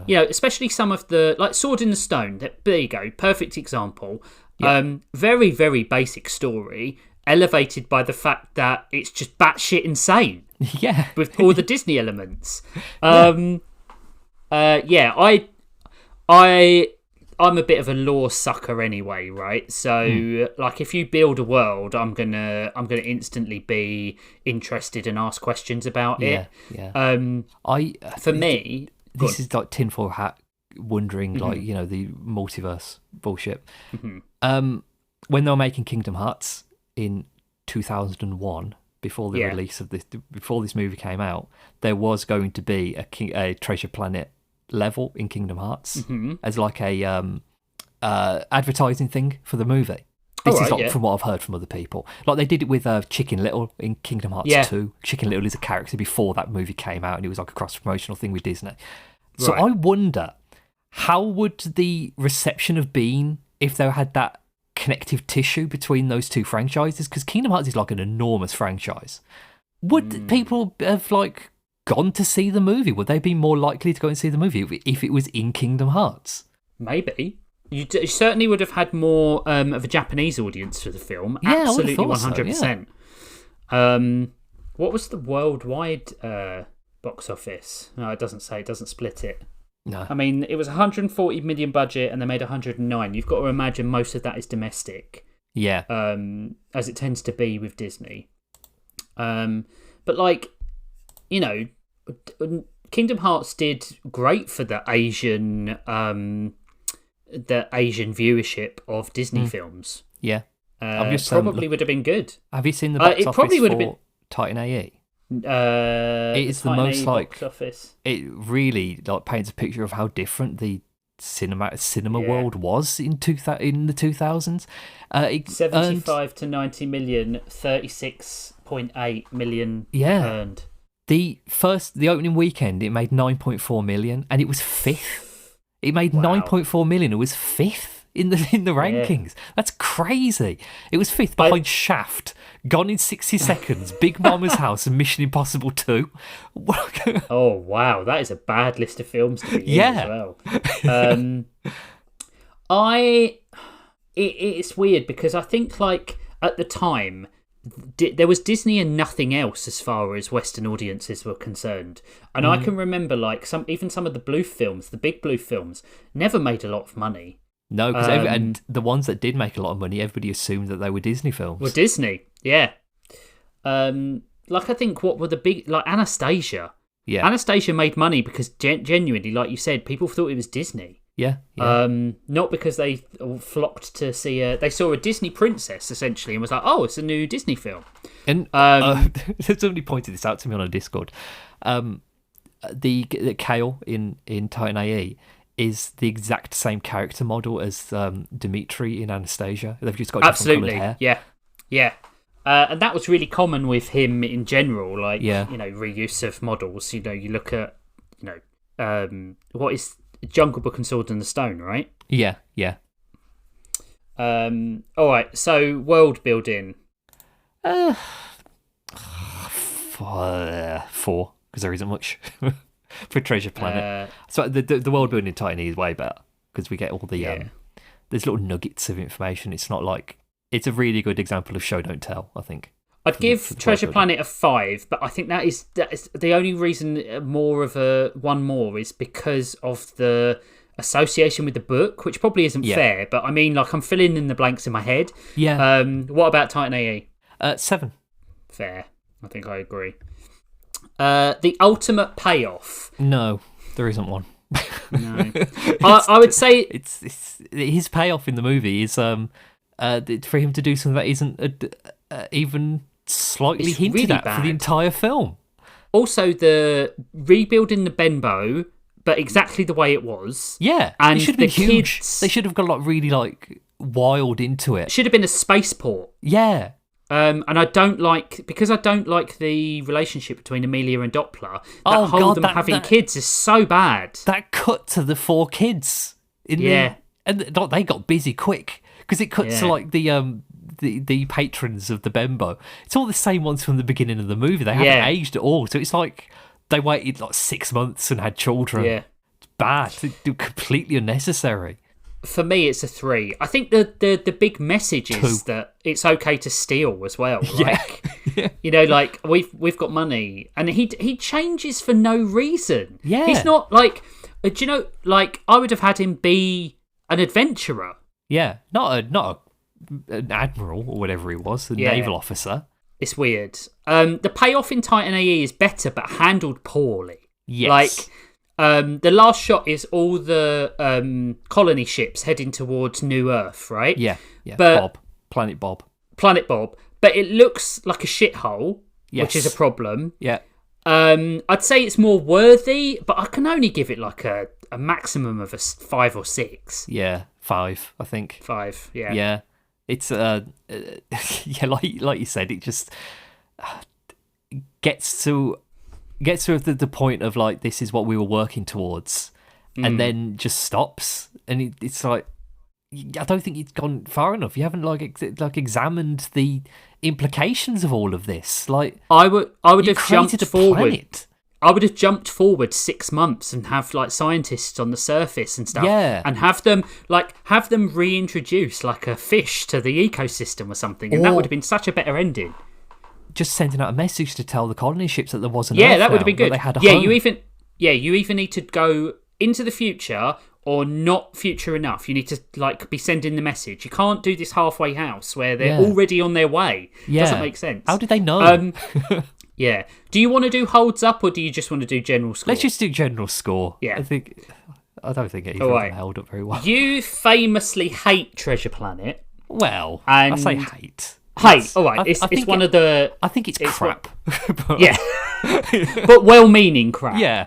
especially some of the Sword in the Stone. There you go, perfect example. Yeah. Very very basic story, elevated by the fact that it's just batshit insane. Yeah, with all the Disney elements. I'm a bit of a lore sucker anyway, right? So, if you build a world, I'm gonna instantly be interested and ask questions about it. Yeah. For me, this is like tinfoil hat wondering, the multiverse bullshit. Mm-hmm. When they were making Kingdom Hearts in 2001, before the release of before this movie came out, there was going to be a Treasure Planet level in Kingdom Hearts as like a advertising thing for the movie. This is from what I've heard from other people. Like they did it with Chicken Little in Kingdom Hearts 2. Chicken Little is a character before that movie came out, and it was like a cross-promotional thing with Disney. So I wonder, how would the reception have been if they had that connective tissue between those two franchises? Because Kingdom Hearts is like an enormous franchise. Would people have gone to see the movie? Would they be more likely to go and see the movie if it was in Kingdom Hearts? Maybe. You certainly would have had more of a Japanese audience for the film. Yeah, absolutely, 100%. So, yeah. What was the worldwide box office? No, it doesn't say. It doesn't split it. No. I mean, it was 140 million budget and they made 109. You've got to imagine most of that is domestic. Yeah. As it tends to be with Disney. But Kingdom Hearts did great for the Asian viewership of Disney films. Yeah. Probably would have been good. Have you seen the box office probably would for have been... Titan A.E.? It's the most box office. It really paints a picture of how different the cinema world was in the 2000s. 75 to 90 million, 36.8 million earned. The opening weekend, it made 9.4 million, and it was fifth. It made 9.4 million. It was fifth in the rankings. That's crazy. It was fifth behind Shaft, Gone in 60 Seconds, Big Mama's House, and Mission Impossible 2. Oh wow, that is a bad list of films to be in as well. It's weird because I think like at the time there was Disney and nothing else as far as Western audiences were concerned, and I can remember like some of the the big Blue films, never made a lot of money. No, because and the ones that did make a lot of money, everybody assumed that they were Disney films. Were Disney, yeah. Like I think what were the big, like Anastasia. Yeah, Anastasia made money because genuinely, like you said, people thought it was Disney. Yeah. Not because they flocked to see they saw a Disney princess essentially and was like, oh, it's a new Disney film. And somebody pointed this out to me on a Discord. The Kale in Titan A.E. is the exact same character model as Dimitri in Anastasia. They've just got different coloured hair. Yeah. And that was really common with him in general, like reuse of models. You look at what is Jungle Book and Sword in the Stone, right? Yeah. All right, so world building. 4, because there isn't much for Treasure Planet. So the world building in Titan A.E. is way better because we get all the there's little nuggets of information. It's not like it's a really good example of show don't tell. I think I'd give Treasure Planet a 5, but I think that is the only reason more of a one more is because of the association with the book, which probably isn't fair. But I mean, like I'm filling in the blanks in my head. Yeah. What about Titan A.E.? 7. Fair. I think I agree. The ultimate payoff. No, there isn't one. No. I would say it's his payoff in the movie is for him to do something that isn't even slightly hinted really at bad. For the entire film. Also, the rebuilding the Benbow, but exactly the way it was. Yeah, and it should have been huge. They should have got really wild into it. Should have been a spaceport. Yeah. And I don't like the relationship between Amelia and Doppler. Having kids is so bad. That cut to the 4 kids. And they got busy quick because it cuts to the patrons of the Benbow. It's all the same ones from the beginning of the movie. They haven't aged at all. So it's like they waited 6 months and had children. Yeah. It's bad. It's completely unnecessary. For me, it's a 3. I think the big message is that it's okay to steal as well. We've got money, and he changes for no reason. Yeah, he's not like, I would have had him be an adventurer. Yeah, not an admiral or whatever he was, a naval officer. It's weird. The payoff in Titan A.E. is better, but handled poorly. Yes. The last shot is all the colony ships heading towards New Earth, right? Yeah. But Planet Bob. But it looks like a shithole, which is a problem. Yeah. I'd say it's more worthy, but I can only give it a maximum of a 5 or 6. Yeah, 5, I think. 5, yeah. Yeah. It's like you said, it just gets to the point of this is what we were working towards, and then just stops, and it's like I don't think it's gone far enough. You haven't examined the implications of all of this. I would have jumped forward. Planet. I would have jumped forward 6 months and have scientists on the surface and stuff, and have them reintroduce a fish to the ecosystem or something, and that would have been such a better ending. Just sending out a message to tell the colony ships that there wasn't. That would have been good. They had a home. You even need to go into the future or not future enough. You need to be sending the message. You can't do this halfway house where they're already on their way. Yeah. Doesn't make sense. How did they know? Yeah. Do you want to do holds up or do you just want to do general score? Let's just do general score. Yeah. I don't think it even held up very well. You famously hate Treasure Planet. Well, I say hate. All right. It's one of the. I think it's crap. Yeah, but well-meaning crap. Yeah.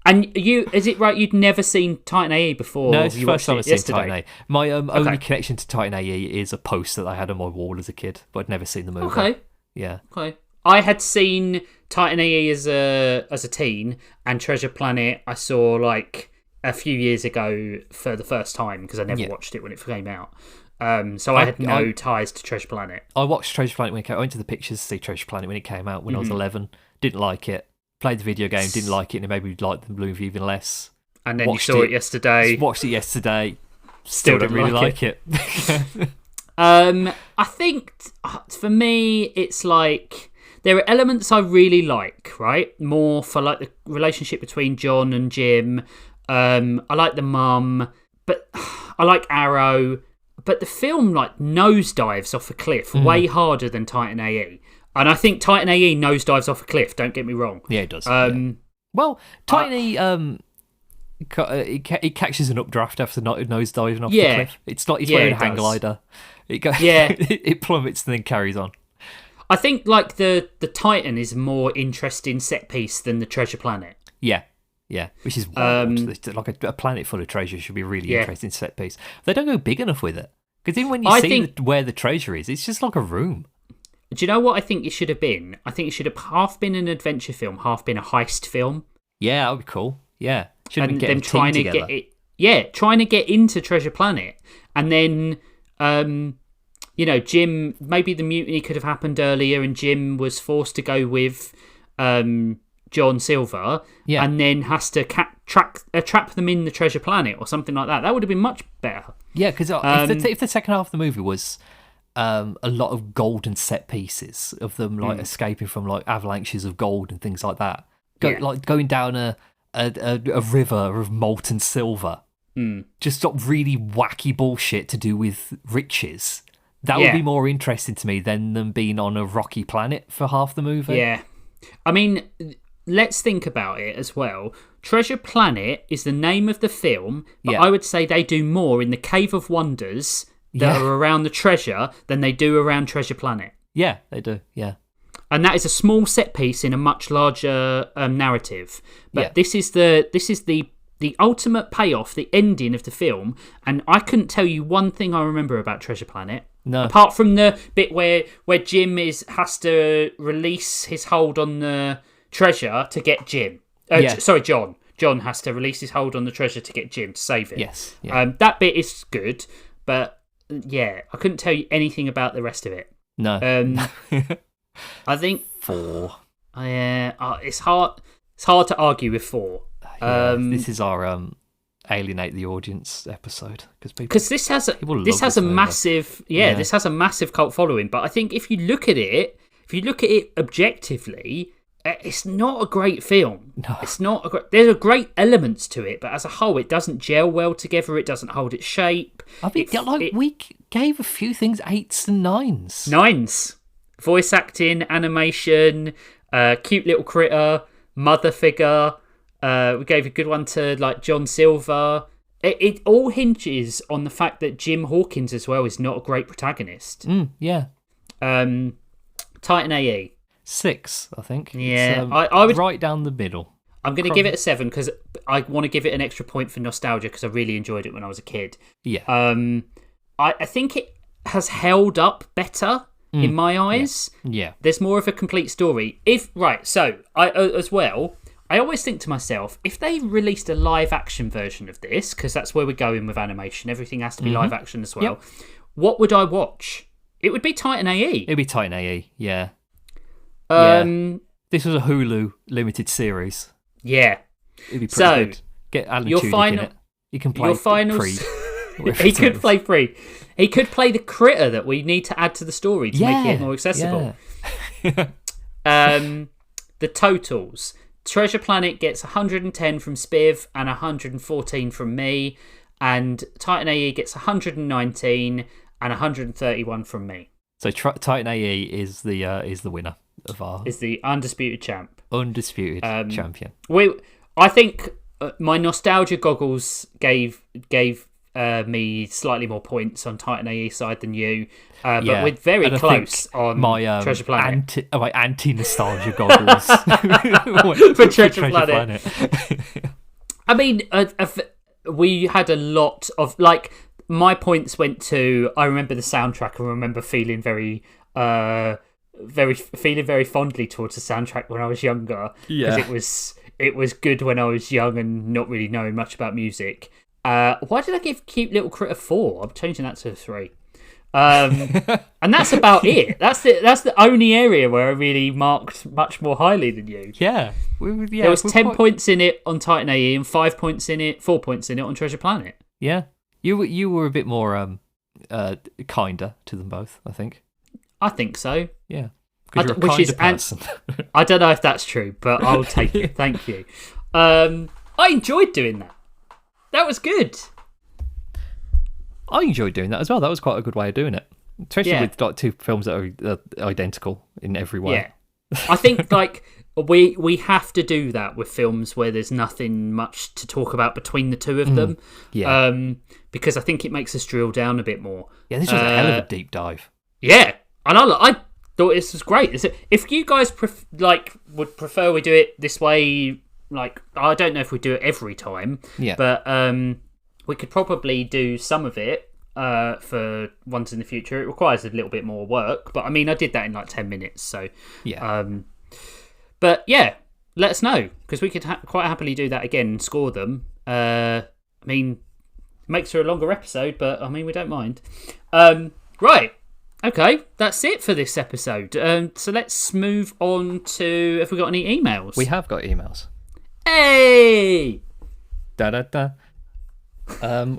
And is it right? You'd never seen Titan A.E. before? No, it's the first time I've seen yesterday? Titan A.E. My only connection to Titan A.E. is a poster that I had on my wall as a kid, but I'd never seen the movie. Okay. Yeah. Okay. I had seen Titan A.E. as a teen, and Treasure Planet I saw like a few years ago for the first time because I never watched it when it came out. So I had no ties to Treasure Planet. I watched Treasure Planet when it came out. I went to the pictures to see Treasure Planet when it came out when I was 11. Didn't like it. Played the video game, didn't like it, and it made me like the movie even less. And then watched you saw it yesterday. Watched it yesterday. Still don't really like it. I think for me, it's like there are elements I really like, right? More for like the relationship between John and Jim. I like the mum, but I like Arrow. But the film like nosedives off a cliff way harder than Titan A.E. And I think Titan A.E. nosedives off a cliff, don't get me wrong. Yeah, it does. Well, Titan A.E. It catches an updraft after nosediving off the cliff. It's not. It's wearing a hang glider. It plummets and then carries on. I think like the Titan is a more interesting set piece than the Treasure Planet. Yeah, which is wild. Like a planet full of treasure should be a really interesting set piece. They don't go big enough with it because even when you see where the treasure is, it's just like a room. Do you know what I think it should have been? I think it should have half been an adventure film, half been a heist film. Yeah, that would be cool. Yeah, should have been them trying to get it. Yeah, trying to get into Treasure Planet, and then Jim. Maybe the mutiny could have happened earlier, and Jim was forced to go with John Silver, and then has to trap them in the Treasure Planet or something like that. That would have been much better. Yeah, because if the second half of the movie was a lot of golden set pieces of them like escaping from like avalanches of gold and things like that, like going down a river of molten silver, just got really wacky bullshit to do with riches. That would be more interesting to me than them being on a rocky planet for half the movie. Yeah, I mean, let's think about it as well. Treasure Planet is the name of the film, but I would say they do more in the Cave of Wonders that are around the treasure than they do around Treasure Planet. Yeah, they do. Yeah. And that is a small set piece in a much larger narrative. But this is the ultimate payoff, the ending of the film. And I couldn't tell you one thing I remember about Treasure Planet. No. Apart from the bit where Jim has to release his hold on the treasure to get Jim. John. John has to release his hold on the treasure to get Jim to save it. Yes. Yeah. That bit is good, but I couldn't tell you anything about the rest of it. No. I think 4. It's hard to argue with 4. This is our alienate the audience episode because this has a massive cult following. But I think if you look at it objectively, it's not a great film. No. It's not there's great elements to it, but as a whole, it doesn't gel well together. It doesn't hold its shape. I think we gave a few things 8s and 9s. 9s. Voice acting, animation, cute little critter, mother figure. We gave a good one to like John Silver. It all hinges on the fact that Jim Hawkins as well is not a great protagonist. Yeah. Titan A.E. 6, I think. Yeah, it's, I would right down the middle. I'm going to give it a 7 because I want to give it an extra point for nostalgia because I really enjoyed it when I was a kid. Yeah. I think it has held up better in my eyes. Yeah. There's more of a complete story. So I as well. I always think to myself, if they released a live action version of this, because that's where we're going with animation, everything has to be live action as well. What would I watch? It would be Titan A.E. It'd be Titan A.E. Yeah. This was a Hulu limited series. Yeah. It'd be pretty good. Get Alan Tudyk in it. He can play free. He could play free. He could play the critter that we need to add to the story to make it more accessible. Yeah. The totals. Treasure Planet gets 110 from Spiv and 114 from me, and Titan A.E. gets 119 and 131 from me. So Titan A.E. is the winner of our... Is the undisputed champ. Undisputed champion. I think my nostalgia goggles gave me slightly more points on Titan A.E. side than you, but we're very close on my Treasure Planet. My anti-nostalgia goggles for Treasure Planet. I mean, we had a lot of like my points went to. I remember the soundtrack. I remember feeling very fondly towards the soundtrack when I was younger. Yeah, because it was good when I was young and not really knowing much about music. Why did I give Cute Little Critter 4? I'm changing that to a 3. And that's about it. That's the only area where I really marked much more highly than you. Yeah. There was 10 points in it on Titan A.E. and 4 points in it on Treasure Planet. Yeah. You were a bit more kinder to them both, I think. I think so. Yeah. Because you're a kinder person. I don't know if that's true, but I'll take it. Thank you. I enjoyed doing that. That was good. I enjoyed doing that as well. That was quite a good way of doing it, especially with like 2 films that are identical in every way. Yeah, I think like we have to do that with films where there's nothing much to talk about between the 2 of them. Yeah, because I think it makes us drill down a bit more. Yeah, this was a hell of a deep dive. Yeah, and I thought this was great. If you guys would prefer we do it this way, like I don't know if we do it every time. Yeah, but we could probably do some of it for ones in the future. It requires a little bit more work, but I mean, I did that in like 10 minutes. So, yeah. But yeah, let us know because we could quite happily do that again and score them. I mean, it makes for a longer episode, but I mean, we don't mind. Right. Okay, that's it for this episode. So let's move on to, have we got any emails? We have got emails. Hey! Da-da-da.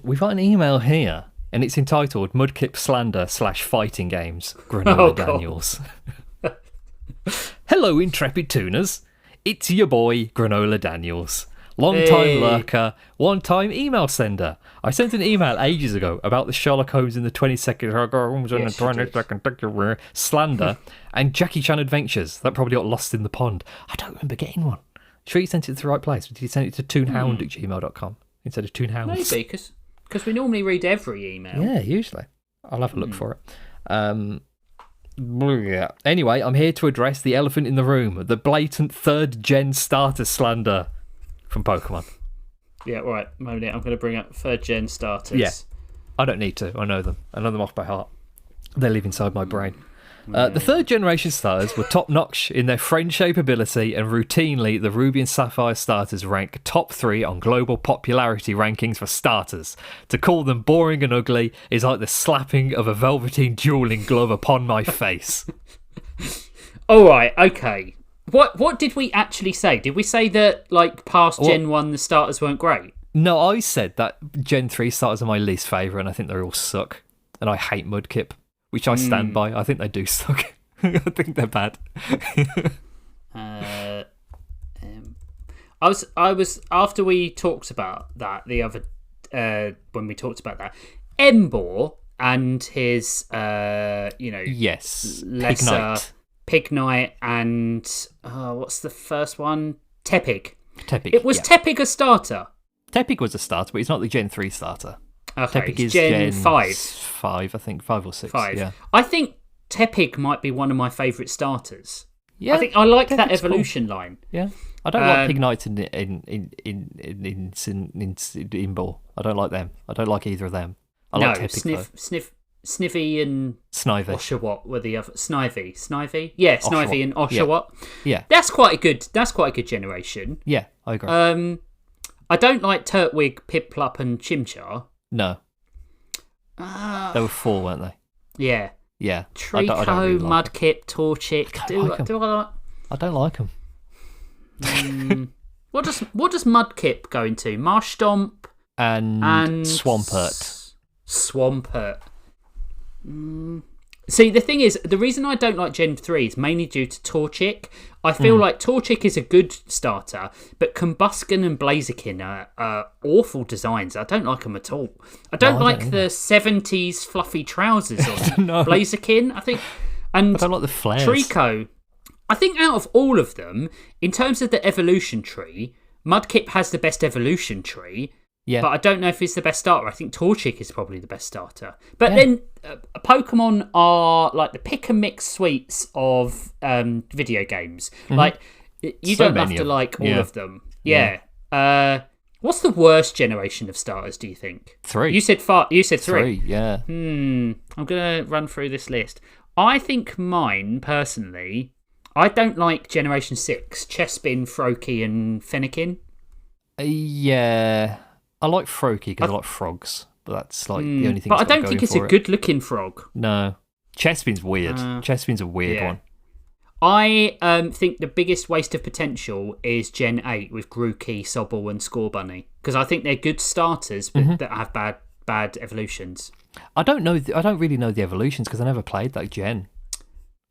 We've got an email here, and it's entitled Mudkip Slander / Fighting Games, Granola Daniels. Hello, intrepid tuners. It's your boy, Granola Daniels. Long-time lurker, one-time email sender. I sent an email ages ago about the Sherlock Holmes in the 22nd slander and Jackie Chan adventures. That probably got lost in the pond. I don't remember getting one. Sure you sent it to the right place, but did you send it to toonhound@gmail.com? Instead of Toonhounds. Maybe, because we normally read every email. Yeah, usually. I'll have a look for it. Anyway, I'm here to address the elephant in the room, the blatant 3rd gen starter slander from Pokemon. Yeah, right. I'm going to bring up 3rd gen starters. Yeah, I don't need to. I know them. I know them off by heart. They live inside my brain. The 3rd generation starters were top notch in their friend shape ability, and routinely the Ruby and Sapphire starters rank top 3 on global popularity rankings for starters. To call them boring and ugly is like the slapping of a velveteen dueling glove upon my face. All right, okay. What did we actually say? Did we say that like past Gen 1 the starters weren't great? No, I said that Gen 3 starters are my least favourite, and I think they all suck. And I hate Mudkip. Which I stand by. I think they do suck. I think they're bad. I was after we talked about that the other when we talked about that Embor and his yes, lesser Pignite and what's the first one? Tepig. It was Tepig a starter. Tepig was a starter, but he's not the Gen 3 starter. Okay, Tepig is Gen 5. 5, I think. 5 or 6. 5. Yeah. I think Tepig might be one of my favourite starters. Yeah, I think I like Tepig's that evolution cool. line. Yeah. I don't like Pignite in Ball. I don't like them. I don't like either of them. I like Tepig, Snivy and Snivy. Oshawott were the other. Snivy? Yeah, Snivy and Oshawott. Yeah. That's quite a good generation. Yeah, I agree. I don't like Turtwig, Piplup and Chimchar. No. There were 4, weren't they? Yeah. Yeah. Trico, I don't really like Mudkip, Torchic. I don't like them. What does Mudkip go into? Marshtomp and Swampert. Swampert. See, the thing is, the reason I don't like Gen 3 is mainly due to Torchic. I feel like Torchic is a good starter, but Combusken and Blaziken are awful designs. I don't like them at all. I don't like the 70s fluffy trousers on Blaziken, I think. And I don't like the flares. Trico. I think out of all of them, in terms of the evolution tree, Mudkip has the best evolution tree. Yeah. But I don't know if it's the best starter. I think Torchic is probably the best starter. But then Pokemon are like the pick and mix sweets of video games. Like you don't have to like all of them. Yeah. What's the worst generation of starters, do you think? 3. You said 5. You said 3. 3, yeah. I'm going to run through this list. I think mine, personally, I don't like Generation 6. Chespin, Froakie and Fennekin. Yeah. I like Froakie because I like frogs. But that's like the only thing. But I don't think it's a good-looking frog. No. Chespin's weird. Chespin's a weird one. I think the biggest waste of potential is Gen 8 with Grookey, Sobble and Scorbunny. Because I think they're good starters, but that have bad evolutions. I don't really know the evolutions because I never played that gen.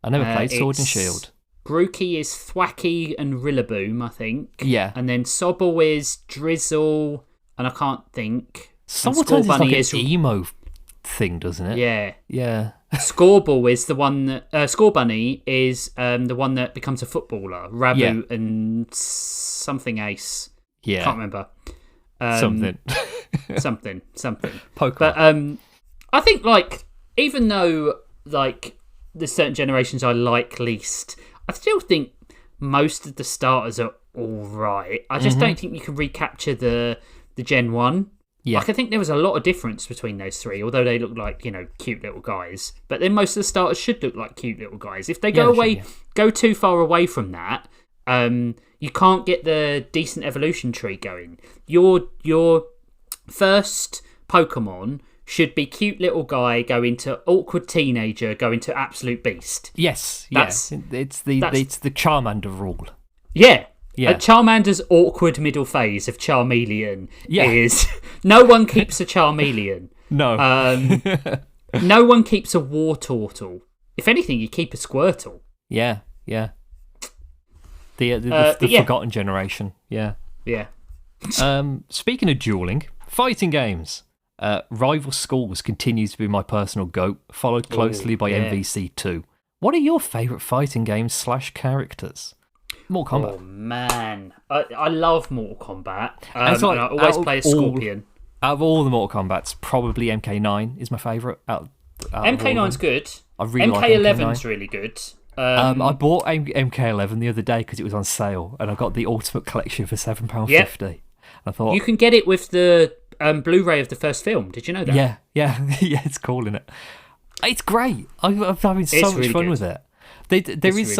I never played Sword and Shield. Grookey is Thwacky and Rillaboom, I think. Yeah. And then Sobble is Drizzle, and I can't think. Sometimes it's like an emo thing, doesn't it? Yeah. Yeah. Scorball is the one that... Scorbunny is the one that becomes a footballer. Rabu and something Ace. Yeah. Can't remember. Something. Pokemon. But I think, like, even though, like, there's certain generations I like least, I still think most of the starters are all right. I just don't think you can recapture the Gen 1. Yeah. Like, I think there was a lot of difference between those 3, although they look like, cute little guys. But then most of the starters should look like cute little guys. If they go too far away from that, you can't get the decent evolution tree going. Your first Pokemon should be cute little guy, go into awkward teenager, go into absolute beast. Yes, it's the Charmander rule. Yeah. Charmander's awkward middle phase of Charmeleon is no one keeps a Charmeleon. No. No one keeps a Wartortle. If anything, you keep a Squirtle. Yeah. The forgotten generation. Yeah. Yeah. Speaking of dueling, fighting games. Rival Schools continues to be my personal GOAT, followed closely by MVC2. What are your favourite fighting games / characters? Mortal Kombat. Oh, man. I love Mortal Kombat. I always play as Scorpion. Out of all the Mortal Kombats, probably MK9 is my favourite. MK9's good. I really MK11's really good. I bought MK11 the other day because it was on sale, and I got the Ultimate Collection for £7.50. I thought you can get it with the Blu-ray of the first film. Did you know that? Yeah, it's cool, isn't it? It's great. I'm having so much fun with it. There is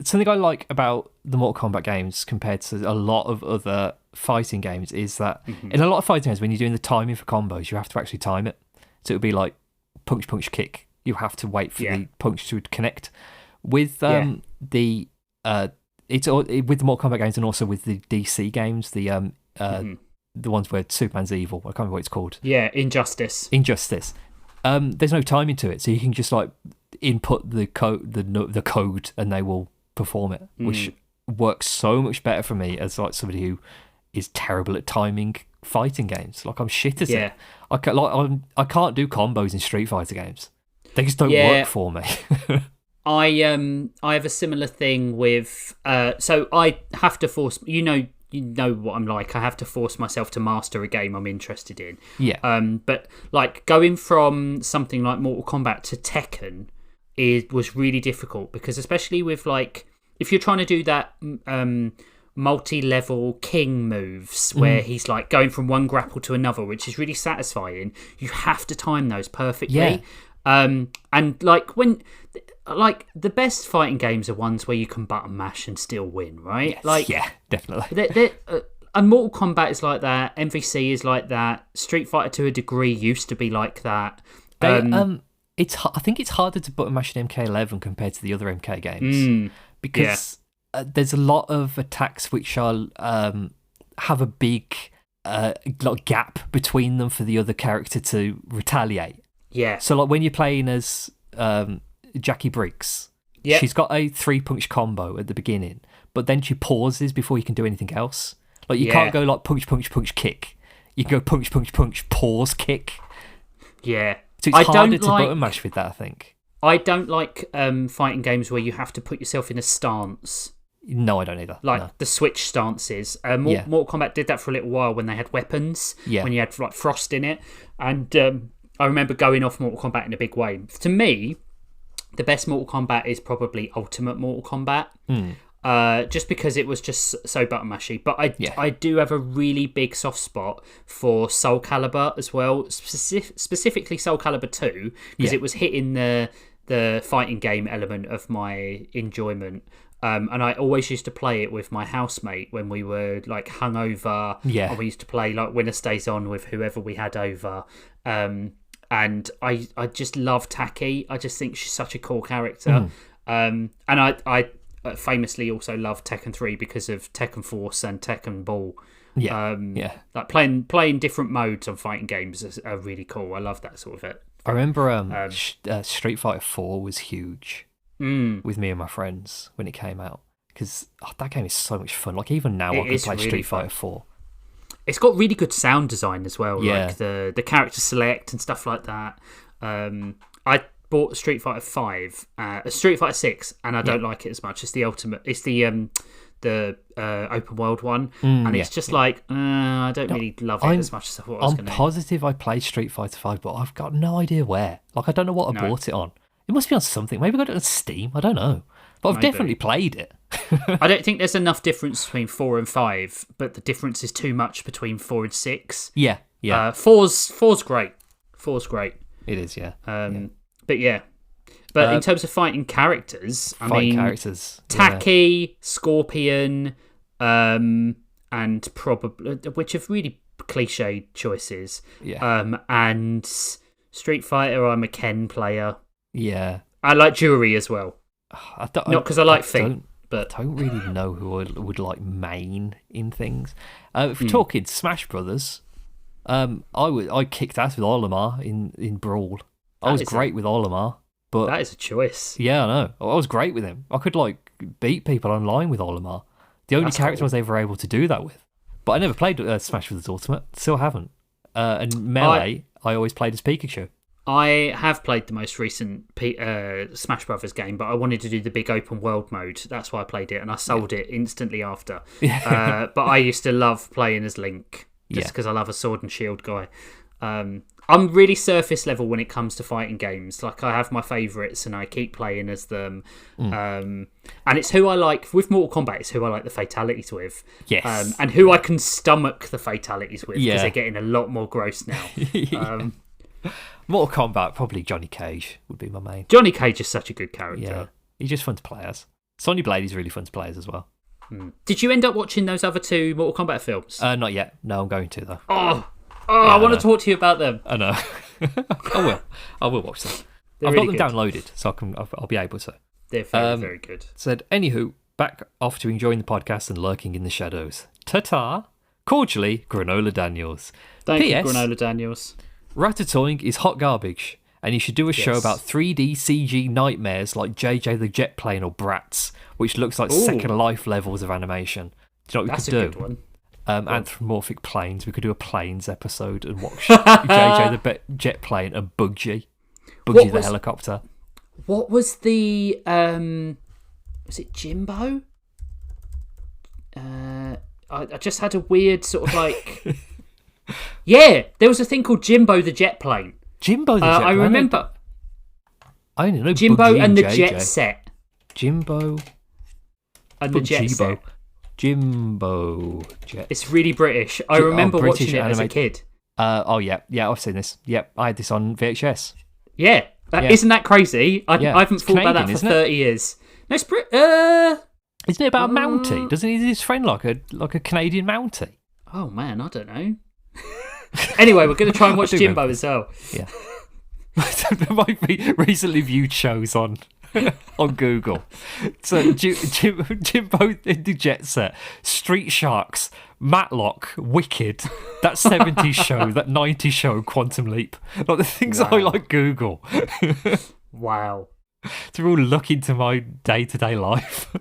something I like about the Mortal Kombat games compared to a lot of other fighting games is that in a lot of fighting games, when you're doing the timing for combos, you have to actually time it. So it would be like punch, punch, kick. You have to wait for the punch to connect. With with the Mortal Kombat games and also with the DC games, the ones where Superman's evil. I can't remember what it's called. Yeah, Injustice. There's no timing to it, so you can just like input the code, and they will perform it, which works so much better for me as like somebody who is terrible at timing fighting games. Like I'm shit at it. I can't do combos in Street Fighter games. They just don't work for me. I have a similar thing with so I have to force you know what I'm like. I have to force myself to master a game I'm interested in. Yeah. But like going from something like Mortal Kombat to Tekken was really difficult because especially with like if you're trying to do that multi-level king moves where he's like going from one grapple to another, which is really satisfying, you have to time those perfectly. Yeah. And like when like the best fighting games are ones where you can button mash and still win, right? Yes, like yeah, definitely. And Mortal Kombat is like that. MVC is like that. Street Fighter to a degree used to be like that. I think it's harder to button mash in MK11 compared to the other MK games because there's a lot of attacks which are have a big gap between them for the other character to retaliate. Yeah. So like when you're playing as Jackie Briggs, she's got a 3-punch combo at the beginning, but then she pauses before you can do anything else. Like you can't go like punch, punch, punch, kick. You can go punch, punch, punch, pause, kick. Yeah. So it's harder to button mash with that, I think. I don't like fighting games where you have to put yourself in a stance. No, I don't either. Like the switch stances. Mortal Kombat did that for a little while when they had weapons, when you had like Frost in it. And I remember going off Mortal Kombat in a big way. To me, the best Mortal Kombat is probably Ultimate Mortal Kombat. just because it was just so button mashy. But I do have a really big soft spot for Soul Calibur as well, specifically Soul Calibur 2, because it was hitting the fighting game element of my enjoyment. And I always used to play it with my housemate when we were like hungover. Yeah. And we used to play like Winner Stays On with whoever we had over. And I just love Taki. I just think she's such a cool character. And I famously also love Tekken 3 because of Tekken Force and Tekken Ball. Like playing different modes on fighting games are really cool. I love that sort of it. I remember Street Fighter 4 was huge with me and my friends when it came out, because that game is so much fun. Like even now, I can play really Street Fighter 4. It's got really good sound design as well, like the character select and stuff like that. I bought Street Fighter 5, Street Fighter 6, and I don't like it as much. It's the ultimate. It's the open world one, and it's just like I don't really love it as much as I thought I was going to. I'm positive I played Street Fighter 5, but I've got no idea where. Like I don't know what I bought it on. It must be on something. Maybe I got it on Steam. I don't know, but I've definitely played it. I don't think there's enough difference between 4 and 5, but the difference is too much between 4 and 6. Yeah. 4's great. 4's great. It is, yeah. But in terms of fighting characters, characters, Taki, Scorpion, and probably, which have really cliched choices. Yeah. And Street Fighter, I'm a Ken player. Yeah. I like Jury as well. Not because I like Fink. But I don't really know who I would like main in things. If we're talking Smash Brothers, I kicked ass with Olimar in Brawl. I was great with Olimar, but that is a choice. Yeah, I know. I was great with him. I could like beat people online with Olimar. The only character I was ever able to do that with. But I never played Smash Brothers Ultimate. Still haven't. And Melee, I always played as Pikachu. I have played the most recent Smash Brothers game, but I wanted to do the big open world mode. That's why I played it, and I sold it instantly after. But I used to love playing as Link, just because I love a sword and shield guy. I'm really surface level when it comes to fighting games. Like I have my favourites, and I keep playing as them. And it's who I like with Mortal Kombat. It's who I like the fatalities with. Yes. And who I can stomach the fatalities with, because they're getting a lot more gross now. Mortal Kombat, probably Johnny Cage would be my main. Johnny Cage is such a good character. Yeah, he's just fun to play as. Sonya Blade is really fun to play as well. Did you end up watching those other 2 Mortal Kombat films? Not yet. No, I'm going to though. I want to talk to you about them. I know. I will watch them. I've got them downloaded, so I'll be able to. They're very, very good. Said, anywho, back off to enjoying the podcast and lurking in the shadows. Ta-ta. Cordially, Granola Daniels. Thank you, Granola Daniels. Ratatouille is hot garbage, and you should do a show about 3D CG nightmares like JJ the Jet Plane or Bratz, which looks like Second Life levels of animation. Do you know what we could do? That's a good one. Anthropomorphic planes. We could do a planes episode and watch JJ the Jet Plane and Bugsy the helicopter. What was the was it Jimbo? I just had a weird sort of like there was a thing called Jimbo the Jet Plane. Jimbo the Jet Plane? I remember. I only know Jimbo Bugsy and the JJ. Jet Set. Jimbo and the Jet Set. Jimbo Jet. It's really British. I remember watching it as a kid. I've seen this. Yep, I had this on VHS. Yeah, isn't that crazy? I haven't thought about that for 30 years. No, it's Isn't it about a Mountie? Doesn't he his friend like a Canadian Mountie? Oh man, I don't know. Anyway, we're going to try and watch Jimbo as well. Yeah. There might be recently viewed shows on Google. So Jimbo in the Jet Set, Street Sharks, Matlock, Wicked, that 70s show, that 90s show, Quantum Leap. Like the things I like Google. Wow. To all look into my day-to-day life.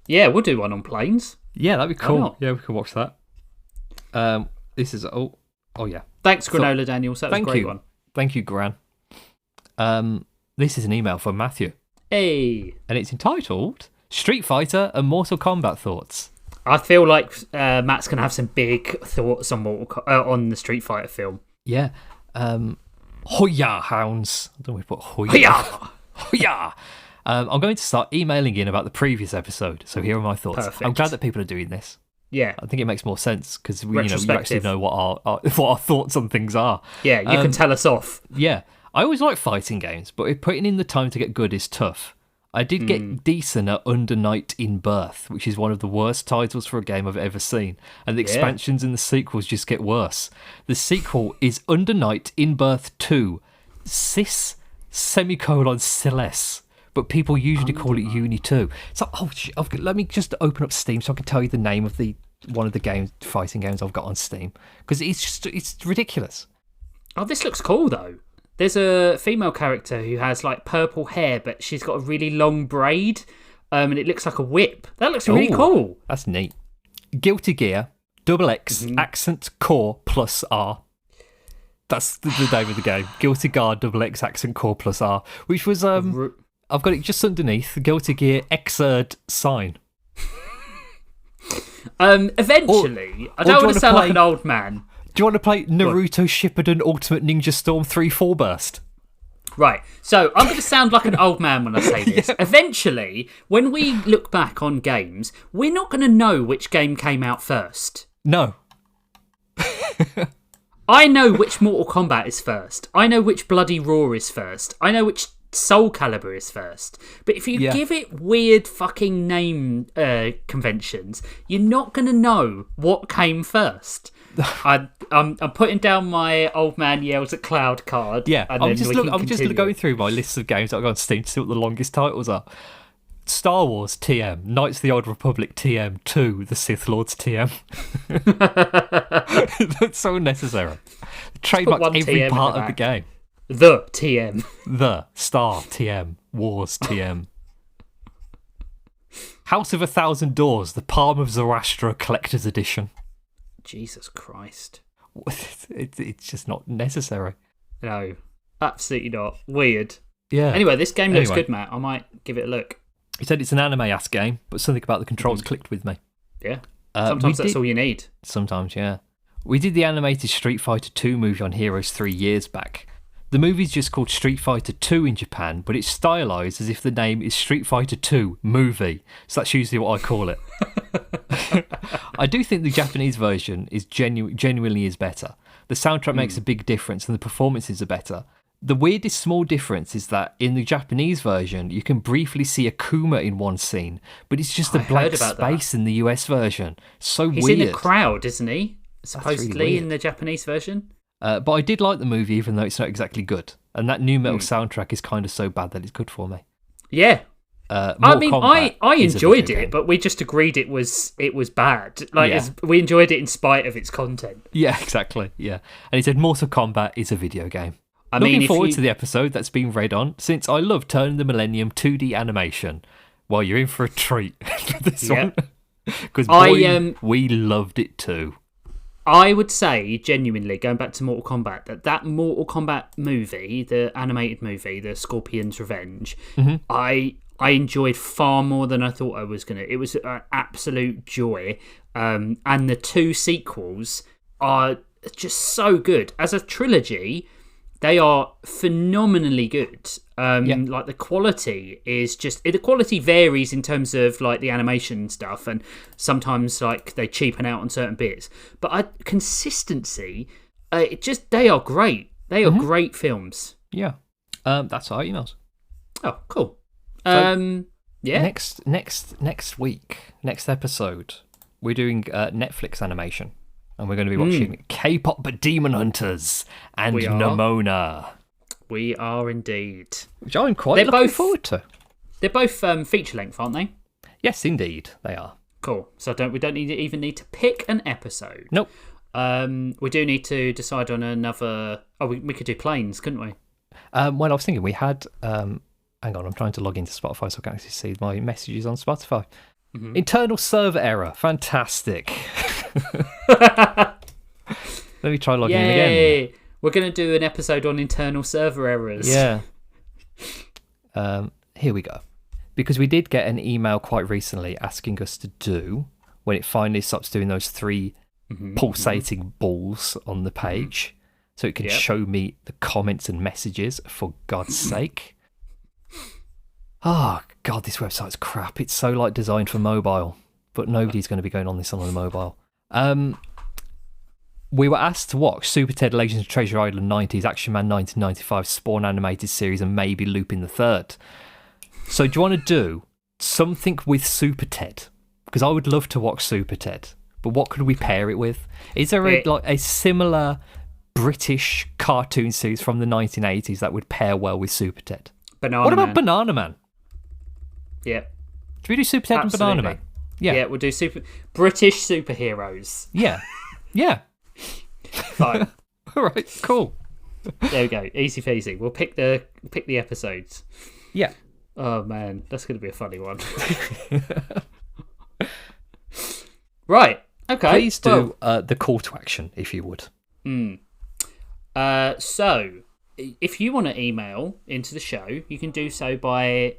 Yeah, we'll do one on planes. Yeah, that'd be cool. Yeah, we can watch that. This is yeah. Thanks, Granola Daniels. That was a great one. Thank you, Gran. This is an email from Matthew. Hey. And it's entitled Street Fighter and Mortal Kombat Thoughts. I feel like Matt's going to have some big thoughts on on the Street Fighter film. Yeah. Hoya Hounds. I don't know if we put Hoya. Hoya. I'm going to start emailing in about the previous episode. So here are my thoughts. Perfect. I'm glad that people are doing this. Yeah. I think it makes more sense because we actually know what our thoughts on things are. Yeah, you can tell us off. Yeah. I always like fighting games, but if putting in the time to get good is tough. I did get decent at Under Night in Birth, which is one of the worst titles for a game I've ever seen. And the expansions and the sequels just get worse. The sequel is Under Night in Birth 2, Cis Celeste. But people usually call it Uni 2. So, let me just open up Steam so I can tell you the name of one of the fighting games I've got on Steam. Because it's ridiculous. Oh, this looks cool, though. There's a female character who has like purple hair, but she's got a really long braid, and it looks like a whip. That looks really cool. That's neat. Guilty Gear, XX, accent core plus R. That's the name of the game. Guilty Gear, XX, accent core plus R, which was, I've got it just underneath, Guilty Gear Xrd sign. Eventually, I don't want to sound like an old man. Do you want to play Naruto Shippuden Ultimate Ninja Storm 3-4 Burst? Right, so I'm going to sound like an old man when I say this. Yeah. Eventually, when we look back on games, we're not going to know which game came out first. No. I know which Mortal Kombat is first. I know which Bloody Roar is first. I know which Soul Calibur is first. But if you give it weird fucking name conventions, you're not going to know what came first. I'm putting down my old man yells at cloud card. Yeah, I'm just going through my list of games that I've got on Steam to see what the longest titles are. Star Wars TM, Knights of the Old Republic TM, 2, The Sith Lords TM. That's so unnecessary. Trademarked every part of the game. The TM. The Star TM, Wars TM. House of a Thousand Doors, The Palm of Zoroaster Collector's Edition. Jesus Christ. It's just not necessary. No, absolutely not. Weird. Yeah. Anyway, this game looks good, Matt. I might give it a look. He said it's an anime-ass game, but something about the controls clicked with me. Yeah. Sometimes that's all you need. Sometimes, yeah. We did the animated Street Fighter 2 movie on Heroes 3 years back. The movie's just called Street Fighter 2 in Japan, but it's stylised as if the name is Street Fighter 2 Movie. So that's usually what I call it. I do think the Japanese version is genuinely is better. The soundtrack makes a big difference and the performances are better. The weirdest small difference is that in the Japanese version, you can briefly see Akuma in one scene, but it's just a blank space in the US version. So He's weird. He's in a crowd, isn't he? Supposedly really in the Japanese version. But I did like the movie, even though it's not exactly good. And that new metal soundtrack is kind of so bad that it's good for me. Yeah. I enjoyed it, but we just agreed it was bad. We enjoyed it in spite of its content. Yeah, exactly. Yeah. And he said Mortal Kombat is a video game. Looking forward to the episode that's been read on, since I love Turn of the Millennium 2D animation. Well, you're in for a treat for this one. Because we loved it too. I would say, genuinely, going back to Mortal Kombat, that Mortal Kombat movie, the animated movie, the Scorpion's Revenge, I enjoyed far more than I thought I was going to. It was an absolute joy. And the 2 sequels are just so good. As a trilogy, they are phenomenally good. Like the quality is just... The quality varies in terms of like the animation stuff, and sometimes like they cheapen out on certain bits. But consistency, they are great. They are great films. Yeah. That's our emails. Oh, cool. So, Next week, next episode, we're doing Netflix animation. And we're going to be watching K-pop Demon Hunters and Nimona. We are indeed. Which I'm quite looking forward to. They're both feature length, aren't they? Yes, indeed, they are. Cool. So we don't even need to pick an episode. Nope. We do need to decide on another... Oh, we could do planes, couldn't we? Well, I was thinking we had... hang on, I'm trying to log into Spotify so I can actually see my messages on Spotify. Internal server error. Fantastic. Let me try logging in again. We're going to do an episode on internal server errors. Yeah. Here we go. Because we did get an email quite recently asking us to do, when it finally stops doing those 3 pulsating balls on the page, so it can show me the comments and messages, for God's sake. Oh, God, this website's crap. It's so, like, designed for mobile, but nobody's going to be going on this on the mobile. We were asked to watch Super Ted Legends of Treasure Island 90s, Action Man 1995, Spawn animated series, and maybe Lupin the Third. So do you want to do something with Super Ted? Because I would love to watch Super Ted, but what could we pair it with? Is there a similar British cartoon series from the 1980s that would pair well with Super Ted? What about Banana Man? Yeah. Should we do Super Ted and Banana Man? Yeah, we'll do British superheroes. Yeah. Yeah. Fine. All right, cool. There we go. Easy peasy. We'll pick the episodes. Yeah. Oh man, that's going to be a funny one. Right. Okay. Please do the call to action, if you would. So, if you want to email into the show, you can do so by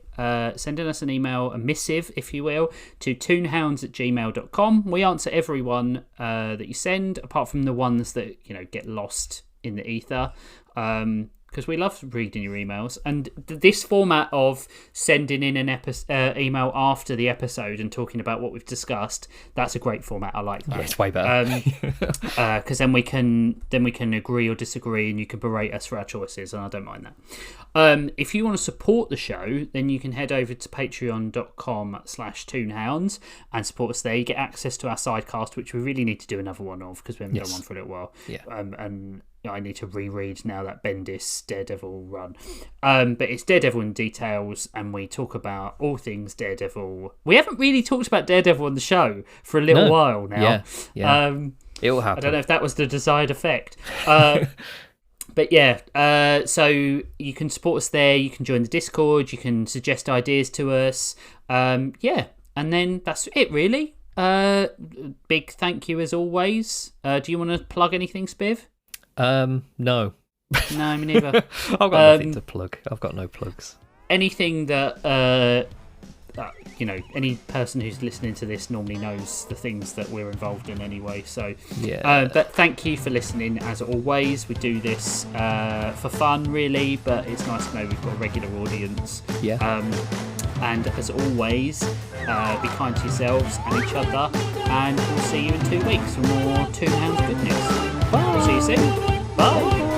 sending us an email, a missive, if you will, to toonhounds@gmail.com. We answer everyone that you send, apart from the ones that get lost in the ether. Because we love reading your emails. And this format of sending in an email after the episode and talking about what we've discussed, that's a great format. I like that. Yeah, it's way better. Because then we can agree or disagree, and you can berate us for our choices, and I don't mind that. If you want to support the show, then you can head over to patreon.com/Toonhounds and support us there. You get access to our sidecast, which we really need to do another one of, because we haven't done one for a little while. Yeah. And I need to reread now that Bendis Daredevil run. But it's Daredevil in Details, and we talk about all things Daredevil. We haven't really talked about Daredevil on the show for a little while now. Yeah. It will happen. I don't know if that was the desired effect. But yeah, so you can support us there. You can join the Discord. You can suggest ideas to us. And then that's it, really. Big thank you as always. Do you want to plug anything, Spiv? No. No, me neither. I've got nothing to plug. I've got no plugs. Anything that any person who's listening to this normally knows the things that we're involved in anyway. So but thank you for listening as always. We do this for fun, really, but it's nice to know we've got a regular audience. And as always, be kind to yourselves and each other, and we'll see you in 2 weeks for more Toonhounds goodness. Bye. See you soon. Bye.